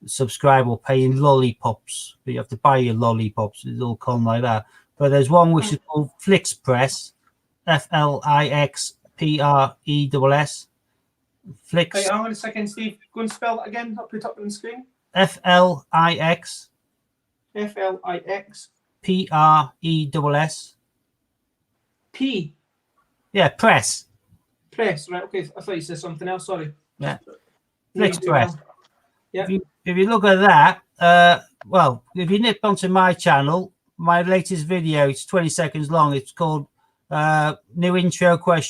[SPEAKER 1] subscribe or pay in lollipops. But you have to buy your lollipops. It's all con like that. But there's one which is called FlixPress, FlixPress. Flix.
[SPEAKER 2] Hey, hang on a second, Steve. Go and spell it again. I'll put it up on the screen.
[SPEAKER 1] Flix.
[SPEAKER 2] Flix.
[SPEAKER 1] Press.
[SPEAKER 2] P.
[SPEAKER 1] Yeah, press.
[SPEAKER 2] Press. Right. Okay. I thought you said something else. Sorry.
[SPEAKER 1] Yeah.
[SPEAKER 2] No,
[SPEAKER 1] FlixPress.
[SPEAKER 2] Yeah.
[SPEAKER 1] If you look at that, well, if you nip onto my channel, my latest video, it's 20 seconds long. It's called New Intro ? I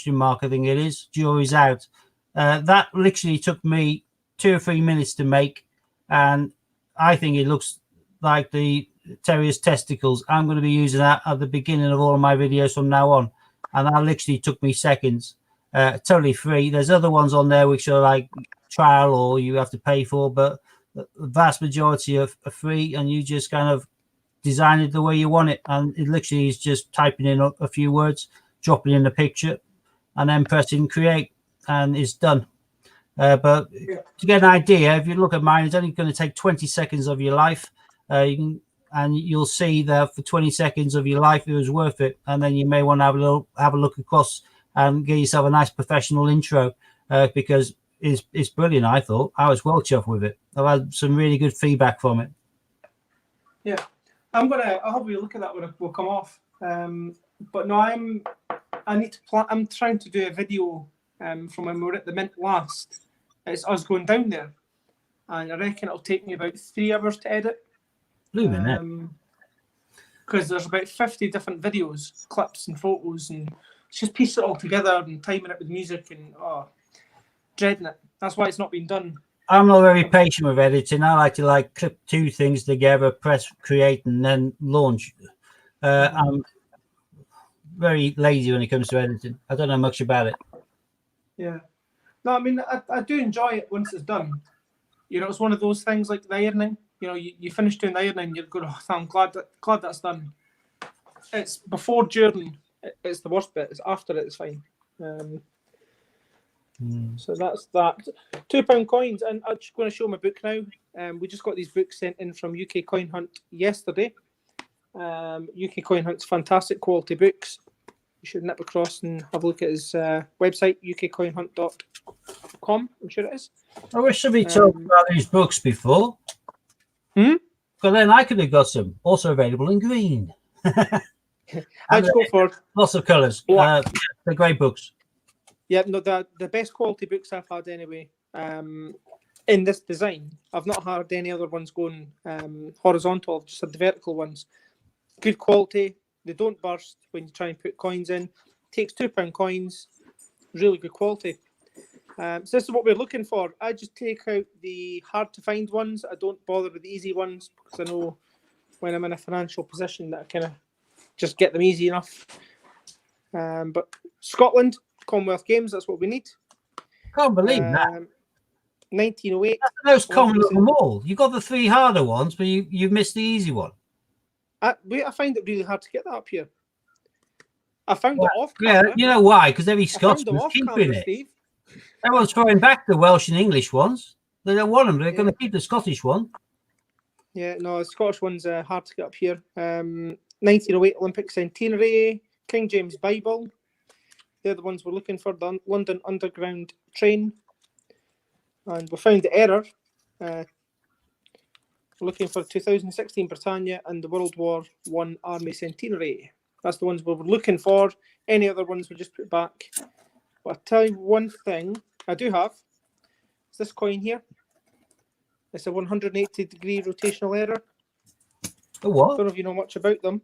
[SPEAKER 1] think it is. Jury's out. That literally took me 2 or 3 minutes to make, and I think it looks like the terrier's testicles. I'm going to be using that at the beginning of all of my videos from now on, and that literally took me seconds. Totally free. There's other ones on there which are like trial or you have to pay for, but the vast majority are free, and you just kind of design it the way you want it, and it literally is just typing in a few words, dropping in a picture, and then pressing create, and it's done. But to get an idea, if you look at mine, it's only going to take 20 seconds of your life. You'll see that for 20 seconds of your life, it was worth it. And then you may want to have a look across and get yourself a nice professional intro, because it's brilliant. I thought I was well chuffed with it. I've had some really good feedback from it.
[SPEAKER 2] Yeah, I'll have a look at that when we'll come off. But no, I'm trying to do a video from when we were at the Mint last. It's us going down there, and I reckon it'll take me about 3 hours to edit. Because there's about 50 different videos, clips and photos, and it's just piecing it all together and timing it with music, and dreading it. That's why it's not been done.
[SPEAKER 1] I'm not very patient with editing. I like to clip 2 things together, press create, and then launch. I'm very lazy when it comes to editing. I don't know much about it. Yeah.
[SPEAKER 2] No, I mean, I do enjoy it once it's done. You know, it's one of those things like the ironing. You know, you finish doing the ironing, you're going, oh, I'm glad that's done. It's before, during, it's the worst bit. It's after it's fine. So that's that. £2 coins, and I'm just going to show my book now. We just got these books sent in from UK Coin Hunt yesterday. UK Coin Hunt's fantastic quality books. You should nip across and have a look at his website, ukcoinhunt.com. I'm sure it is.
[SPEAKER 1] I wish somebody told me about these books before. But then I could have got some. Also available in green.
[SPEAKER 2] I'd go for
[SPEAKER 1] lots of colours. They're great books.
[SPEAKER 2] Yeah, no, the best quality books I've had anyway. In this design, I've not had any other ones going horizontal. I've just had the vertical ones. Good quality. They don't burst when you try and put coins in. Takes £2 coins. Really good quality. So this is what we're looking for. I just take out the hard to find ones. I don't bother with the easy ones because I know when I'm in a financial position that I kind of just get them easy enough. But Scotland, Commonwealth Games, that's what we need.
[SPEAKER 1] Can't believe that.
[SPEAKER 2] 1908.
[SPEAKER 1] That's the most common of them all. You got the 3 harder ones, but you missed the easy one.
[SPEAKER 2] I find it really hard to get that up here. I found it off
[SPEAKER 1] camera. Yeah, you know why? Because every Scotsman's keeping it.
[SPEAKER 2] Steve.
[SPEAKER 1] Everyone's throwing back the Welsh and English ones. They don't want them. They're going to keep the Scottish one.
[SPEAKER 2] Yeah, no, the Scottish one's hard to get up here. 1908 Olympic Centenary, King James Bible. They're the ones we're looking for. The London Underground Train. And we found the error. We're looking for 2016 Britannia and the World War I Army Centenary. That's the ones we were looking for. Any other ones we just put back But I'll tell you one thing I do have. It's this coin here. It's a 180-degree rotational error.
[SPEAKER 1] A what?
[SPEAKER 2] Don't know if you know much about them.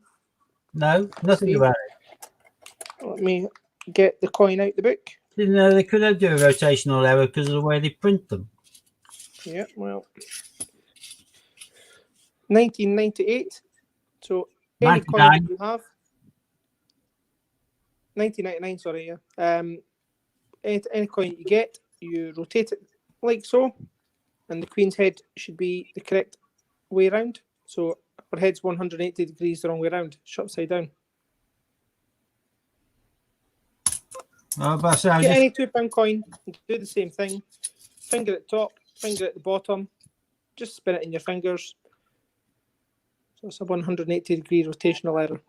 [SPEAKER 1] No, nothing
[SPEAKER 2] Steve?
[SPEAKER 1] about it.
[SPEAKER 2] Let me get the coin out the book.
[SPEAKER 1] Didn't know they could do a rotational error because of the way they print them.
[SPEAKER 2] Yeah, well, 1998. So any coin that
[SPEAKER 1] 99.
[SPEAKER 2] you have, 1999. Sorry, yeah. Any coin you get, you rotate it like so, and the queen's head should be the correct way around. So her head's 180 degrees the wrong way around. It's upside down.
[SPEAKER 1] Oh, but so
[SPEAKER 2] Get any £2 coin, do the same thing. Finger at the top, finger at the bottom. Just spin it in your fingers. So it's a 180-degree rotational error.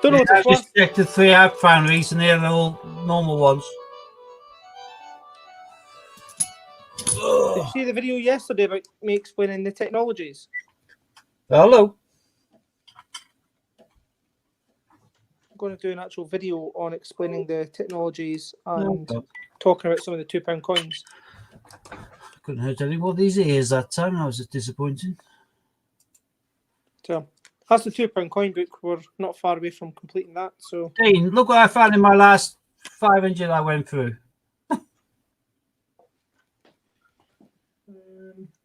[SPEAKER 2] Don't know what
[SPEAKER 1] I
[SPEAKER 2] it's worth.
[SPEAKER 1] just checked the 3 I've found recently, they're all normal ones.
[SPEAKER 2] Did you see the video yesterday about me explaining the technologies?
[SPEAKER 1] Hello.
[SPEAKER 2] I'm going to do an actual video on explaining the technologies and
[SPEAKER 1] No,
[SPEAKER 2] talking about some of the £2 coins.
[SPEAKER 1] couldn't hurt anybody's ears that time. I was just disappointed.
[SPEAKER 2] So that's the £2 coin book. We're not far away from completing that. So
[SPEAKER 1] Dean, look what I found in my last 500 I went through.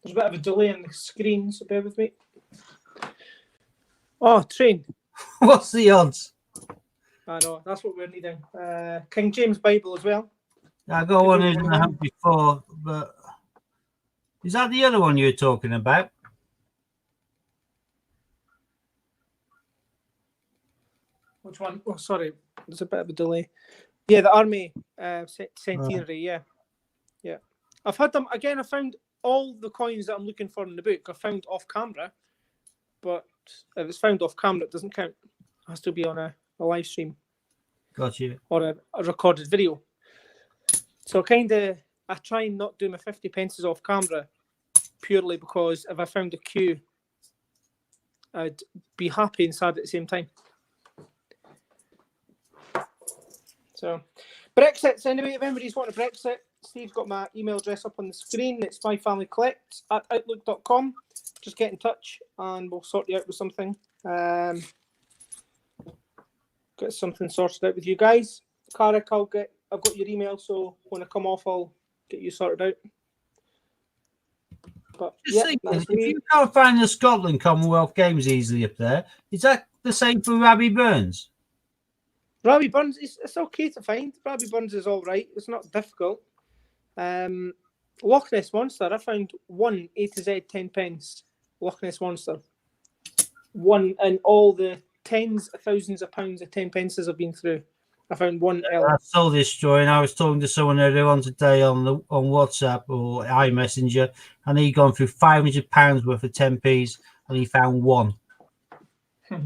[SPEAKER 2] there's a bit of a delay on the screen, so bear with me. Oh, train.
[SPEAKER 1] What's the odds?
[SPEAKER 2] I know, that's what we're needing. King James Bible as well.
[SPEAKER 1] I got one in the hunt before, but is that the other one you're talking about?
[SPEAKER 2] Which one? Oh, sorry. There's a bit of a delay. Yeah, the army centenary. Yeah. Yeah. I've had them again. I found all the coins that I'm looking for in the book. I found off camera, but if it's found off camera, it doesn't count. It has to be on a live stream.
[SPEAKER 1] Got you.
[SPEAKER 2] Or a recorded video. So I try and not do my 50 pences off camera purely because if I found a queue, I'd be happy and sad at the same time. So, Brexits anyway. If anybody's wanting a Brexit, Steve's got my email address up on the screen. It's myfamilycollects@outlook.com. Just get in touch and we'll sort you out with something. Get something sorted out with you guys. Carrick, I've got your email, so when I come off, I'll get you sorted out. But
[SPEAKER 1] Just
[SPEAKER 2] yeah,
[SPEAKER 1] thinking,
[SPEAKER 2] that's
[SPEAKER 1] if
[SPEAKER 2] me.
[SPEAKER 1] you can't find the Scotland Commonwealth Games easily up there, is that the same for Rabbie Burns?
[SPEAKER 2] Rabbie Burns, it's okay to find. Rabbie Burns is all right. It's not difficult. Loch Ness Monster, I found one A to Z 10 pence Loch Ness Monster. One, and all the tens of thousands of pounds of 10 pences I've been through. I found one L.
[SPEAKER 1] I saw this story, and I was talking to someone earlier on today on WhatsApp or iMessenger, and he'd gone through £500 worth of 10p's, and he found one.
[SPEAKER 2] It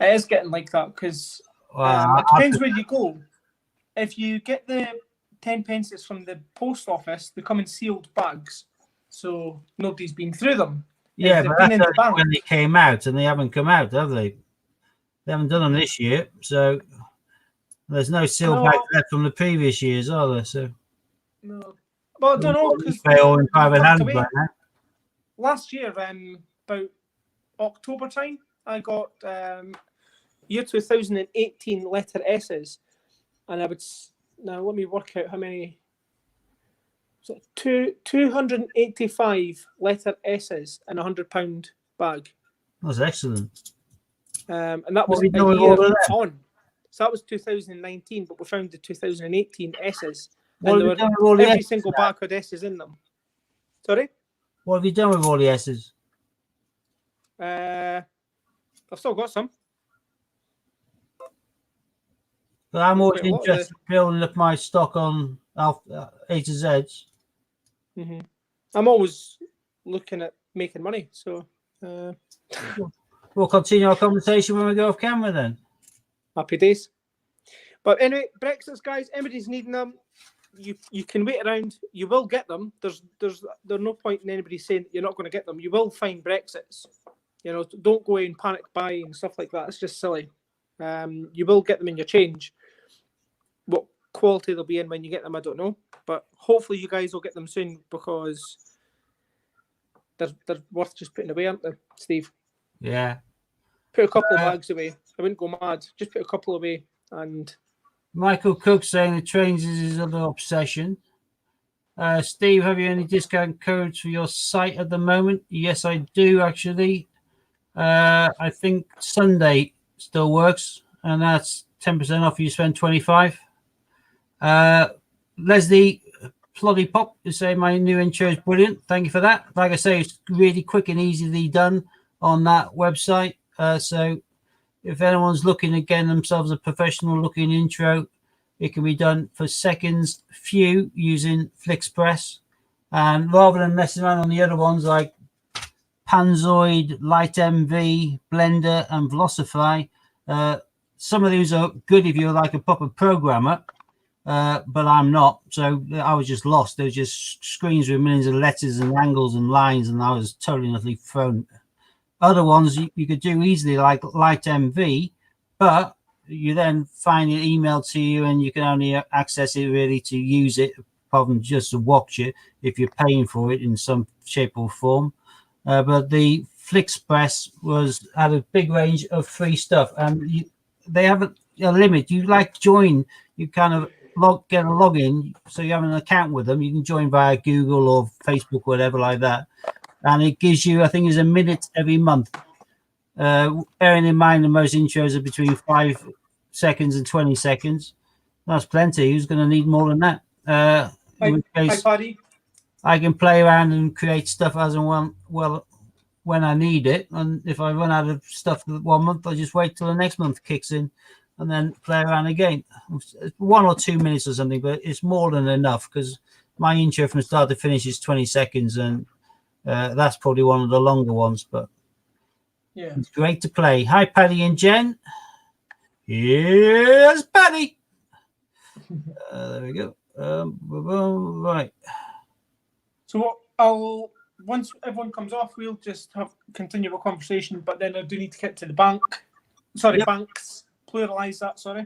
[SPEAKER 2] is getting like that because it depends where you go. If you get the 10 pences from the post office, they come in sealed bags, so nobody's been through them.
[SPEAKER 1] Yeah, but that's when they came out, and they haven't come out, have they? They haven't done them this year, so there's no sealed bags left from the previous years, are there? So
[SPEAKER 2] no, well, I don't know because
[SPEAKER 1] they all in private hands right now.
[SPEAKER 2] Last year, about October time, I got year 2018 letter S's, and I would now let me work out how many. So 285 letter S's in a £100 bag.
[SPEAKER 1] That's excellent.
[SPEAKER 2] And that was a year on. So that was 2019, but we found the 2018 S's. And every single bag had S's in them. Sorry?
[SPEAKER 1] What have you done with all the S's?
[SPEAKER 2] I've still got some.
[SPEAKER 1] But I'm always interested in building up my stock on A to Z's.
[SPEAKER 2] Mm-hmm. I'm always looking at making money, so
[SPEAKER 1] we'll continue our conversation when we go off camera then.
[SPEAKER 2] Happy days. But anyway, Brexits, guys, everybody's needing them. You can wait around. You will get them. There's no point in anybody saying that you're not going to get them. You will find Brexits. You know, don't go and panic buy and stuff like that. It's just silly. You will get them in your change. quality they'll be in when you get them, I don't know. But hopefully you guys will get them soon, because they're worth just putting away, aren't they, Steve?
[SPEAKER 1] Yeah.
[SPEAKER 2] Put a couple of bags away. I wouldn't go mad. Just put a couple away. And
[SPEAKER 1] Michael Cook saying the trains is his other obsession. Steve, have you any discount codes for your site at the moment? Yes, I do, actually. I think Sunday still works, and that's 10% off. You spend 25. Leslie Ploddy Pop is saying my new intro is brilliant. Thank you for that. Like I say, it's really quick and easily done on that website. So if anyone's looking at getting themselves a professional looking intro, it can be done for seconds few using FlixPress. And rather than messing around on the other ones like Panzoid, Light MV, Blender, and Velocify, some of these are good if you're like a proper programmer, but I'm not. So I was just lost. There was just screens with millions of letters and angles and lines, and I was totally and utterly thrown. Other ones you could do easily, like Light MV, but you then find it emailed to you, and you can only access it really to use it, apart from just to watch it if you're paying for it in some shape or form. But the FlixPress had a big range of free stuff, and they have a limit. You like join, you kind of get a login, so you have an account with them. You can join via Google or Facebook, whatever like that, and it gives you, I think, it's a minute every month. Bearing in mind the most intros are between 5 seconds and 20 seconds. That's plenty. Who's going to need more than that? In which case, I can play around and create stuff as and when I need it. And if I run out of stuff for 1 month, I just wait till the next month kicks in and then play around again. 1 or 2 minutes or something, but it's more than enough, because my intro from start to finish is 20 seconds, and that's probably one of the longer ones, but yeah, it's great to play. Hi, Paddy and Jen. Here's Paddy. There we go. Right.
[SPEAKER 2] So once everyone comes off, we'll just continue a conversation. But then I do need to get to the bank. Sorry, yep. Banks. Pluralize that. Sorry.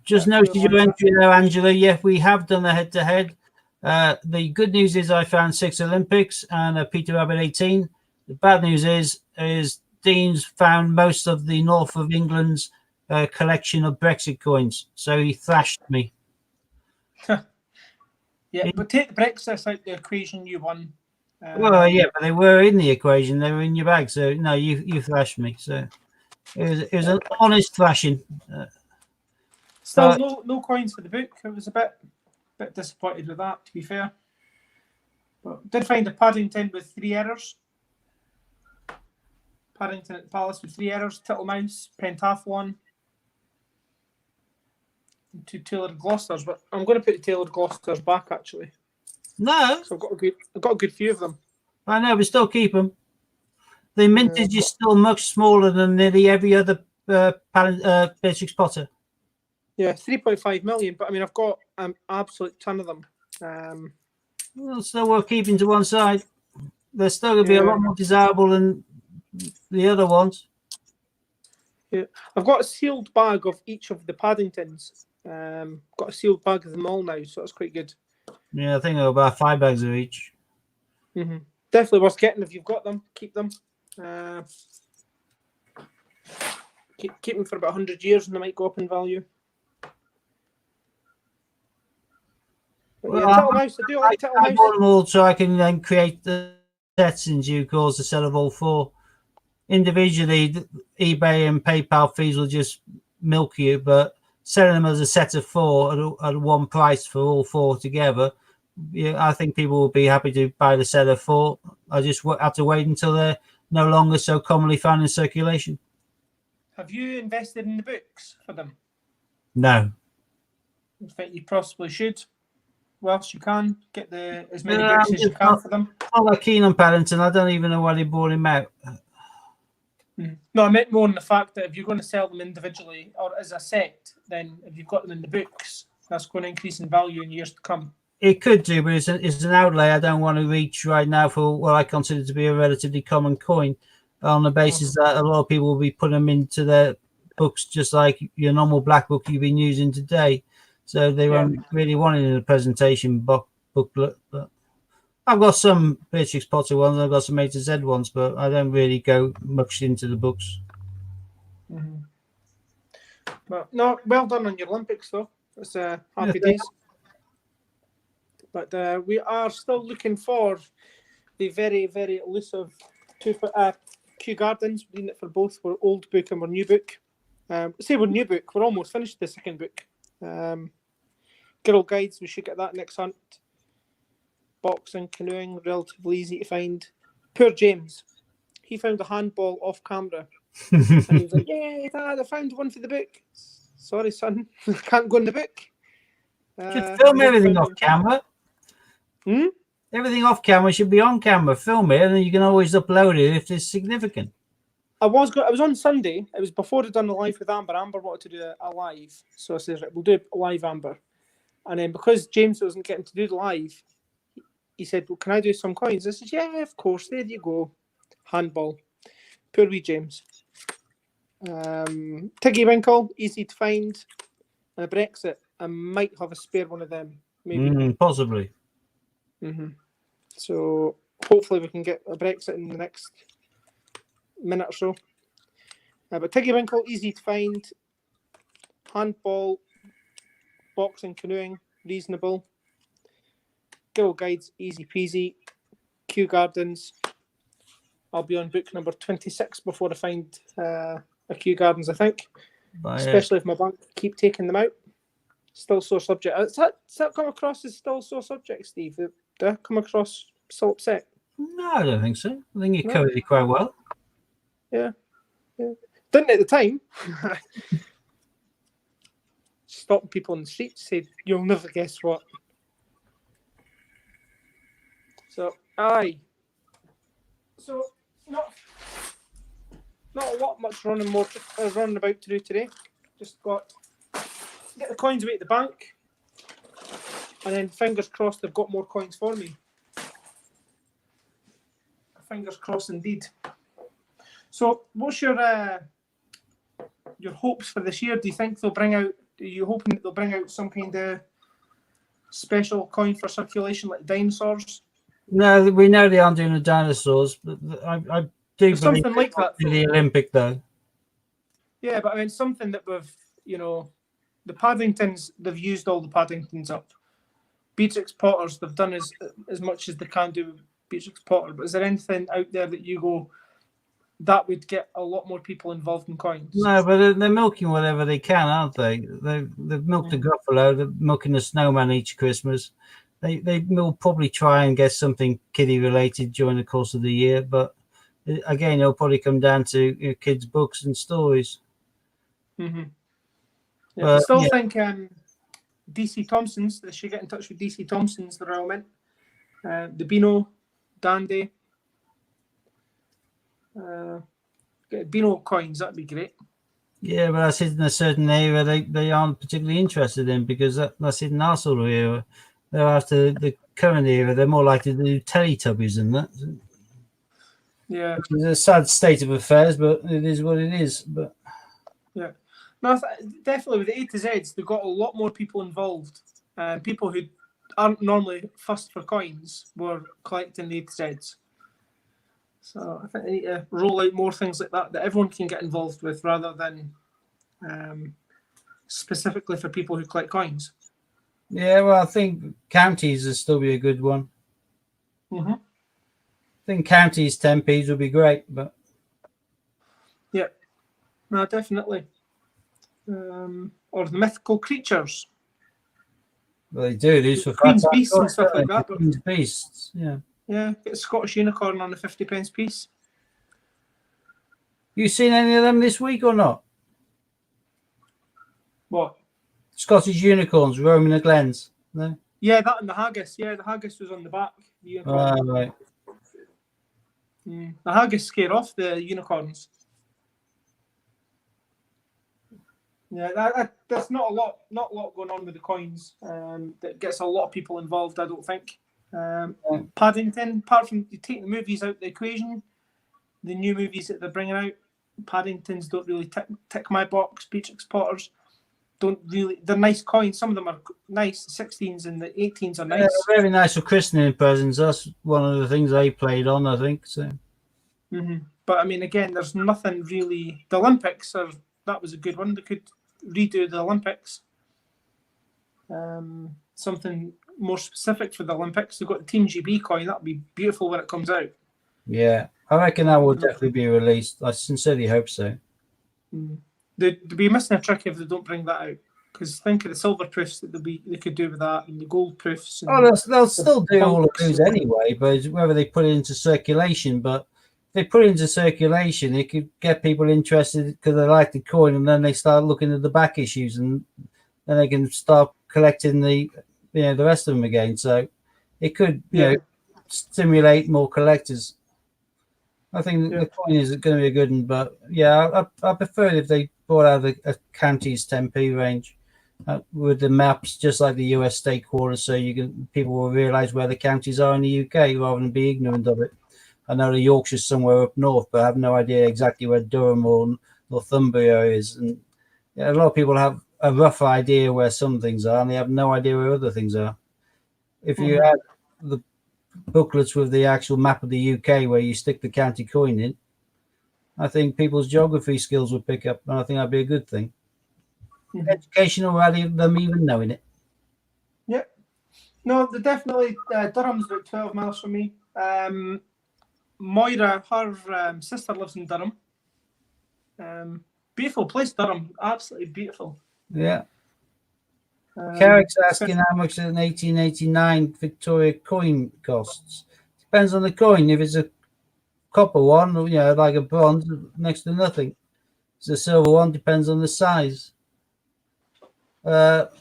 [SPEAKER 1] Just noted your entry there, Angela. Yeah, we have done a head-to-head. The good news is I found 6 Olympics and a Peter Rabbit 18. The bad news is Dean's found most of the north of England's collection of Brexit coins, so he thrashed me.
[SPEAKER 2] Yeah, but take the Brexit out the equation, you won.
[SPEAKER 1] Well, yeah, but they were in the equation; they were in your bag. So no, you thrashed me. So it was an honest thrashing.
[SPEAKER 2] Still, no coins for the book. I was a bit disappointed with that, to be fair. But did find a Paddington with 3 errors. Paddington at the Palace with 3 errors. Tittlemouse, Pentathlon, and 2 tailored Gloucesters. But I'm going to put the tailored Gloucesters back, actually.
[SPEAKER 1] No,
[SPEAKER 2] so I've got a good few of them.
[SPEAKER 1] I know, but still keep them. The mintage is still much smaller than nearly every other Beatrix Potter.
[SPEAKER 2] Yeah, 3.5 million. But I mean, I've got an absolute ton of them.
[SPEAKER 1] Well, still worth keeping to one side. They're still going to be a lot more desirable than the other ones.
[SPEAKER 2] Yeah, I've got a sealed bag of each of the Paddingtons. Got a sealed bag of them all now, so that's quite good.
[SPEAKER 1] Yeah, I think I'll buy 5 bags of each.
[SPEAKER 2] Mm-hmm. Definitely worth getting if you've got them. Keep them. Keep them for about 100 years, and they might go up in value. But
[SPEAKER 1] well,
[SPEAKER 2] yeah, Tittlemouse, I do like Tittlemouse.
[SPEAKER 1] I bought them all so I can then create the sets in due course to sell of all 4. Individually, eBay and PayPal fees will just milk you, but selling them as a set of 4 at one price for all 4 together, yeah, I think people will be happy to buy the set of 4. I just have to wait until they're no longer so commonly found in circulation.
[SPEAKER 2] Have you invested in the books for them?
[SPEAKER 1] No.
[SPEAKER 2] In fact, you possibly should. Whilst you can, get as many books as you can for them.
[SPEAKER 1] I'm not keen on Paddington. I don't even know why they bought him out.
[SPEAKER 2] No, I meant more on the fact that if you're going to sell them individually or as a set, then if you've got them in the books, that's going to increase in value in years to come.
[SPEAKER 1] It could do, but it's an outlay I don't want to reach right now for what I consider to be a relatively common coin, on the basis that a lot of people will be putting them into their books just like your normal black book you've been using today. So they weren't really wanting a presentation booklet. But I've got some Beatrix Potter ones, I've got some A to Z ones, but I don't really go much into the books.
[SPEAKER 2] Mm-hmm. But no, well done on your Olympics though. It's happy days. But we are still looking for the very, very elusive Kew Gardens. We're doing it for both. We're old book and we're new book. Say we're new book. We're almost finished the second book. Girl Guides, we should get that next hunt. Boxing, canoeing, relatively easy to find. Poor James. He found a handball off camera. And he was like, "Yay, Dad, I found one for the book." Sorry, son. Can't go in the book.
[SPEAKER 1] Should film everything off camera. Everything off camera should be on camera. Film it, and then you can always upload it if it's significant.
[SPEAKER 2] I was on Sunday. It was before I'd done the live with Amber. Amber wanted to do a live, so I said, "Right, we'll do a live, Amber." And then because James wasn't getting to do the live, he said, "Well, can I do some coins?" I said, "Yeah, of course. There you go. Handball." Poor wee James. Tiggy Winkle, easy to find. And a Brexit, I might have a spare one of them. Maybe.
[SPEAKER 1] Possibly.
[SPEAKER 2] So hopefully we can get a Brexit in the next minute or so. But Tiggy Winkle, easy to find. Handball, boxing, canoeing, reasonable. Girl Guides, easy peasy. Kew Gardens. I'll be on book number 26 before I find a Kew Gardens, I think. Especially if my bank keep taking them out. Still sore subject. Does that come across as still sore subject, Steve? Did I come across still upset?
[SPEAKER 1] No, I don't think so. I think you covered it quite well.
[SPEAKER 2] Yeah. Didn't at the time. Stopping people on the street, said, "You'll never guess what." So, aye. So, not a lot much running about to do today. Just get the coins away at the bank, and then fingers crossed they've got more coins for me. Fingers crossed indeed. So, what's your hopes for this year? Do you think they'll bring out? Are you hoping that they'll bring out some kind of special coin for circulation like dinosaurs?
[SPEAKER 1] No, we know they aren't doing the dinosaurs, but I do believe
[SPEAKER 2] something like that
[SPEAKER 1] in the Olympic though.
[SPEAKER 2] Yeah, but I mean something that we've, the Paddingtons, they've used all the Paddingtons up. Beatrix Potters, they've done as much as they can do with Beatrix Potter. But is there anything out there that you go, that would get a lot more people involved in coins?
[SPEAKER 1] No, but they're milking whatever they can, aren't they? They've milked the Gruffalo, they're milking the snowman each Christmas. They will probably try and get something kiddie related during the course of the year, but again, it'll probably come down to kids' books and stories.
[SPEAKER 2] Yeah, I still think DC Thompson's, they should get in touch with DC Thompson's, the Royal Mint. The Beano, Dandy. Get Beano coins, that'd be great.
[SPEAKER 1] Yeah, but that's in a certain area they aren't particularly interested in, because that's in our sort of era. They're after the current era, they're more likely to do Teletubbies and that.
[SPEAKER 2] Yeah.
[SPEAKER 1] It's a sad state of affairs, but it is what it is. But
[SPEAKER 2] yeah. No, definitely with the A to Zs, they've got a lot more people involved. People who aren't normally fussed for coins were collecting the A to Zs. So I think they need to roll out more things like that everyone can get involved with, rather than specifically for people who collect coins.
[SPEAKER 1] Yeah, well, I think counties will still be a good one. I think counties 10p's would be great, but
[SPEAKER 2] yeah, no, definitely. Or the mythical creatures.
[SPEAKER 1] Well, they do these for
[SPEAKER 2] Queen's Beasts and stuff like that.
[SPEAKER 1] Queen's Beasts, yeah.
[SPEAKER 2] Yeah, get a Scottish unicorn on a 50p piece.
[SPEAKER 1] You seen any of them this week or not?
[SPEAKER 2] What?
[SPEAKER 1] Scottish unicorns roaming the glens. No?
[SPEAKER 2] Yeah, that and the haggis. Yeah, the haggis was on the back. The unicorn.
[SPEAKER 1] Right.
[SPEAKER 2] The haggis scare off the unicorns. Yeah, there's not a lot going on with the coins. That gets a lot of people involved, I don't think. Paddington, apart from you take the movies out of the equation, the new movies that they're bringing out, Paddingtons don't really tick my box. Beatrix Potters don't really. They're nice coins. Some of them are nice. The 16s and the 18s are nice.
[SPEAKER 1] Yeah, very nice for christening presents. That's one of the things I played on, I think. So.
[SPEAKER 2] But I mean, again, there's nothing really. The Olympics that was a good one. They could redo the Olympics. Something more specific for the Olympics. They've got the Team GB coin. That'll be beautiful when it comes out.
[SPEAKER 1] Yeah, I reckon that will definitely be released. I sincerely hope so.
[SPEAKER 2] They'd be missing a trick if they don't bring that out. Because think of the silver proofs that they could do with that, and the gold proofs. And
[SPEAKER 1] they'll still do all of those anyway, but whether they put it into circulation. But if they put it into circulation, it could get people interested because they like the coin, and then they start looking at the back issues, and then they can start collecting the rest of them again. So it could stimulate more collectors. I think the coin is going to be a good one, but I prefer it if they brought out a counties 10p range with the maps, just like the US state quarters, so people will realise where the counties are in the UK rather than be ignorant of it. I know the Yorkshire's somewhere up north, but I have no idea exactly where Durham or Northumbria is. And a lot of people have a rough idea where some things are, and they have no idea where other things are. If you had the booklets with the actual map of the UK where you stick the county coin in, I think people's geography skills would pick up, and I think that'd be a good thing. Educational rather than even knowing it.
[SPEAKER 2] Yeah. No, they're definitely Durham's about 12 miles from me. Moira, her sister lives in Durham. Beautiful place, Durham. Absolutely beautiful.
[SPEAKER 1] Yeah. Carrick's asking how much an 1889 Victoria coin costs. Depends on the coin. If it's a copper one, like a bronze, next to nothing. If it's a silver one, depends on the size. But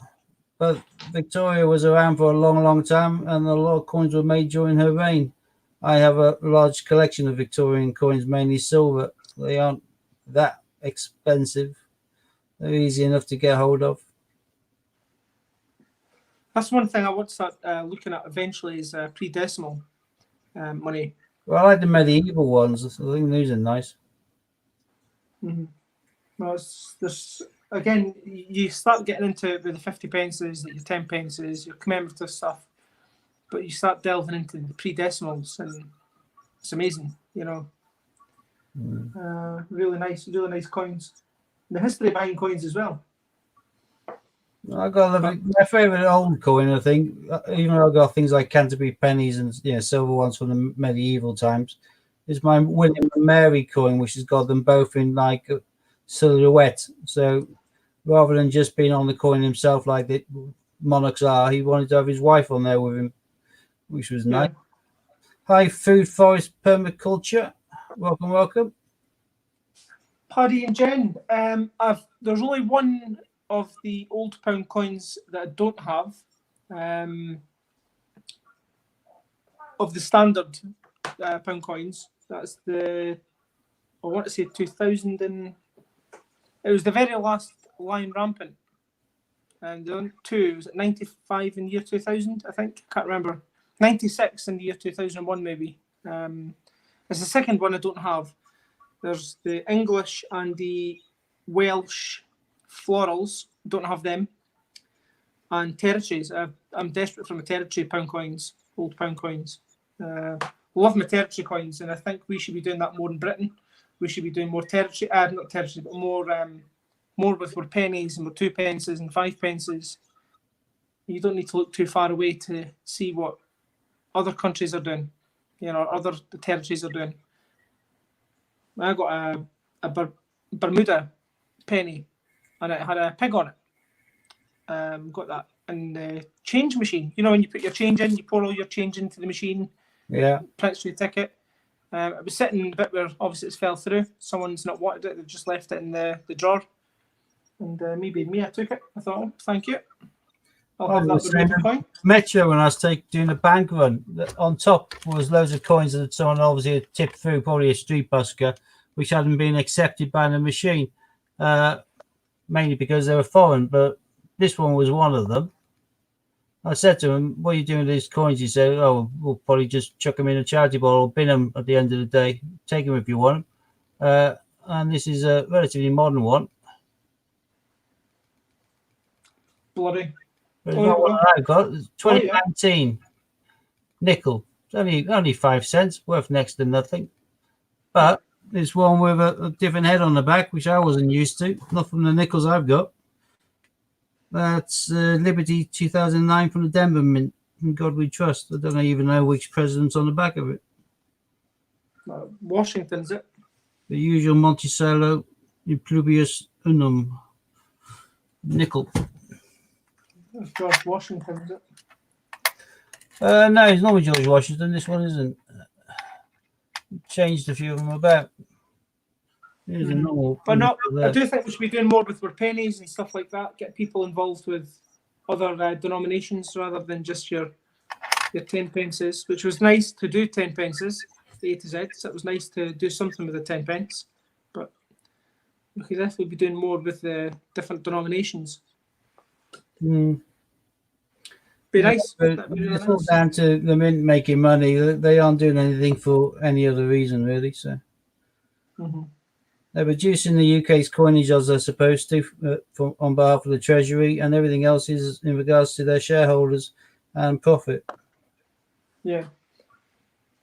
[SPEAKER 1] Victoria was around for a long, long time, and a lot of coins were made during her reign. I have a large collection of Victorian coins, mainly silver. They aren't that expensive. They're easy enough to get hold of.
[SPEAKER 2] That's one thing I want to start looking at eventually is pre-decimal money.
[SPEAKER 1] Well, I like the medieval ones. I think these are nice.
[SPEAKER 2] Well, again, you start getting into it with the 50 pences, your 10 pences, your commemorative stuff, but you start delving into the pre-decimals, and it's amazing, really nice coins. The history behind coins as well.
[SPEAKER 1] I got my favourite old coin, I think, even though I got things like Canterbury pennies and silver ones from the medieval times, is my William and Mary coin, which has got them both in like a silhouette. So rather than just being on the coin himself like the monarchs are, he wanted to have his wife on there with him, which was nice. Hi, Food Forest Permaculture. Welcome.
[SPEAKER 2] Paddy and Jen, there's only one of the old pound coins that I don't have, of the standard pound coins. That's I want to say 2000, and it was the very last Lion Rampant. And the other two, was it 95 in the year 2000, I think? I can't remember. 96 in the year 2001, maybe. It's the second one I don't have. There's the English and the Welsh florals, don't have them. And territories. I'm desperate for my territory pound coins, old pound coins. Love my territory coins, and I think we should be doing that more in Britain. We should be doing more territory, not territory, but more with our pennies and our 2 pences and 5 pences. You don't need to look too far away to see what other countries are doing, other territories are doing. I got a Bermuda penny, and it had a pig on it. Got that. And the change machine, when you put your change in, you pour all your change into the machine.
[SPEAKER 1] Yeah.
[SPEAKER 2] Prints your ticket. It was sitting in the bit where obviously it's fell through. Someone's not wanted it. They've just left it in the drawer. And maybe me, I took it. I thought, oh, thank you. I'll have that Bermuda coin.
[SPEAKER 1] Metro, when I was doing a bank run, on top was loads of coins that someone obviously had tipped through, probably a street busker, which hadn't been accepted by the machine, mainly because they were foreign, but this one was one of them. I said to him, what are you doing with these coins? He said, oh, we'll probably just chuck them in a charity bottle or bin them at the end of the day. Take them if you want them. and this is a relatively modern one.
[SPEAKER 2] Bloody.
[SPEAKER 1] But it's not what I've got. It's
[SPEAKER 2] Oh, yeah.
[SPEAKER 1] 2019 nickel. It's only 5 cents, worth next to nothing. But it's one with a different head on the back, which I wasn't used to. Not from the nickels I've got. That's Liberty 2009 from the Denver Mint. In God we trust. I don't even know which president's on the back of it.
[SPEAKER 2] Washington's it.
[SPEAKER 1] The usual Monticello Impluvius Unum nickel.
[SPEAKER 2] George Washington, is it?
[SPEAKER 1] No, it's not with George Washington. This one isn't. Changed a few of them about. Here's a normal.
[SPEAKER 2] But no, I do think we should be doing more with our pennies and stuff like that. Get people involved with other denominations rather than just your 10 pences, which was nice to do 10 pences, the A to Z. So it was nice to do something with the 10 pence. But we could definitely be doing more with the different denominations. Be nice.
[SPEAKER 1] But it's all down to the mint making money. They aren't doing anything for any other reason, really. So they're reducing the UK's coinage as they're supposed to on behalf of the Treasury, and everything else is in regards to their shareholders and profit.
[SPEAKER 2] Yeah.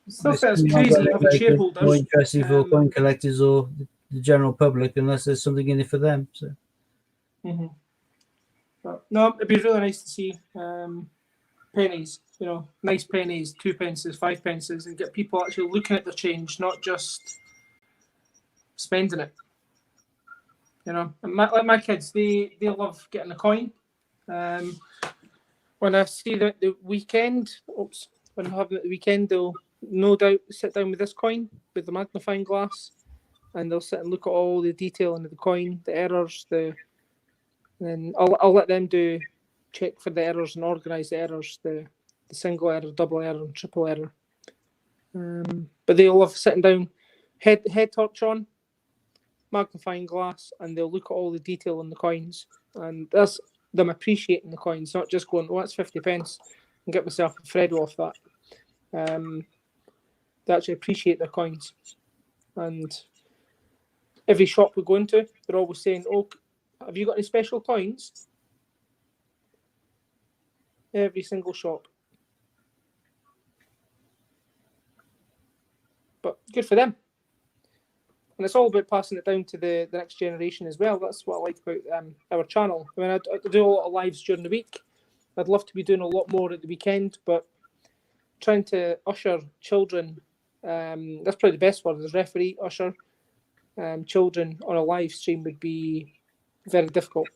[SPEAKER 2] Stuff that's crazy having shareholders.
[SPEAKER 1] More interesting for coin collectors or the general public, unless there's something in it for them. So.
[SPEAKER 2] But no, it'd be really nice to see pennies, nice pennies, 2 pences, 5 pences, and get people actually looking at the change, not just spending it. And like my kids, they love getting a coin. When I see the weekend, when I have it at the weekend, they'll no doubt sit down with this coin with the magnifying glass, and they'll sit and look at all the detail in the coin, the errors, and I'll let them check for the errors and organise the errors, the single error, double error, and triple error. But they love sitting down, head torch on, magnifying glass, and they'll look at all the detail in the coins, and that's them appreciating the coins, not just going, "Oh, that's 50 pence," and get myself a Freddo off that. They actually appreciate their coins, and every shop we go into, they're always saying, "Oh, have you got any special coins?" Every single shop. But good for them. And it's all about passing it down to the next generation as well. That's what I like about our channel. I mean, I do a lot of lives during the week. I'd love to be doing a lot more at the weekend, but trying to usher children, that's probably the best word, is referee, usher children on a live stream would be very difficult.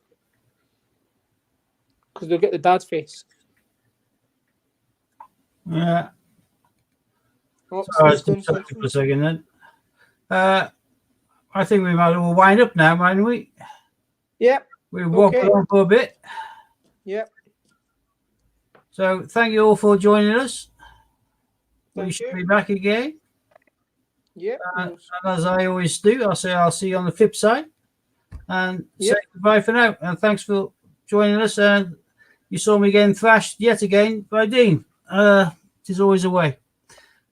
[SPEAKER 2] Because they'll get the dad face.
[SPEAKER 1] Yeah.
[SPEAKER 2] Oh,
[SPEAKER 1] Sorry, for a second then. I think we might all wind up now, mightn't we?
[SPEAKER 2] Yep.
[SPEAKER 1] We've walked on for a bit.
[SPEAKER 2] Yep.
[SPEAKER 1] So thank you all for joining us.
[SPEAKER 2] We
[SPEAKER 1] should be back again.
[SPEAKER 2] Yep.
[SPEAKER 1] And as I always do, I'll see you on the flip side. And say goodbye for now. And thanks for joining us. And you saw me getting thrashed yet again by Dean. It is always a way.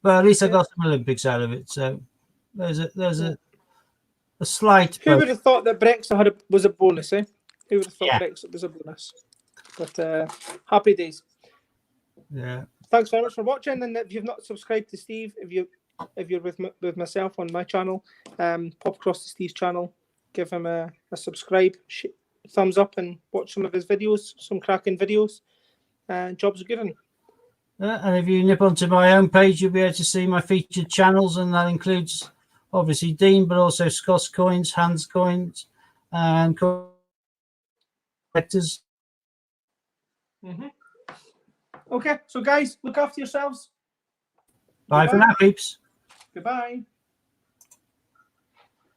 [SPEAKER 1] But at least I got some Olympics out of it. So there's a slight.
[SPEAKER 2] Who would have thought that Brexit was a bonus, eh? Who would have thought Brexit was a bonus? But happy days.
[SPEAKER 1] Yeah.
[SPEAKER 2] Thanks very much for watching. And if you've not subscribed to Steve, if you're with myself on my channel, pop across to Steve's channel, give him a subscribe, thumbs up, and watch some of his videos, some cracking videos. Jobs are good on.
[SPEAKER 1] And if you nip onto my own page, you'll be able to see my featured channels, and that includes obviously Dean, but also Scott's Coins, Hans Coins, and collectors.
[SPEAKER 2] Okay, so guys, look after yourselves.
[SPEAKER 1] Bye for now, peeps.
[SPEAKER 2] Goodbye.